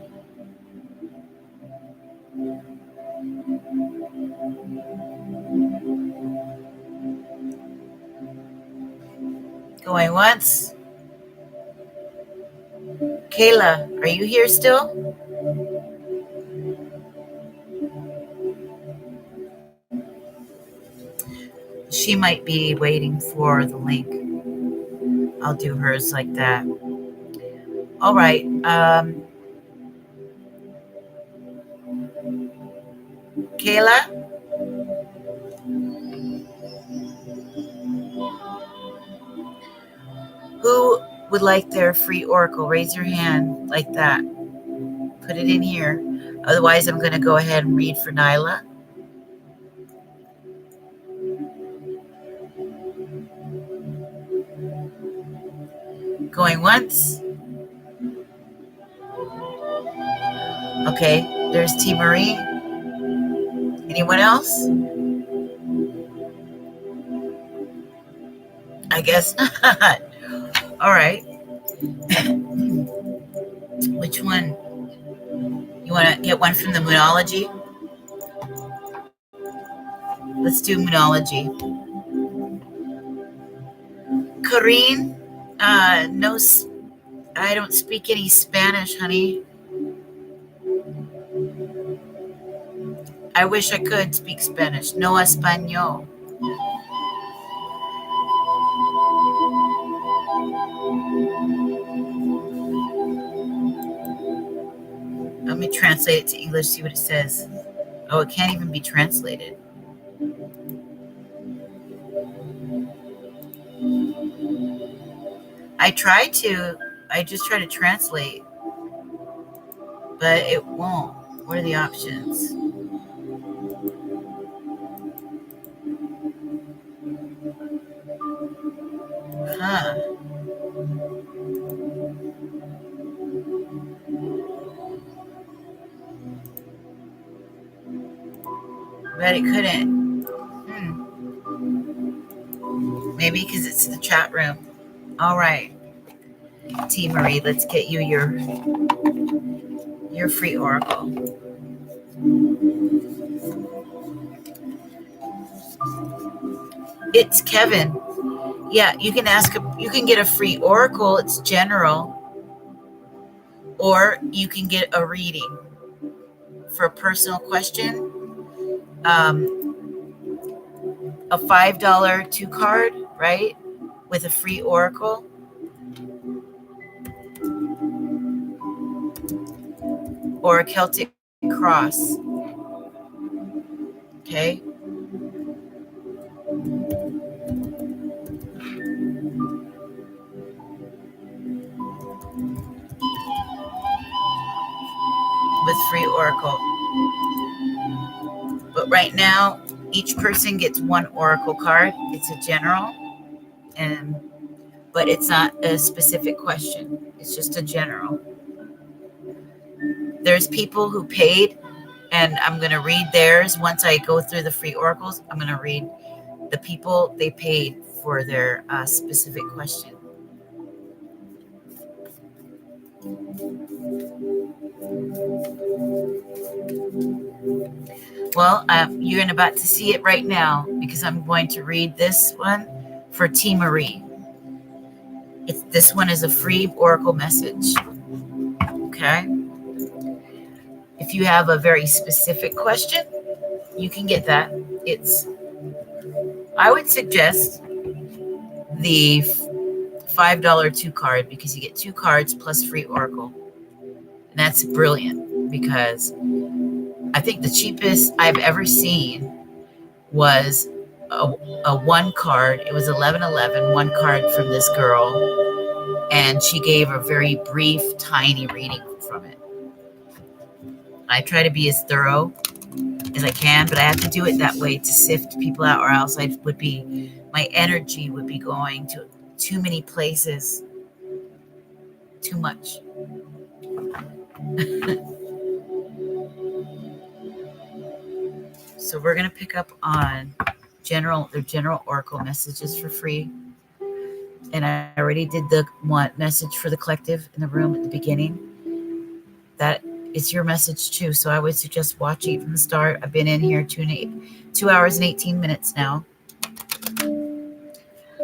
Going once. Kayla, are you here still? She might be waiting for the link. I'll do hers like that. All right. Kayla? Who would like their free oracle? Raise your hand like that. Put it in here. Otherwise, I'm going to go ahead and read for Nyla. Going once. Okay, there's T. Marie. Anyone else? I guess not. All right. Which one? You want to get one from the Moonology? Let's do Moonology. Corrine, no, I don't speak any Spanish, honey. I wish I could speak Spanish. No español. Let me translate it to English, see what it says. Oh, it can't even be translated. I just try to translate, but it won't. What are the options? Huh. but it couldn't. Maybe because it's the chat room. All right, T. Marie, let's get you your free oracle. It's Kevin. Yeah, you can you can get a free oracle. It's general, or you can get a reading for a personal question. A $5 2 card, right? With a free oracle, or a Celtic cross. Okay. With free oracle. But right now, each person gets one oracle card. It's a general, but it's not a specific question. It's just a general. There's people who paid, and I'm going to read theirs. Once I go through the free oracles, I'm going to read the people they paid for their specific question. Well, you're about to see it right now because I'm going to read this one for T. Marie. This one is a free oracle message. Okay. If you have a very specific question, you can get that. I would suggest the $5 2 card because you get 2 cards plus free oracle. And that's brilliant because I think the cheapest I've ever seen was a 1 card. It was 1111, 1 card from this girl, and she gave a very brief, tiny reading from it. I try to be as thorough as I can, but I have to do it that way to sift people out, or else my energy would be going to too many places, too much. So we're going to pick up on their general oracle messages for free. And I already did the one message for the collective in the room at the beginning. That is your message too. So I would suggest watching from the start. I've been in here 2 hours and 18 minutes now.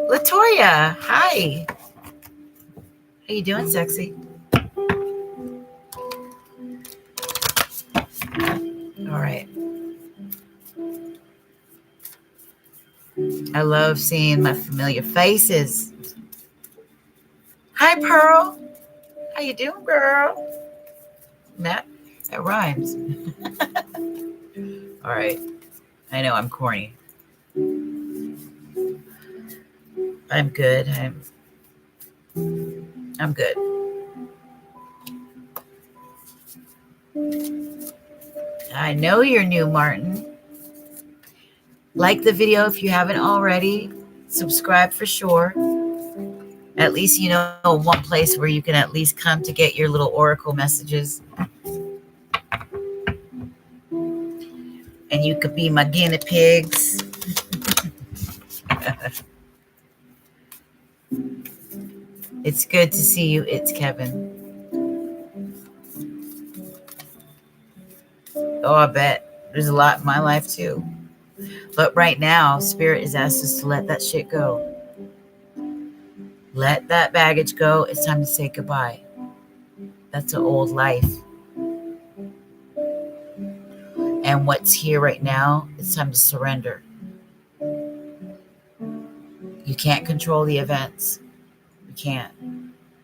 Latoya, hi. How you doing, sexy? All right. I love seeing my familiar faces. Hi, Pearl. How you doing, girl? That rhymes. All right. I know I'm corny. I'm good. I'm good. I know you're new, Martin. Like the video if you haven't already. Subscribe for sure. At least you know one place where you can at least come to get your little oracle messages. And you could be my guinea pigs. It's good to see you. It's Kevin. Oh, I bet. There's a lot in my life too. But right now, Spirit has asked us to let that shit go. Let that baggage go. It's time to say goodbye. That's an old life. And what's here right now, it's time to surrender. You can't control the events. You can't.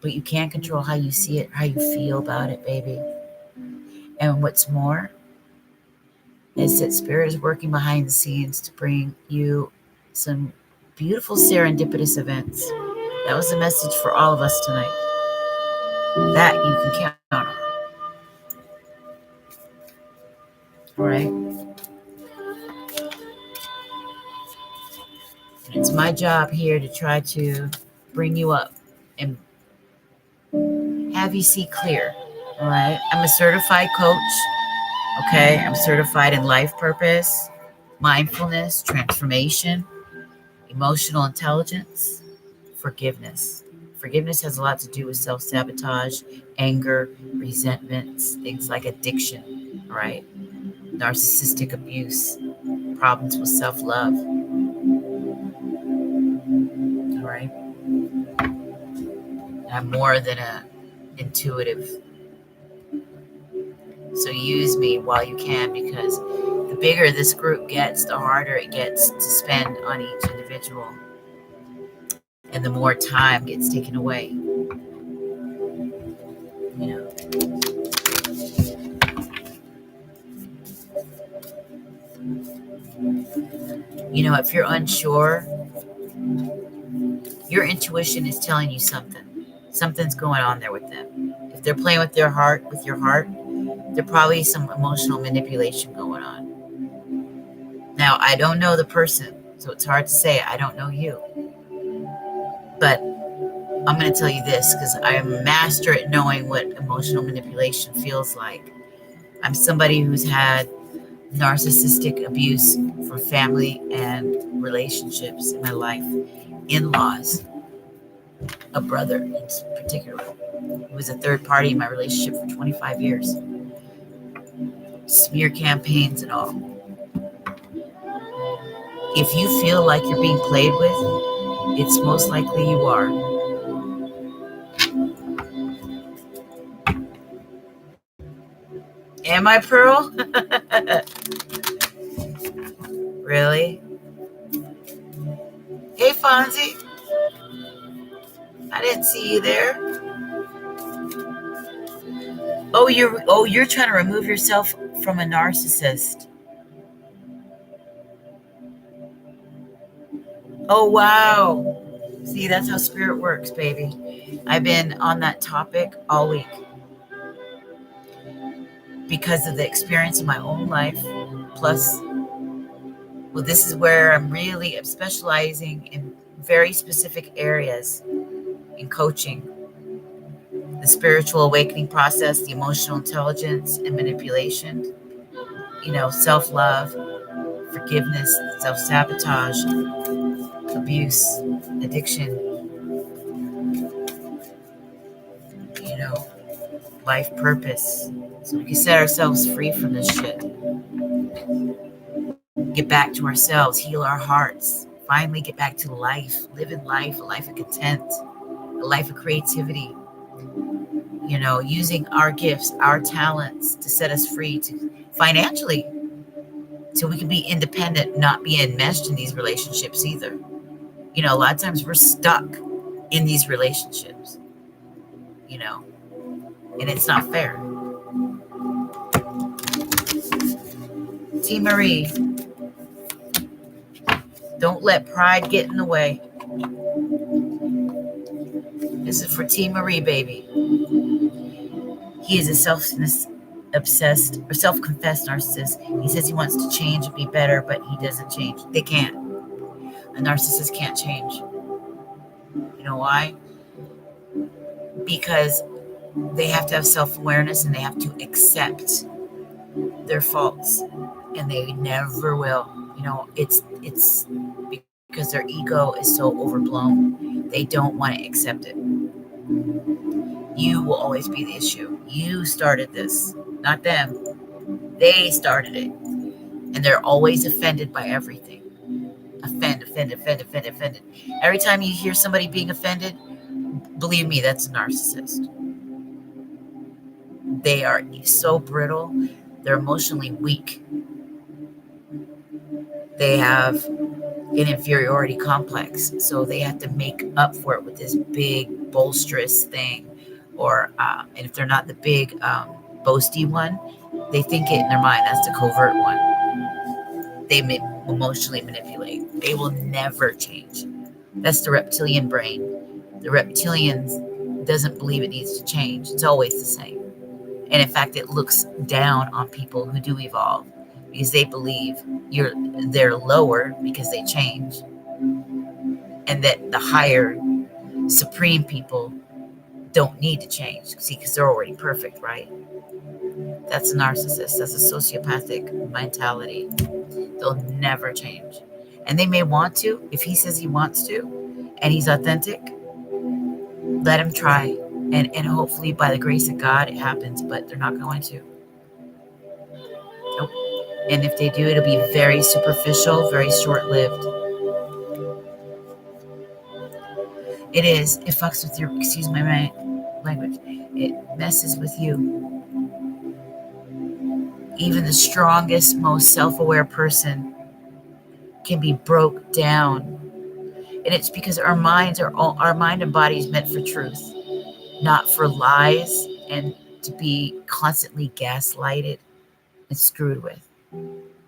But you can control how you see it, how you feel about it, baby. And what's more is that Spirit is working behind the scenes to bring you some beautiful serendipitous events. That was the message for all of us tonight. That you can count on. All right? It's my job here to try to bring you up and have you see clear. All right? I'm a certified coach. Okay? I'm certified in life purpose. mindfulness, transformation, emotional intelligence, forgiveness. Forgiveness has a lot to do with self sabotage, anger, resentments, things like addiction, right? Narcissistic abuse, problems with self love, all right? I'm more than a intuitive. So use me while you can, because the bigger this group gets, the harder it gets to spend on each individual, and the more time gets taken away. You know, if you're unsure, your intuition is telling you something. Something's going on there with them. If they're playing with their heart, with your heart, there probably is some emotional manipulation going on. Now, I don't know the person, so it's hard to say. I don't know you. But I'm going to tell you this because I am a master at knowing what emotional manipulation feels like. I'm somebody who's had narcissistic abuse from family and relationships in my life, in-laws, a brother in particular, who was a third party in my relationship for 25 years, smear campaigns and all. If you feel like you're being played with, it's most likely you are. Am I, Pearl? Really? Hey, Fonzie. I didn't see you there. You're trying to remove yourself from a narcissist. Oh, wow. See, that's how spirit works, baby. I've been on that topic all week because of the experience of my own life. Plus, well, this is where I'm really specializing in very specific areas in coaching: the spiritual awakening process, the emotional intelligence and manipulation, self-love, forgiveness, self-sabotage, abuse, addiction, you know, life purpose. So we can set ourselves free from this shit. Get back to ourselves, heal our hearts, finally get back to life, living life, a life of content, a life of creativity, using our gifts, our talents to set us free to financially, so we can be independent, not be enmeshed in these relationships either. A lot of times we're stuck in these relationships, and it's not fair. T. Marie, don't let pride get in the way. This is for T. Marie, baby. He is a self-obsessed or self-confessed narcissist. He says he wants to change and be better, but he doesn't change. They can't. A narcissist can't change. You know why? Because they have to have self-awareness and they have to accept their faults, and they never will. It's because their ego is so overblown. They don't want to accept it. You will always be the issue. You started this, not them. They started it. And they're always offended by everything. Offended. Every time you hear somebody being offended, believe me, that's a narcissist. They are so brittle. They're emotionally weak. They have an inferiority complex. So they have to make up for it with this big, boisterous thing. Or, and if they're not the big, boasty one, they think it in their mind. That's the covert one. They emotionally manipulate. They will never change. That's the reptilian brain. The reptilian doesn't believe it needs to change. It's always the same. And in fact, it looks down on people who do evolve because they believe they're lower because they change, and that the higher supreme people don't need to change. See, because they're already perfect, right? That's a narcissist. That's a sociopathic mentality. They'll never change. And they may want to. If he says he wants to and he's authentic, let him try. And hopefully by the grace of God it happens, but they're not going to. Nope. And if they do, it'll be very superficial, very short-lived. It is. It fucks with your, excuse my language. It messes with you. Even the strongest, most self-aware person can be broke down. And it's because our mind and body is meant for truth, not for lies and to be constantly gaslighted and screwed with,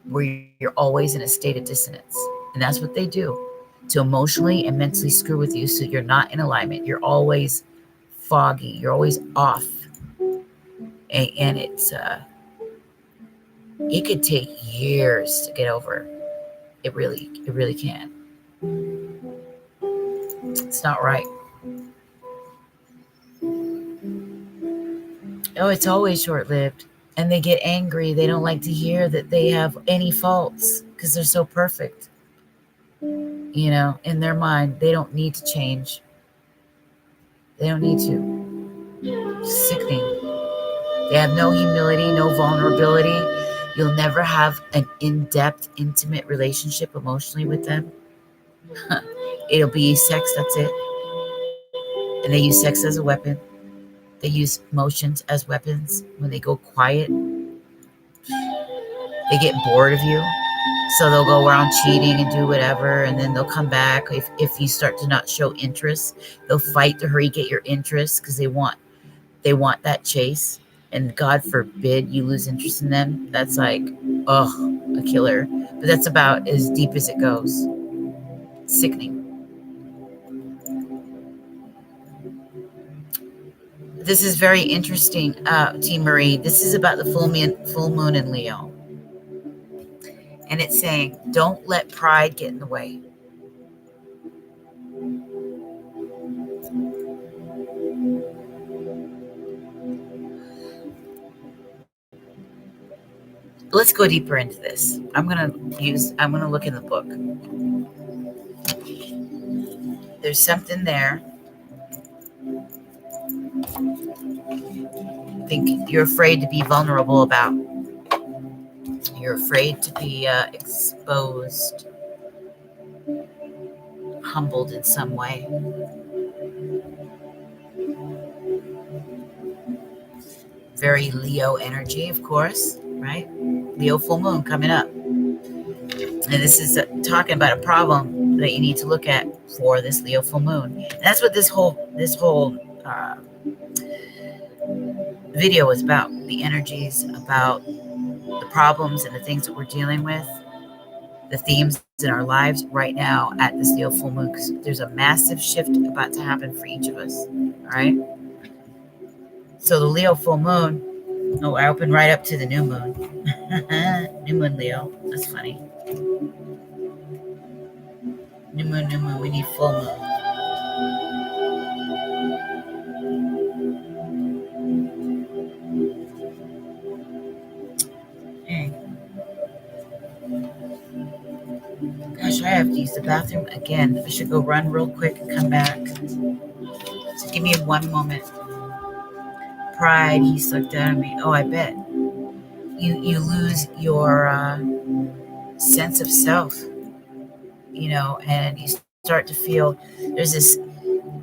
where you're always in a state of dissonance. And that's what they do, to emotionally and mentally screw with you, so you're not in alignment. You're always foggy. You're always off. And it could take years to get over. It really can. It's not right. Oh, it's always short-lived. And they get angry. They don't like to hear that they have any faults because they're so perfect. You know, in their mind, they don't need to change. They don't need to. Sickening. They have no humility, no vulnerability. You'll never have an in-depth, intimate relationship emotionally with them. It'll be sex, that's it. And they use sex as a weapon. They use emotions as weapons. When they go quiet, they get bored of you. So they'll go around cheating and do whatever, and then they'll come back. If you start to not show interest, they'll fight to hurry get your interest because they want that chase. And God forbid you lose interest in them. That's like, a killer. But that's about as deep as it goes. Sickening. This is very interesting, T. Marie. This is about the full moon in Leo. And it's saying, don't let pride get in the way. Let's go deeper into this. I'm going to look in the book. There's something there. I think you're afraid to be vulnerable about. You're afraid to be exposed, humbled in some way. Very Leo energy, of course, right? Leo full moon coming up. And this is talking about a problem that you need to look at for this Leo full moon. And that's what this whole video is about. The energies, about the problems and the things that we're dealing with, the themes in our lives right now at this Leo full moon, because there's a massive shift about to happen for each of us. All right. So the Leo full moon, I opened right up to the new moon. New moon, Leo. That's funny. New moon. We need full moon. Hey. Gosh, I have to use the bathroom again. I should go run real quick and come back. So give me 1 moment. Pride, he sucked out of me. Oh, I bet. You lose your sense of self, and you start to feel there's this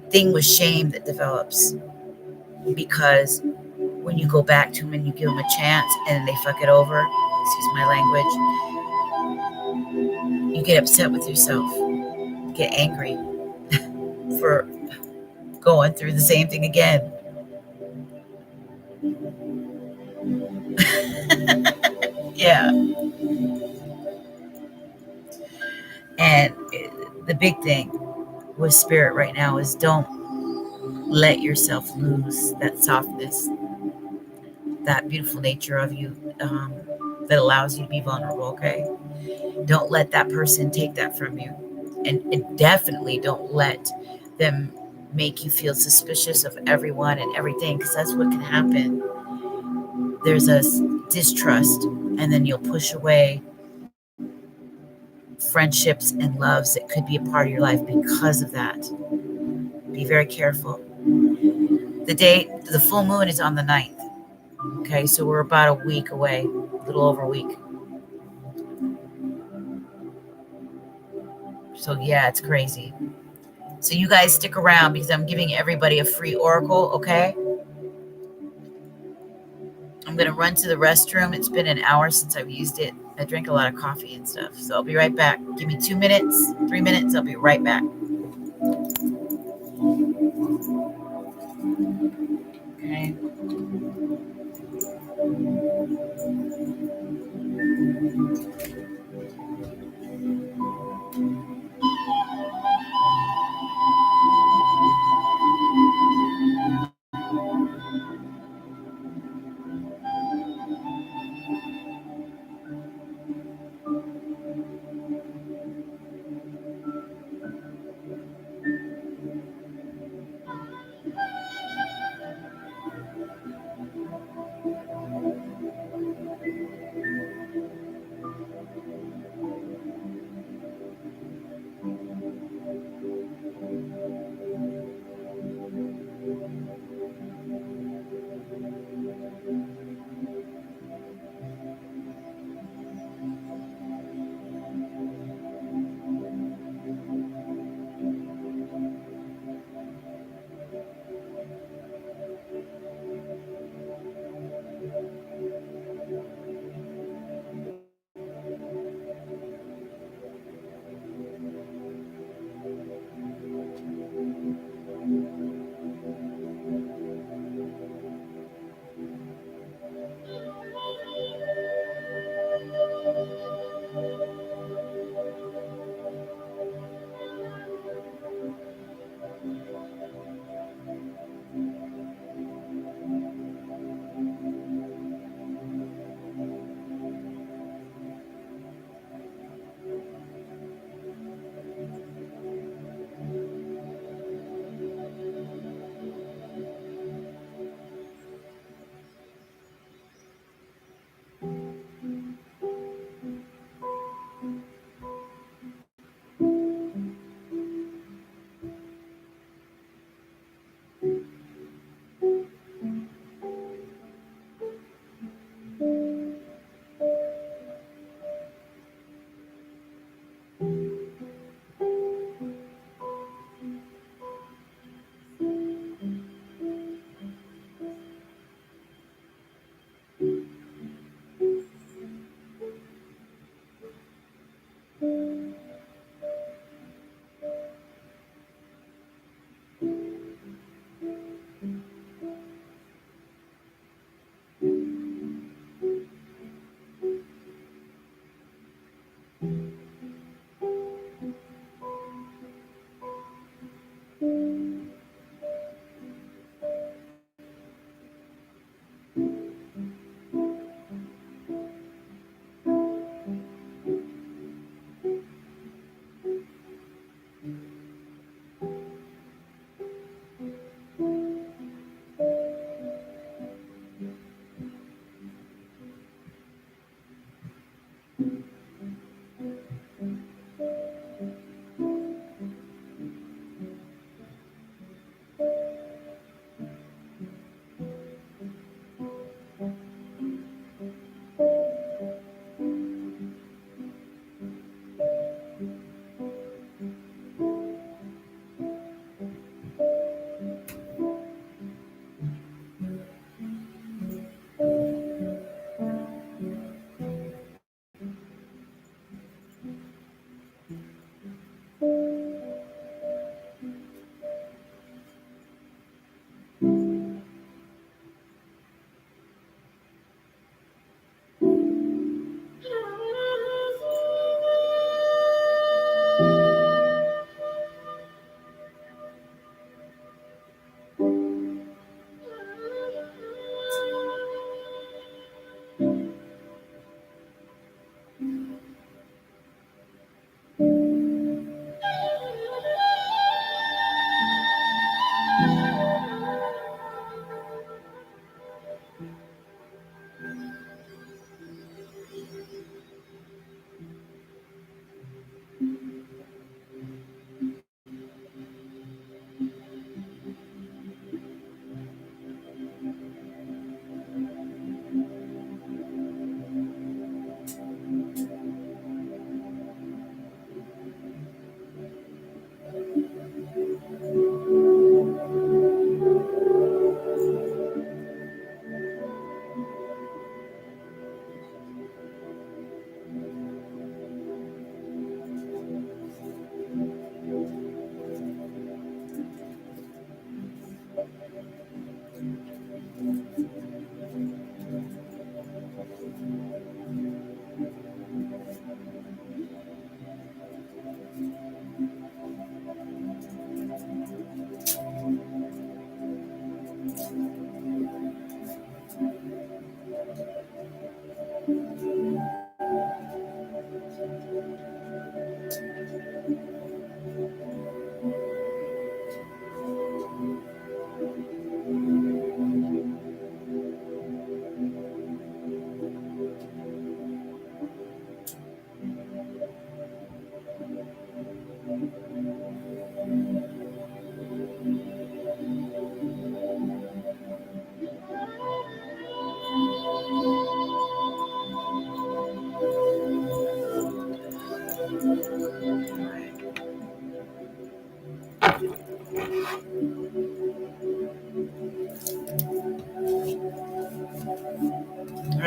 thing with shame that develops, because when you go back to them and you give them a chance and they fuck it over, excuse my language, you get upset with yourself, get angry for going through the same thing again. Yeah. And the big thing with spirit right now is don't let yourself lose that softness, that beautiful nature of you that allows you to be vulnerable, okay? Don't let that person take that from you. And definitely don't let them make you feel suspicious of everyone and everything, because that's what can happen. There's a distrust, and then you'll push away friendships and loves that could be a part of your life because of that. Be very careful. The full moon is on the 9th. Okay, so we're about a week away, a little over a week. So yeah, it's crazy. So you guys stick around because I'm giving everybody a free oracle, okay? I'm going to run to the restroom. It's been an hour since I've used it. I drank a lot of coffee and stuff. So I'll be right back. Give me 2 minutes, 3 minutes. I'll be right back. Okay.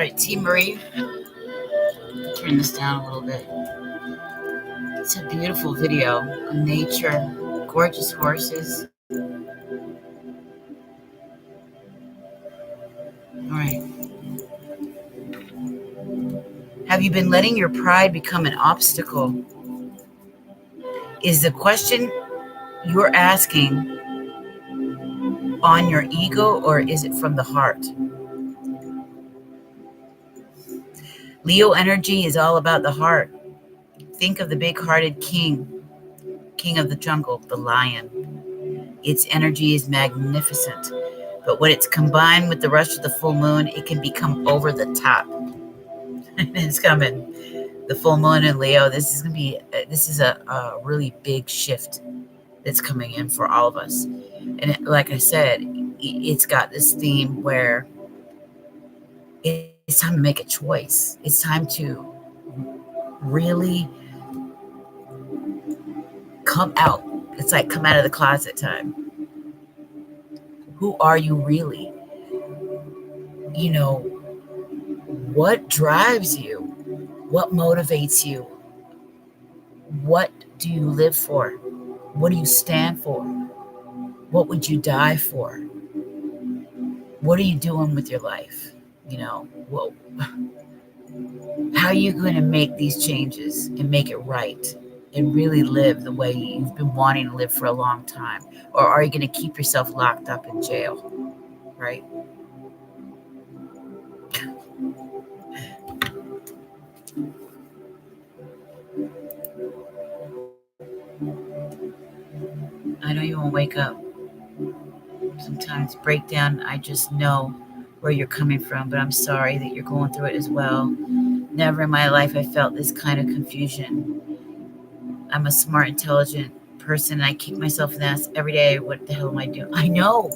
right, T. Marie, turn this down a little bit. It's a beautiful video of nature, gorgeous horses. All right. Have you been letting your pride become an obstacle? Is the question you're asking on your ego, or is it from the heart? Leo energy is all about the heart. Think of the big-hearted king of the jungle, the lion. Its energy is magnificent, but when it's combined with the rush of the full moon, it can become over the top. It's coming. The full moon in Leo. This is a really big shift that's coming in for all of us. And like I said, it's got this theme where it's time to make a choice. It's time to really come out. It's like come out of the closet time. Who are you really? You know, what drives you? What motivates you? What do you live for? What do you stand for? What would you die for? What are you doing with your life? Well, how are you going to make these changes and make it right and really live the way you've been wanting to live for a long time? Or are you going to keep yourself locked up in jail, right? I know you won't wake up. Sometimes breakdown, I just know where you're coming from, but I'm sorry that you're going through it as well. Never in my life I felt this kind of confusion. I'm a smart, intelligent person. I kick myself in the ass every day. What the hell am I doing? I know.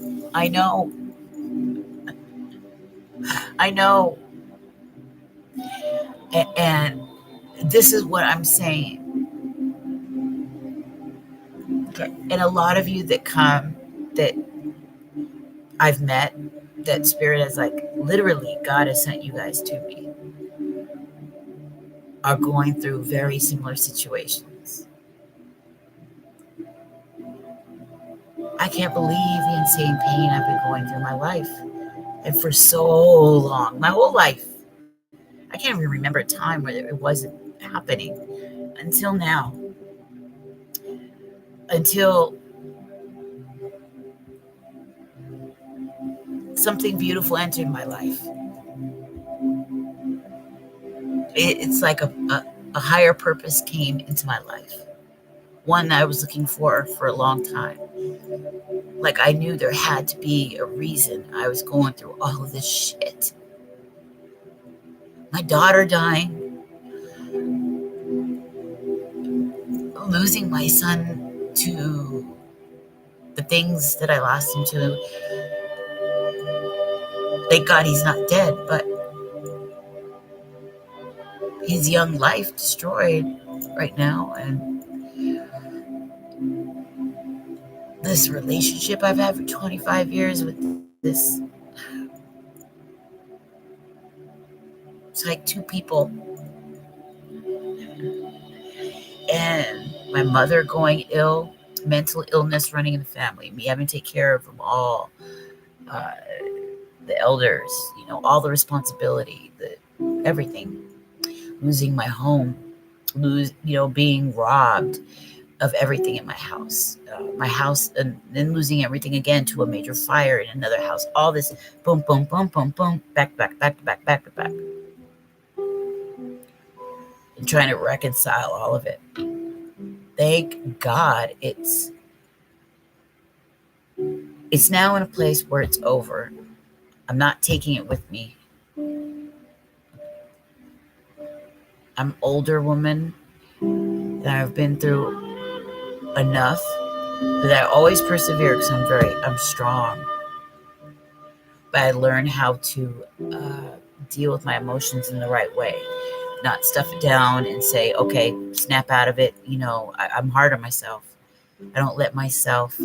And this is what I'm saying. Okay. And a lot of you that come, that I've met, that spirit is like, literally, God has sent you guys to me, are going through very similar situations. I can't believe the insane pain I've been going through my life. And for so long, my whole life, I can't even remember a time where it wasn't happening until now. Until something beautiful entered my life. It's like a higher purpose came into my life. One I was looking for a long time. Like I knew there had to be a reason I was going through all of this shit. My daughter dying, losing my son to the things that I lost him to. Thank God he's not dead, but his young life destroyed right now. And this relationship I've had for 25 years with this, it's like two people. And my mother going ill, mental illness running in the family, me having to take care of them all, the elders, all the responsibility, everything. Losing my home, being robbed of everything in my house, and then losing everything again to a major fire in another house. All this, boom, boom, boom, boom, boom, back to back, back to back, back to back. And trying to reconcile all of it. Thank God it's now in a place where it's over. I'm not taking it with me. I'm an older woman, and I've been through enough, but I always persevere because I'm strong. But I learned how to deal with my emotions in the right way, not stuff it down and say, okay, snap out of it. I'm hard on myself. I don't let myself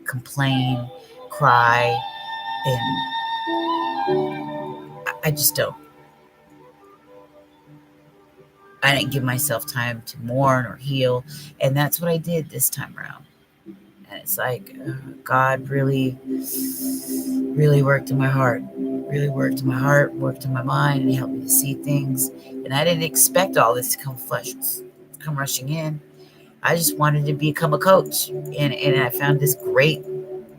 complain, cry, and I just don't. I didn't give myself time to mourn or heal. And that's what I did this time around. And it's like, God really worked in my heart, worked in my mind, and He helped me to see things. And I didn't expect all this to come rushing in. I just wanted to become a coach. And I found this great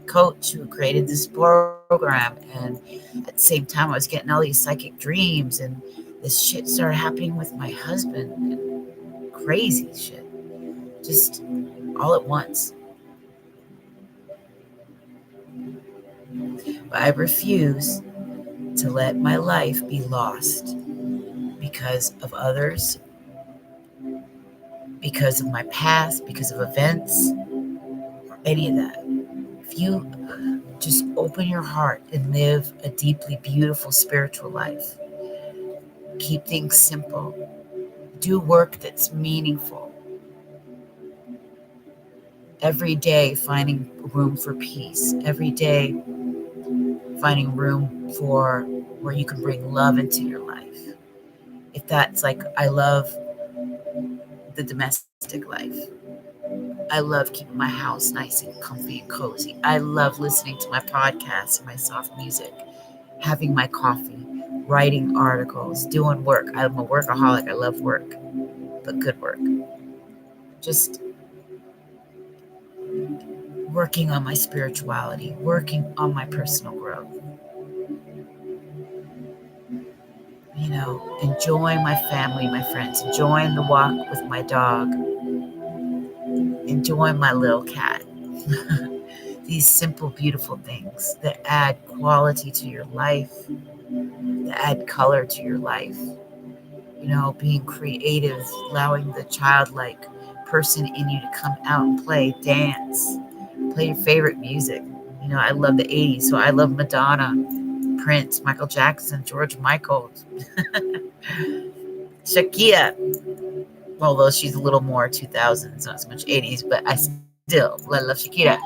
coach who created this program. And at the same time, I was getting all these psychic dreams, and this shit started happening with my husband. And crazy shit. Just all at once. But I refuse to let my life be lost because of others, because of my past, because of events, or any of that. If you just open your heart and live a deeply beautiful spiritual life, keep things simple, do work that's meaningful, every day finding room for peace, every day finding room for where you can bring love into your life. If that's like, I love the domestic life. I love keeping my house nice and comfy and cozy. I love listening to my podcasts and my soft music, having my coffee, writing articles, doing work. I'm a workaholic. I love work, but good work. Just working on my spirituality, working on my personal growth. Enjoying my family, my friends, enjoying the walk with my dog, enjoying my little cat. These simple, beautiful things that add quality to your life, that add color to your life. Being creative, allowing the childlike person in you to come out and play, dance, play your favorite music. I love the 80s, so I love Madonna, Prince, Michael Jackson, George Michael, Shakira. Although she's a little more 2000s, not so much 80s, but I still love Shakira.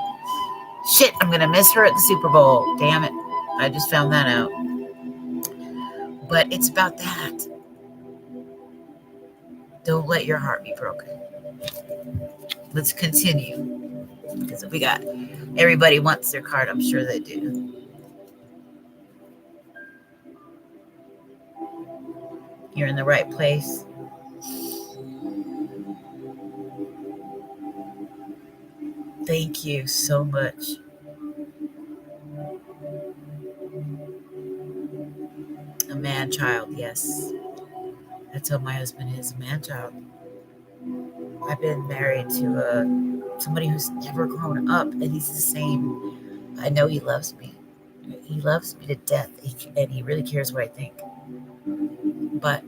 Shit, I'm going to miss her at the Super Bowl. Damn it. I just found that out. But it's about that. Don't let your heart be broken. Let's continue. Because we got everybody wants their card. I'm sure they do. You're in the right place. Thank you so much. A man child, yes. That's how my husband is, a man child. I've been married to somebody who's never grown up, and he's the same. I know he loves me. He loves me to death, and he really cares what I think. But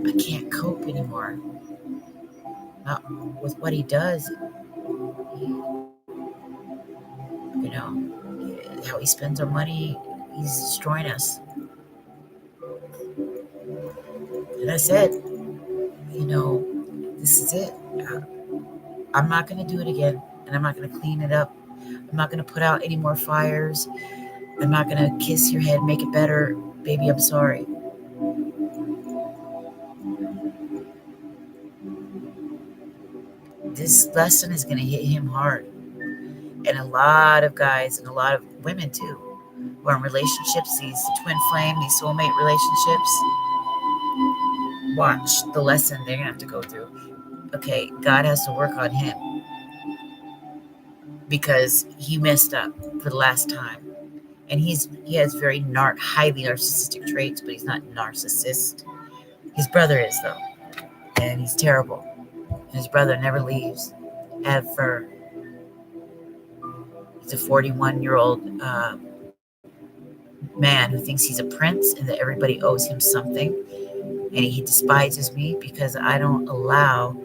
I can't cope anymore. Not with what he does. How he spends our money, he's destroying us. And I said, this is it. I'm not going to do it again, and I'm not going to clean it up. I'm not going to put out any more fires. I'm not going to kiss your head, make it better. Baby, I'm sorry. This lesson is going to hit him hard. And a lot of guys and a lot of women too, who are in relationships, these twin flame, these soulmate relationships, watch the lesson they're going to have to go through. Okay, God has to work on him because he messed up for the last time. And he has very highly narcissistic traits, but he's not a narcissist. His brother is, though, and he's terrible. And his brother never leaves, ever. He's a 41-year-old man who thinks he's a prince and that everybody owes him something. And he despises me because I don't allow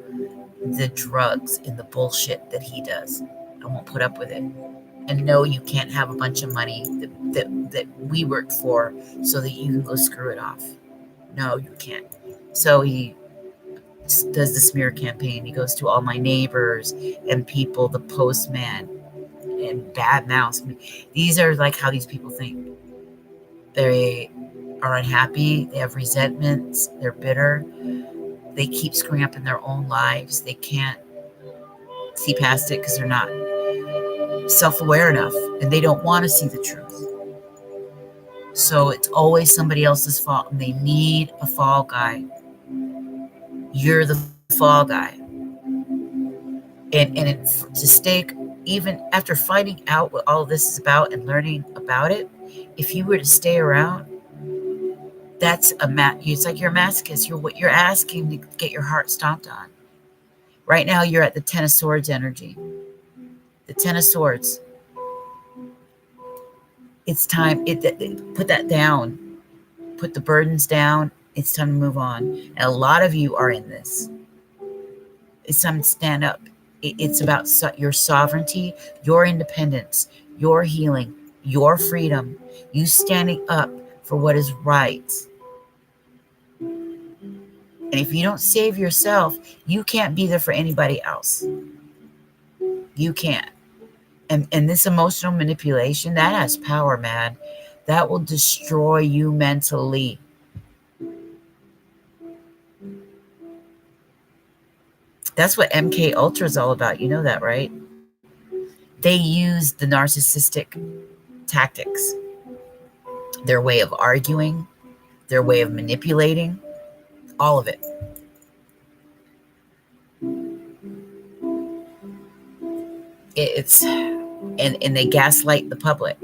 the drugs and the bullshit that he does. I won't put up with it. And no, you can't have a bunch of money that we work for so that you can go screw it off. No, you can't. So he does the smear campaign. He goes to all my neighbors and people, the postman, and bad mouths. These are like how these people think. They are unhappy, they have resentments, they're bitter, they keep screwing up in their own lives. They can't see past it because they're not self-aware enough, and they don't want to see the truth. So it's always somebody else's fault, and they need a fall guy. You're the fall guy. To stay, even after finding out what all of this is about and learning about it, if you were to stay around, it's like you're a masochist. You're asking to get your heart stomped on. Right now, you're at the Ten of Swords energy. The Ten of Swords. It's time. Put that down. Put the burdens down. It's time to move on. And a lot of you are in this. It's time to stand up. It's about your sovereignty, your independence, your healing, your freedom, you standing up for what is right. And if you don't save yourself, you can't be there for anybody else. You can't. And this emotional manipulation, that has power, man. That will destroy you mentally. That's what MK Ultra is all about. You know that, right? They use the narcissistic tactics. Their way of arguing, their way of manipulating, all of it. And they gaslight the public.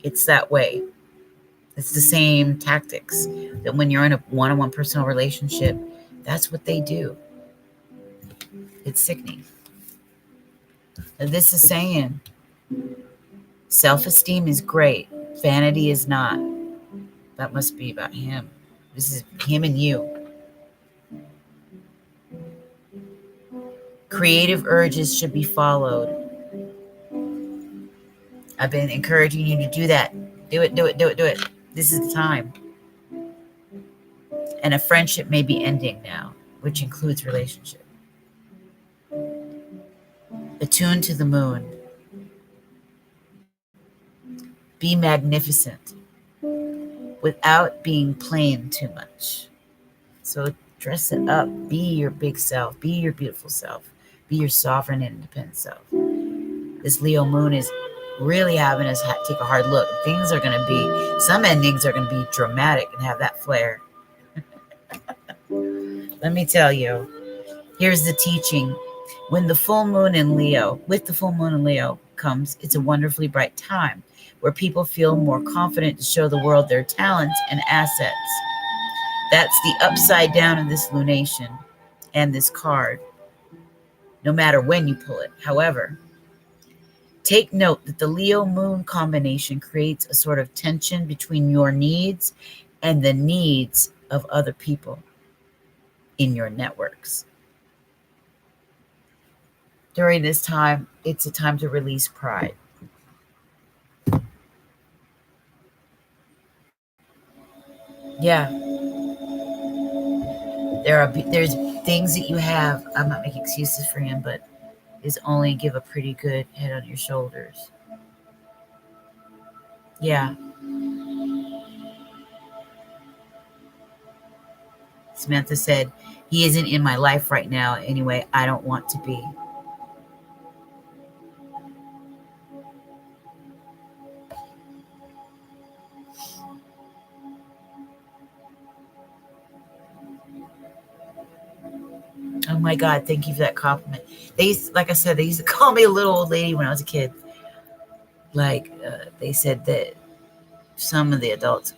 It's that way. It's the same tactics that when you're in a one-on-one personal relationship, that's what they do. It's sickening. And this is saying self-esteem is great. Vanity is not. That must be about him. This is him and you. Creative urges should be followed. I've been encouraging you to do that. Do it. This is the time. And a friendship may be ending now, which includes relationship. Attune to the moon. Be magnificent without being plain too much. So dress it up. Be your big self. Be your beautiful self. Be your sovereign and independent self. This Leo moon is really having us take a hard look. Some endings are going to be dramatic and have that flair. Let me tell you, here's the teaching. With the full moon in Leo comes, it's a wonderfully bright time where people feel more confident to show the world their talents and assets. That's the upside down of this lunation and this card, no matter when you pull it. However, take note that the Leo moon combination creates a sort of tension between your needs and the needs of other people in your networks. During this time, it's a time to release pride. Yeah. There's things that you have. I'm not making excuses for him, but is only give a pretty good head on your shoulders. Yeah. Samantha said, he isn't in my life right now. Anyway, I don't want to be. Oh my God, thank you for that compliment. Like I said, they used to call me a little old lady when I was a kid. They said that some of the adults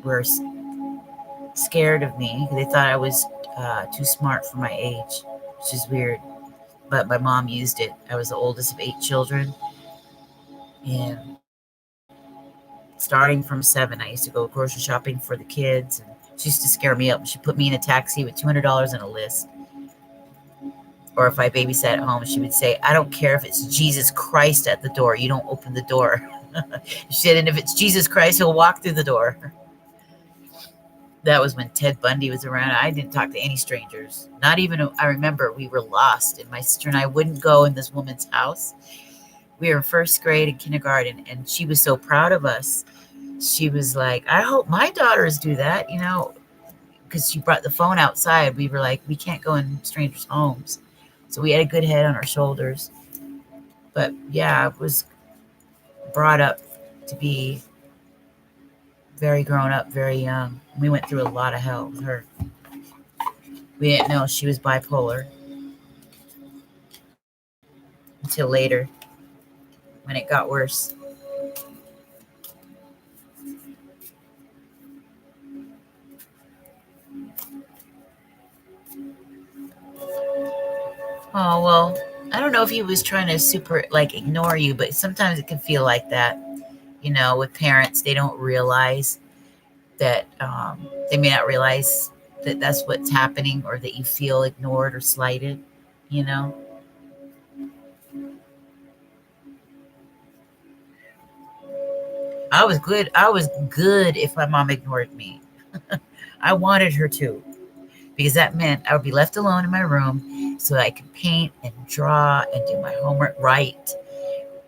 were scared of me. They thought I was too smart for my age, which is weird. But my mom used it. I was the oldest of 8 children. And starting from 7, I used to go grocery shopping for the kids. And she used to scare me up. She put me in a taxi with $200 and a list. Or if I babysat at home, she would say, I don't care if it's Jesus Christ at the door. You don't open the door. She said, and if it's Jesus Christ, he'll walk through the door. That was when Ted Bundy was around. I didn't talk to any strangers. Not even, I remember we were lost. And my sister and I wouldn't go in this woman's house. We were in first grade and kindergarten. And she was so proud of us. she was like, I hope my daughters do that, because she brought the phone outside. We were like, we can't go in strangers' homes. So we had a good head on our shoulders. But yeah, I was brought up to be very grown up, very young. We went through a lot of hell with her. We didn't know she was bipolar until later when it got worse. Oh, well, I don't know if he was trying to ignore you, but sometimes it can feel like that. With parents, they don't realize that they may not realize that that's what's happening, or that you feel ignored or slighted, you know? I was good. I was good if my mom ignored me. I wanted her to, because that meant I would be left alone in my room so I could paint and draw and do my homework right.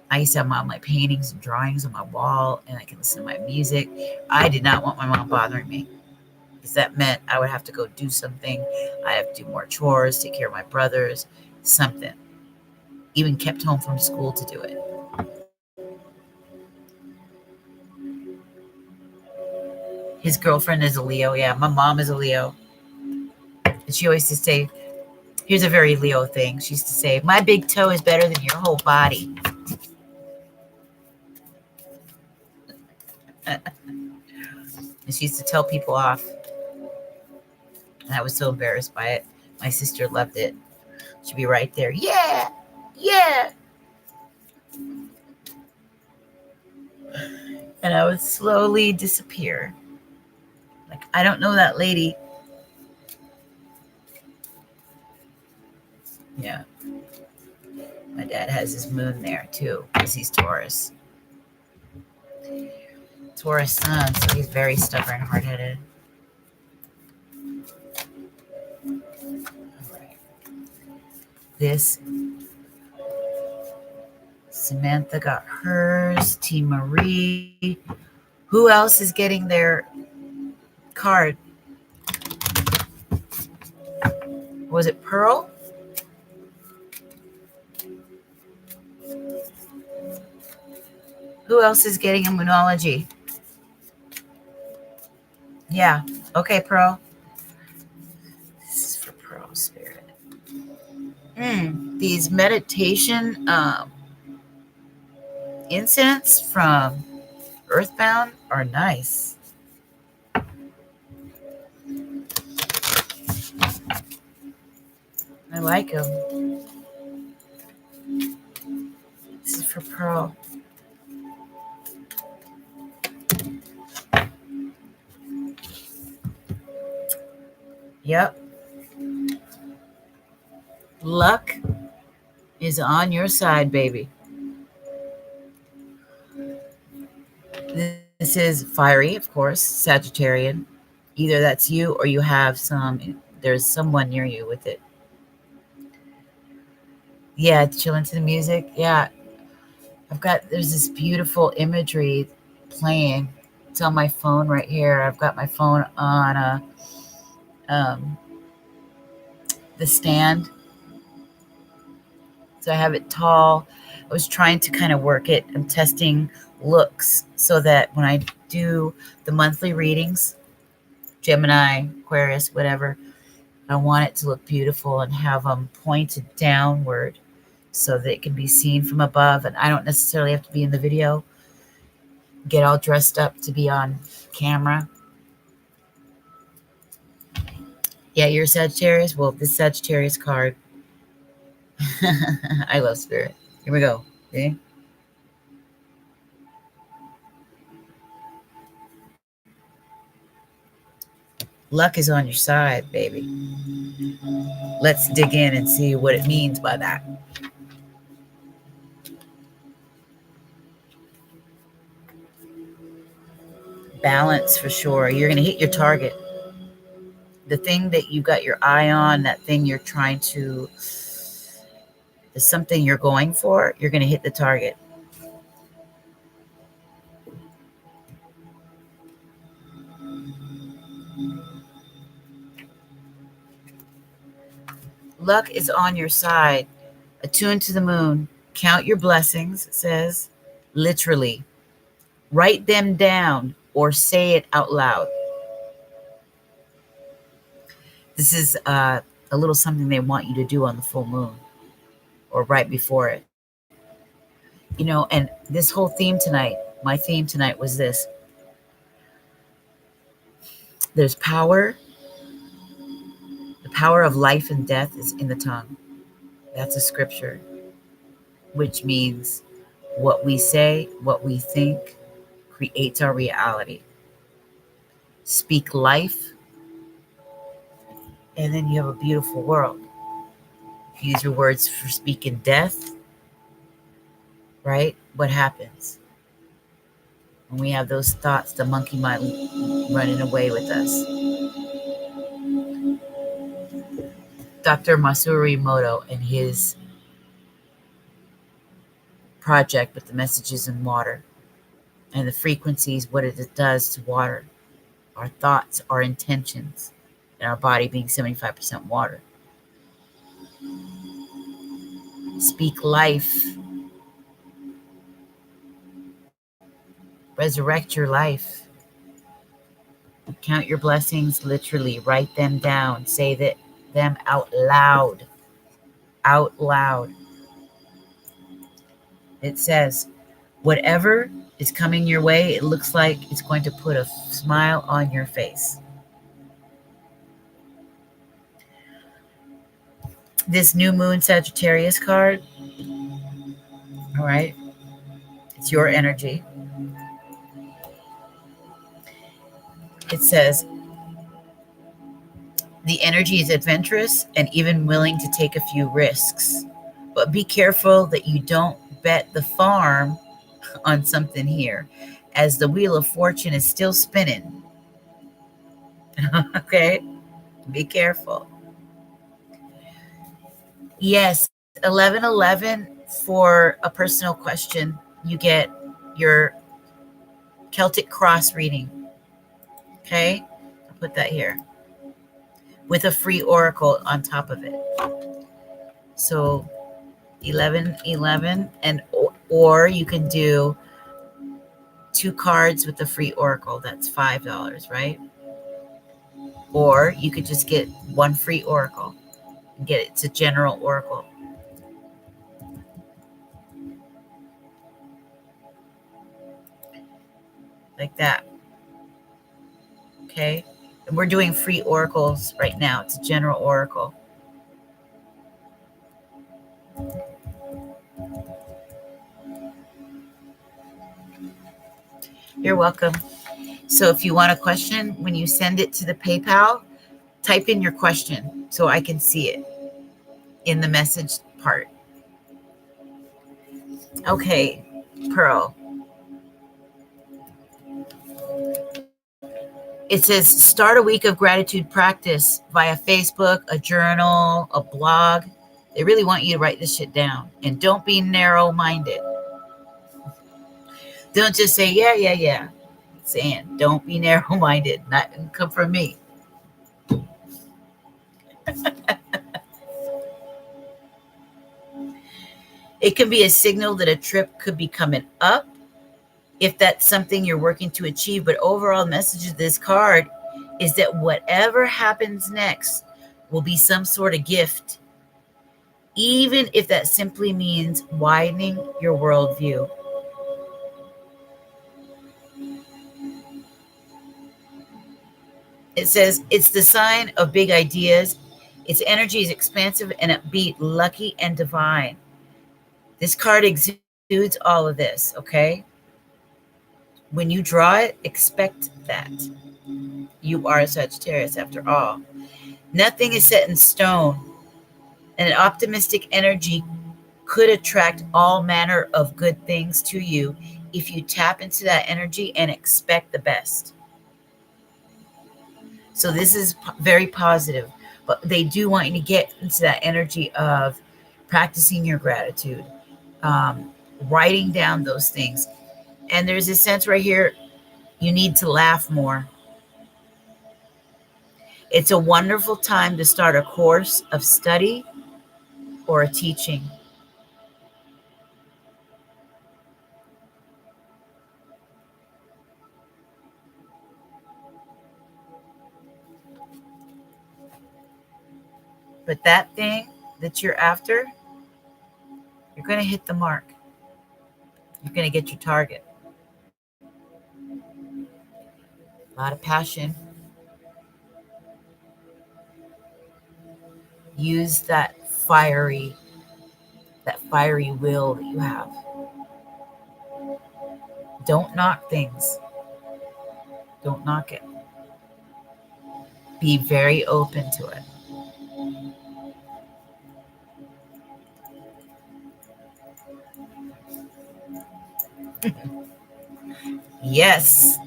I used to have all my paintings and drawings on my wall, and I could listen to my music. I did not want my mom bothering me, because that meant I would have to go do something. I have to do more chores, take care of my brothers, something. Even kept home from school to do it. His girlfriend is a Leo. Yeah, my mom is a Leo. And she always used to say, here's a very Leo thing. She used to say, my big toe is better than your whole body. And she used to tell people off. And I was so embarrassed by it. My sister loved it. She'd be right there. Yeah, yeah. And I would slowly disappear. Like, I don't know that lady. Yeah. My dad has his moon there too, because he's Taurus. Taurus sun, so he's very stubborn, hard-headed. All right. This Samantha got hers. T. Marie. Who else is getting their card? Was it Pearl? Who else is getting immunology? Yeah. Okay, Pearl. This is for Pearl Spirit. These meditation incense from Earthbound are nice. I like them. This is for Pearl. Yep. Luck is on your side, baby. This is fiery, of course, Sagittarian. Either that's you or you have there's someone near you with it. Yeah, chilling to the music. Yeah. There's this beautiful imagery playing. It's on my phone right here. I've got my phone on the stand. So I have it tall. I was trying to kind of work it. I'm testing looks so that when I do the monthly readings, Gemini, Aquarius, whatever, I want it to look beautiful and have them pointed downward so that it can be seen from above. And I don't necessarily have to be in the video, get all dressed up to be on camera. Yeah, you're a Sagittarius? Well, this Sagittarius card. I love spirit. Here we go. Okay. Luck is on your side, baby. Let's dig in and see what it means by that. Balance for sure. You're going to hit your target. The thing that you got your eye on, that thing you're trying to, there's something you're going for, you're going to hit the target. Luck is on your side. Attune to the moon. Count your blessings, it says, literally. Write them down or say it out loud. This is a little something they want you to do on the full moon or right before it. You know, and this whole theme tonight, my theme tonight was this. There's power. The power of life and death is in the tongue. That's a scripture, which means what we say, what we think, creates our reality. Speak life, and then you have a beautiful world. If you use your words for speaking death, right? What happens? When we have those thoughts, the monkey mind running away with us. Dr. Masaru Emoto and his project with the messages in water and the frequencies, what it does to water, our thoughts, our intentions, and our body being 75% water. Speak life. Resurrect your life. Count your blessings literally. Write them down. Say them out loud. Out loud. It says, whatever is coming your way, it looks like it's going to put a smile on your face. This new moon Sagittarius card, all right, it's your energy. It says, the energy is adventurous and even willing to take a few risks, but be careful that you don't bet the farm on something here, as the wheel of fortune is still spinning. Okay, be careful. Yes, 1111 for a personal question. You get your Celtic cross reading. Okay, I'll put that here with a free oracle on top of it. So 1111, and or you can do 2 cards with the free oracle. That's $5, right? Or you could just get 1 free oracle and get it. It's a general oracle. Like that. Okay, and we're doing free oracles right now. It's a general oracle. You're welcome. So if you want a question, when you send it to the PayPal, type in your question so I can see it in the message part. Okay, Pearl. It says start a week of gratitude practice via Facebook, a journal, a blog. They really want you to write this shit down. And don't be narrow-minded. Don't just say, yeah. Saying, don't be narrow-minded. Not gonna come from me. It can be a signal that a trip could be coming up if that's something you're working to achieve. But overall message of this card is that whatever happens next will be some sort of gift, even if that simply means widening your worldview. It says it's the sign of big ideas. Its energy is expansive and upbeat, lucky and divine. This card exudes all of this, okay? When you draw it, expect that. You are a Sagittarius after all. Nothing is set in stone, and an optimistic energy could attract all manner of good things to you if you tap into that energy and expect the best. So this is very positive, but they do want you to get into that energy of practicing your gratitude, writing down those things. And there's a sense right here, you need to laugh more. It's a wonderful time to start a course of study or a teaching. But that thing that you're after, you're going to hit the mark. You're going to get your target. A lot of passion. Use that fiery will that you have. Don't knock things. Don't knock it. Be very open to it. Yes.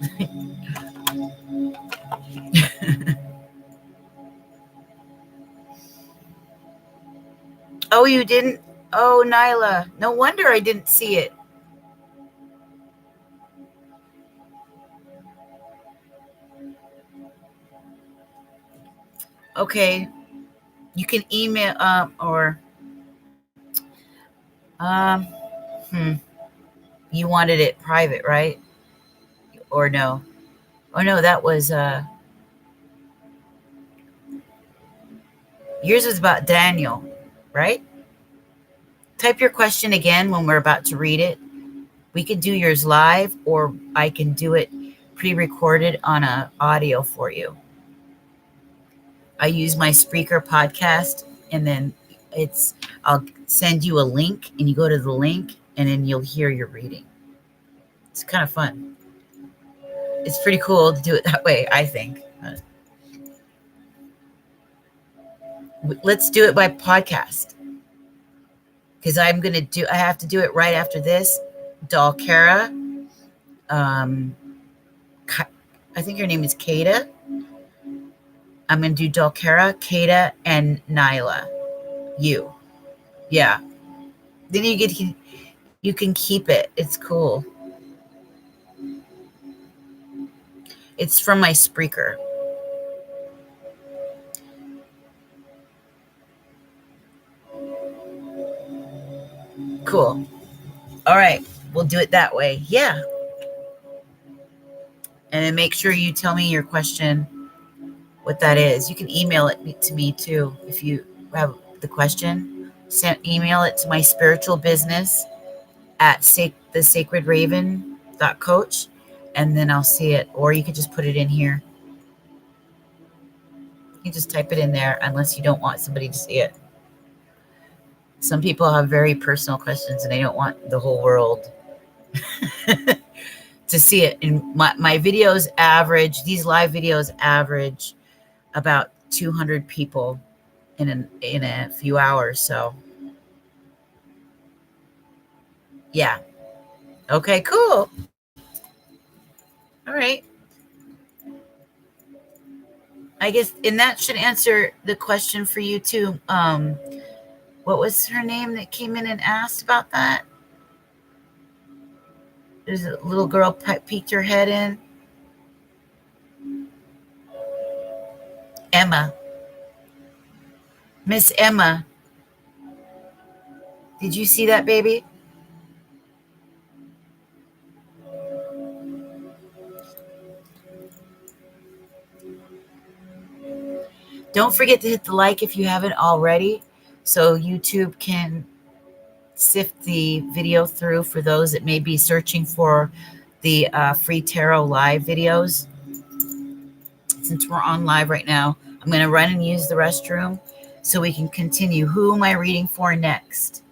Oh, you didn't? Oh, Nyla. No wonder I didn't see it. Okay. You can email or um you wanted it private, right? Or no? Oh no, that was yours was about Daniel, right? Type your question again when we're about to read it. We can do yours live, or I can do it pre-recorded on a audio for you. I use my Spreaker podcast, and then I'll send you a link, and you go to the link, and then you'll hear your reading. It's kind of fun. It's pretty cool to do it that way, I think. Let's do it by podcast, because I have to do it right after this. Dalkara, I think her name is Kata. I'm going to do Dalkara, Kata, and Nyla. You. Yeah. Then you can keep it. It's cool. It's from my Spreaker. Cool. All right. We'll do it that way. Yeah. And then make sure you tell me your question, what that is. You can email it to me too if you have the question. Email it to my spiritual business at thesacredraven.coach, and then I'll see it. Or you could just put it in here. You just type it in there unless you don't want somebody to see it. Some people have very personal questions and they don't want the whole world to see it. And my videos average, these live videos average about 200 people in a few hours. So yeah. Okay, cool. All right. I guess, and that should answer the question for you too. What was her name that came in and asked about that? There's a little girl peeked her head in. Emma. Miss Emma. Did you see that, baby? Don't forget to hit the like if you haven't already, so YouTube can sift the video through for those that may be searching for the free tarot live videos. Since we're on live right now, I'm going to run and use the restroom so we can continue. Who am I reading for next?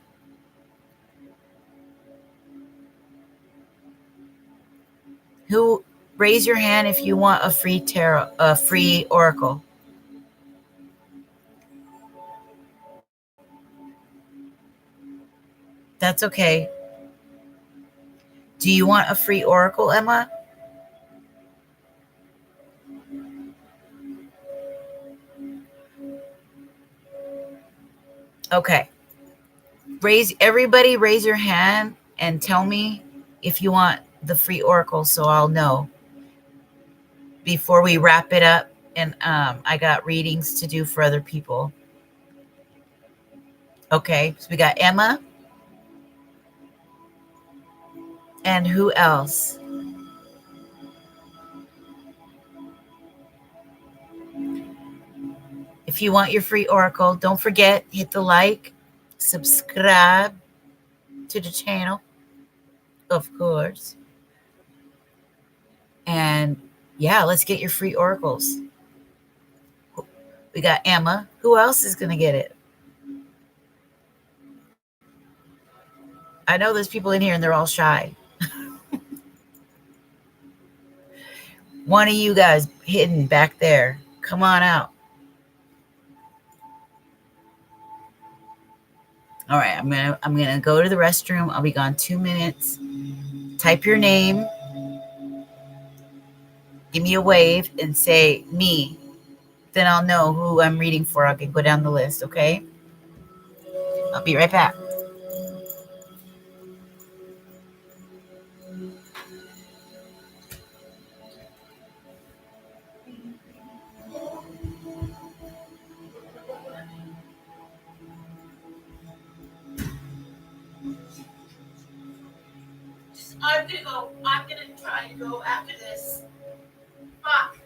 Who? Raise your hand if you want a free tarot, a free oracle. That's okay. Do you want a free oracle, Emma? Okay. Everybody raise your hand and tell me if you want the free oracle so I'll know before we wrap it up. And I got readings to do for other people. Okay, so we got Emma. And who else? If you want your free oracle, don't forget, hit the like, subscribe to the channel, of course. And yeah, let's get your free oracles. We got Emma. Who else is going to get it? I know there's people in here and they're all shy. One of you guys hidden back there, come on out. All right, I'm gonna go to the restroom. I'll be gone 2 minutes. Type your name, give me a wave, and say me. Then I'll know who I'm reading for. I can go down the list, okay? I'll be right back. I'm gonna try to go after this. Fuck.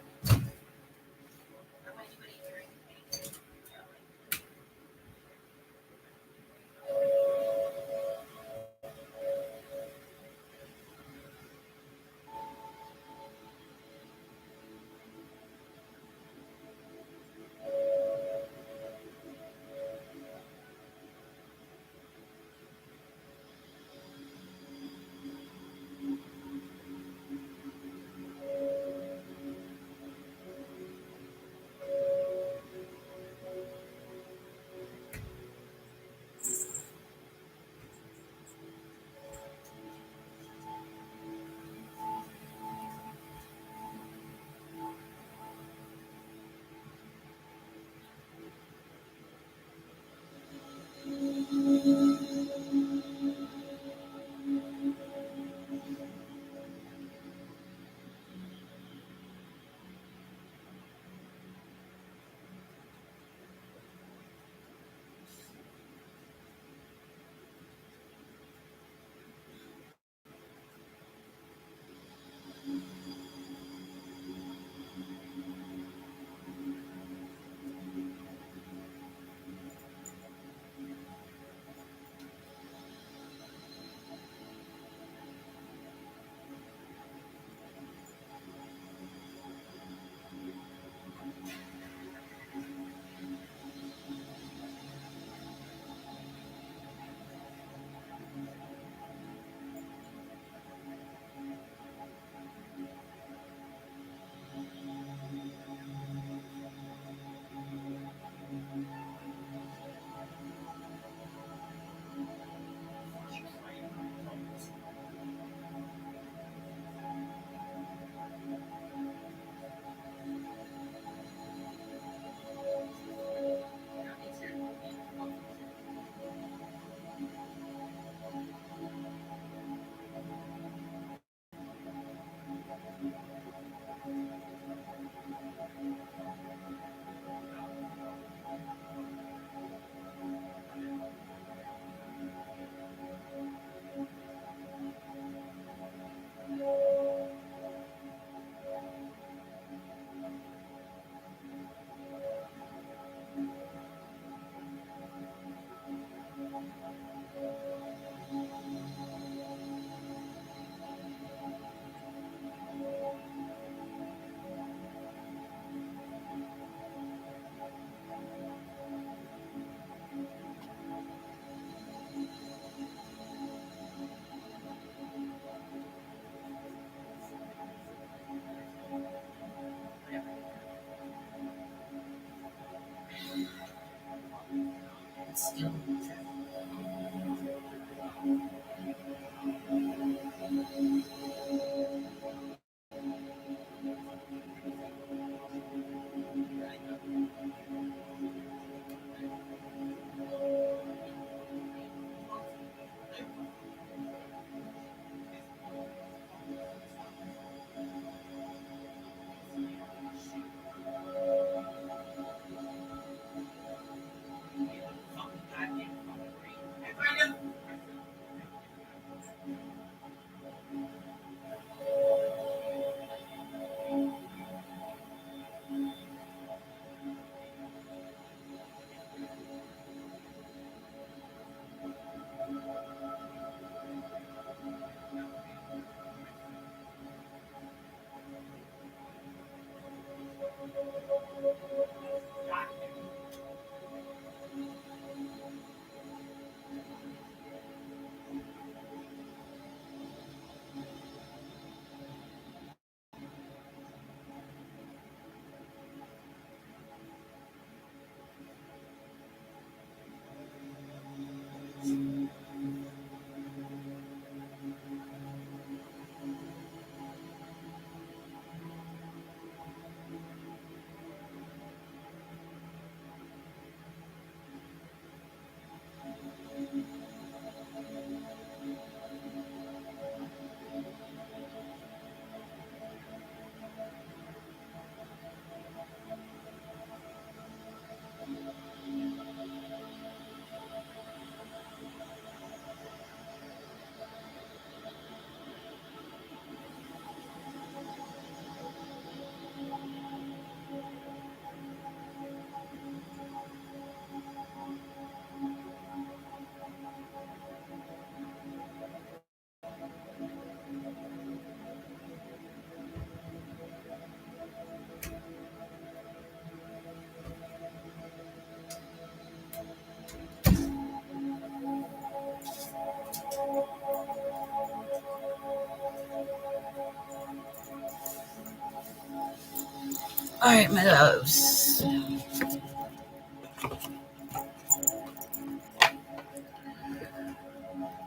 All right, my loves.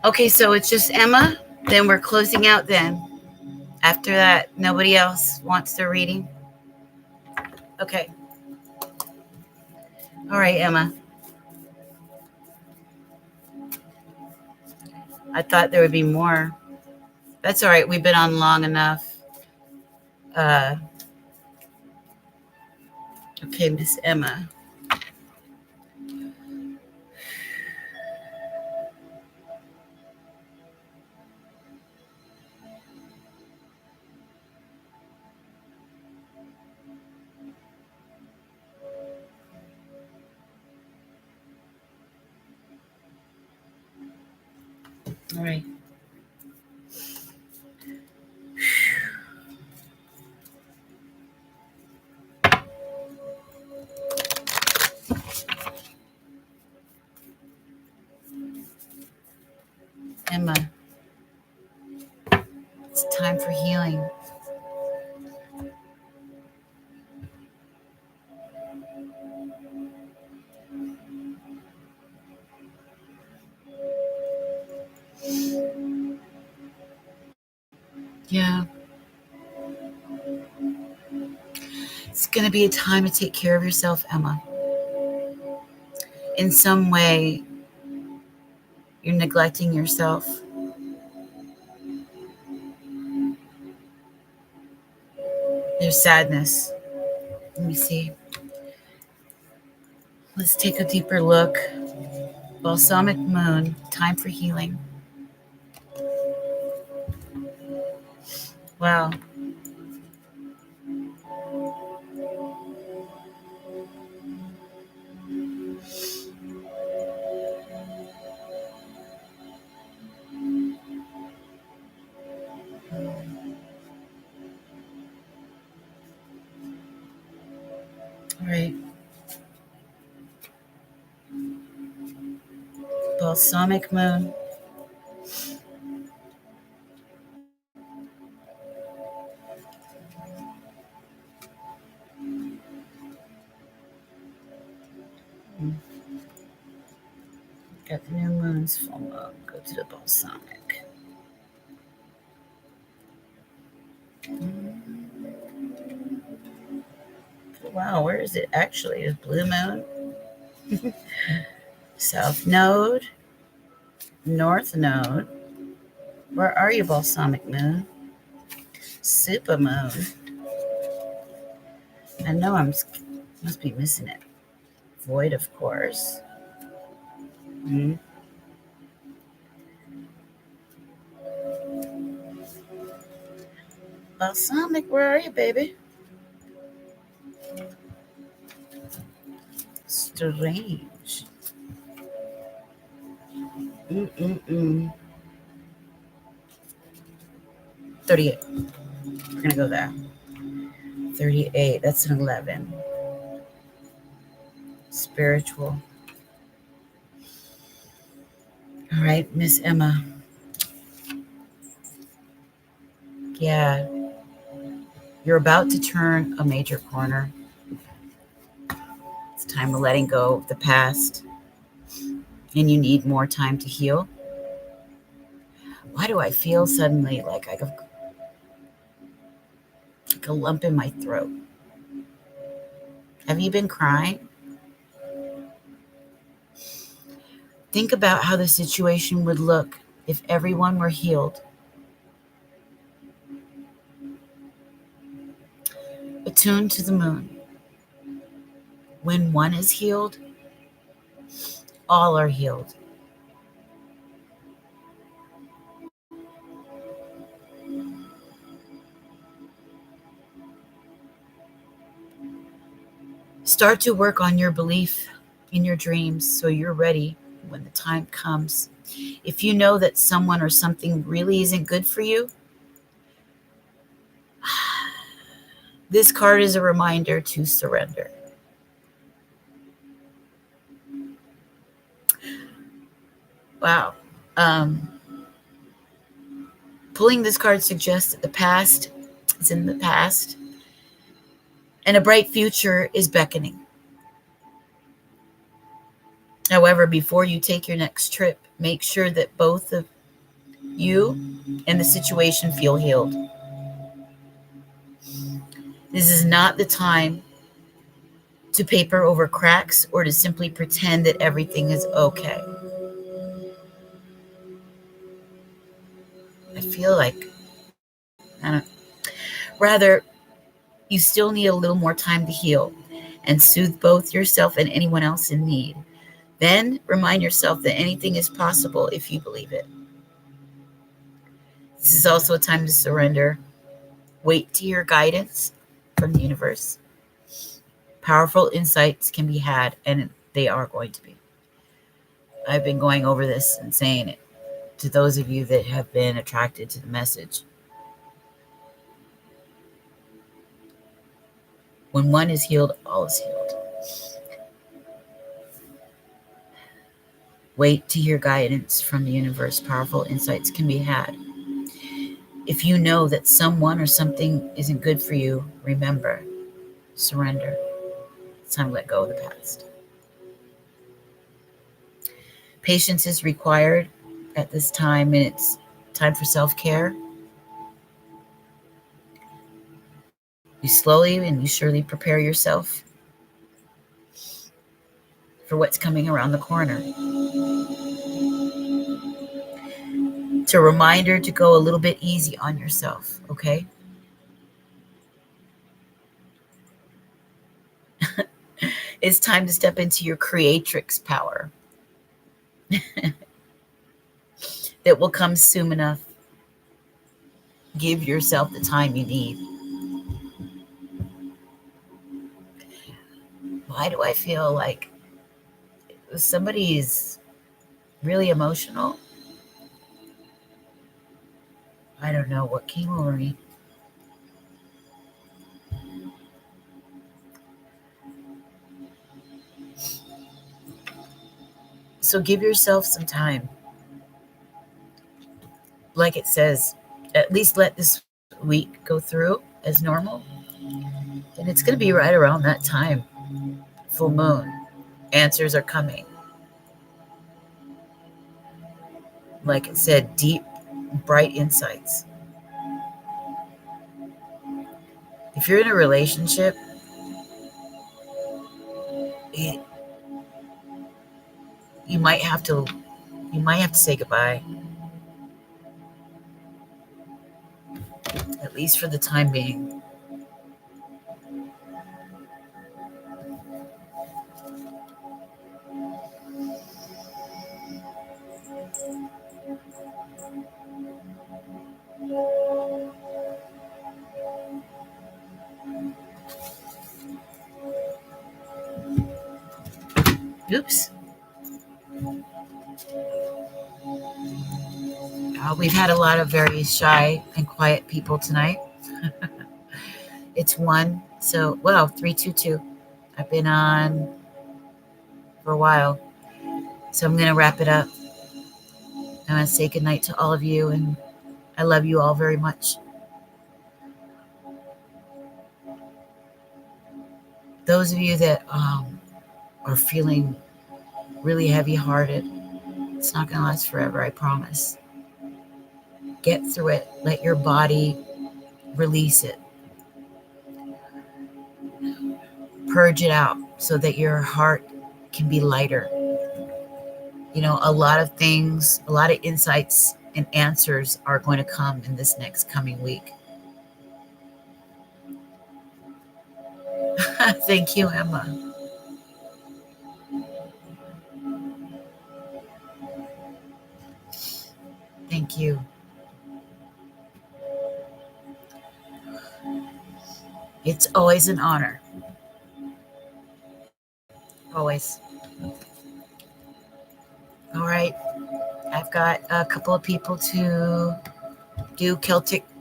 Okay, so it's just Emma. Then we're closing out then. After that, nobody else wants their reading? Okay. All right, Emma. I thought there would be more. That's all right. We've been on long enough. Okay, Miss Emma. All right. Emma, it's time for healing. Yeah. It's going to be a time to take care of yourself, Emma. In some way, you're neglecting yourself. There's sadness. Let me see. Let's take a deeper look. Balsamic moon, time for healing. Wow. All right. Balsamic moon. Got the new moon's full moon. Go to the balsamic. Wow, where is it actually? Is blue moon? South node. North node. Where are you, balsamic moon? Super moon. I know must be missing it. Void, of course. Balsamic, where are you, baby? Strange. 38. We're going to go there. 38. That's an 11. Spiritual. All right, Miss Emma. Yeah. You're about to turn a major corner. It's time of letting go of the past. And you need more time to heal. Why do I feel suddenly like I have a lump in my throat? Have you been crying? Think about how the situation would look if everyone were healed. Attuned to the moon. When one is healed, all are healed. Start to work on your belief in your dreams so you're ready when the time comes. If you know that someone or something really isn't good for you, this card is a reminder to surrender. Wow. Pulling this card suggests that the past is in the past and a bright future is beckoning. However, before you take your next trip, make sure that both of you and the situation feel healed. This is not the time to paper over cracks or to simply pretend that everything is okay. I feel like, I don't, rather, you still need a little more time to heal and soothe both yourself and anyone else in need. Then remind yourself that anything is possible if you believe it. This is also a time to surrender. Wait to hear guidance from the universe. Powerful insights can be had, and they are going to be. I've been going over this and saying it to those of you that have been attracted to the message. When one is healed, all is healed. Wait to hear guidance from the universe. Powerful insights can be had. If you know that someone or something isn't good for you, remember, surrender. It's time to let go of the past. Patience is required at this time, and it's time for self-care. You slowly and you surely prepare yourself for what's coming around the corner. It's a reminder to go a little bit easy on yourself, okay? It's time to step into your creatrix power that will come soon enough. Give yourself the time you need. Why do I feel like somebody is really emotional? I don't know what came over me. So give yourself some time. Like it says, at least let this week go through as normal. And it's going to be right around that time. Full moon. Answers are coming. Like it said, deep, bright insights. If you're in a relationship, you might have to say goodbye, at least for the time being. Oops. We've had a lot of very shy and quiet people tonight. It's 1, so, well, 322. I've been on for a while, so I'm going to wrap it up. I'm going to say goodnight to all of you, and I love you all very much. Those of you that are feeling really heavy-hearted, it's not going to last forever, I promise. Get through it. Let your body release it. Purge it out so that your heart can be lighter. You know, a lot of things, a lot of insights and answers are going to come in this next coming week. Thank you, Emma. Thank you. It's always an honor. Always. All right. I've got a couple of people to do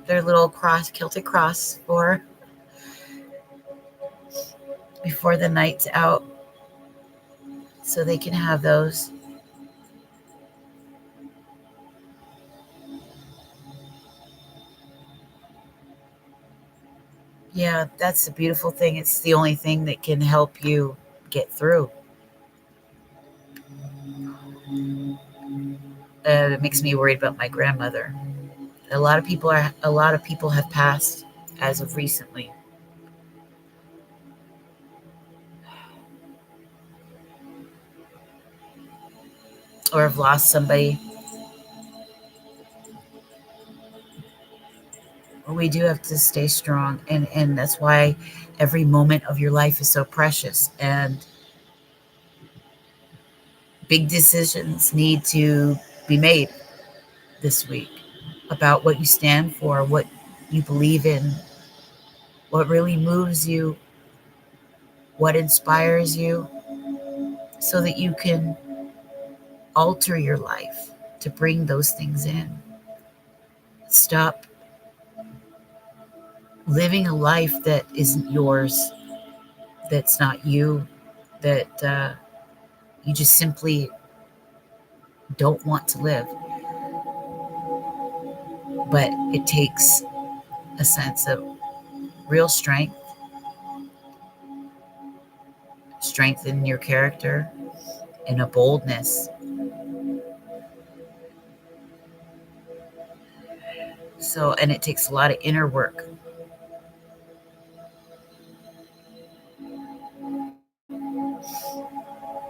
their little Celtic cross for before the night's out, so they can have those. Yeah, that's the beautiful thing. It's the only thing that can help you get through. It makes me worried about my grandmother. A lot of people have passed as of recently, or have lost somebody. We do have to stay strong, and that's why every moment of your life is so precious. And big decisions need to be made this week about what you stand for, what you believe in, what really moves you, what inspires you, so that you can alter your life to bring those things in. Stop living a life that isn't yours, that's not you, that you just simply don't want to live. But it takes a sense of real strength in your character, and a boldness. So, and it takes a lot of inner work,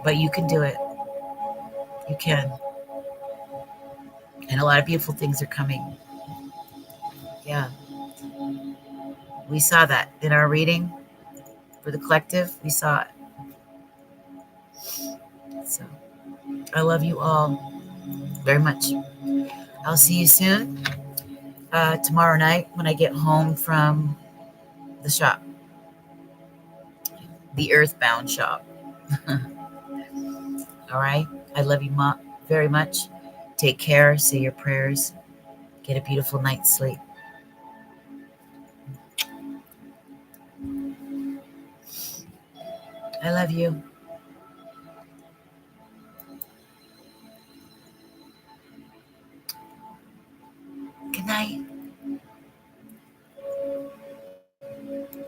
but you can do it. You can. And a lot of beautiful things are coming. Yeah. We saw that in our reading for the collective. We saw it. So I love you all very much. I'll see you soon tomorrow night when I get home from the shop, the Earthbound shop. All right. I love you very much. Take care. Say your prayers. Get a beautiful night's sleep. I love you. Good night.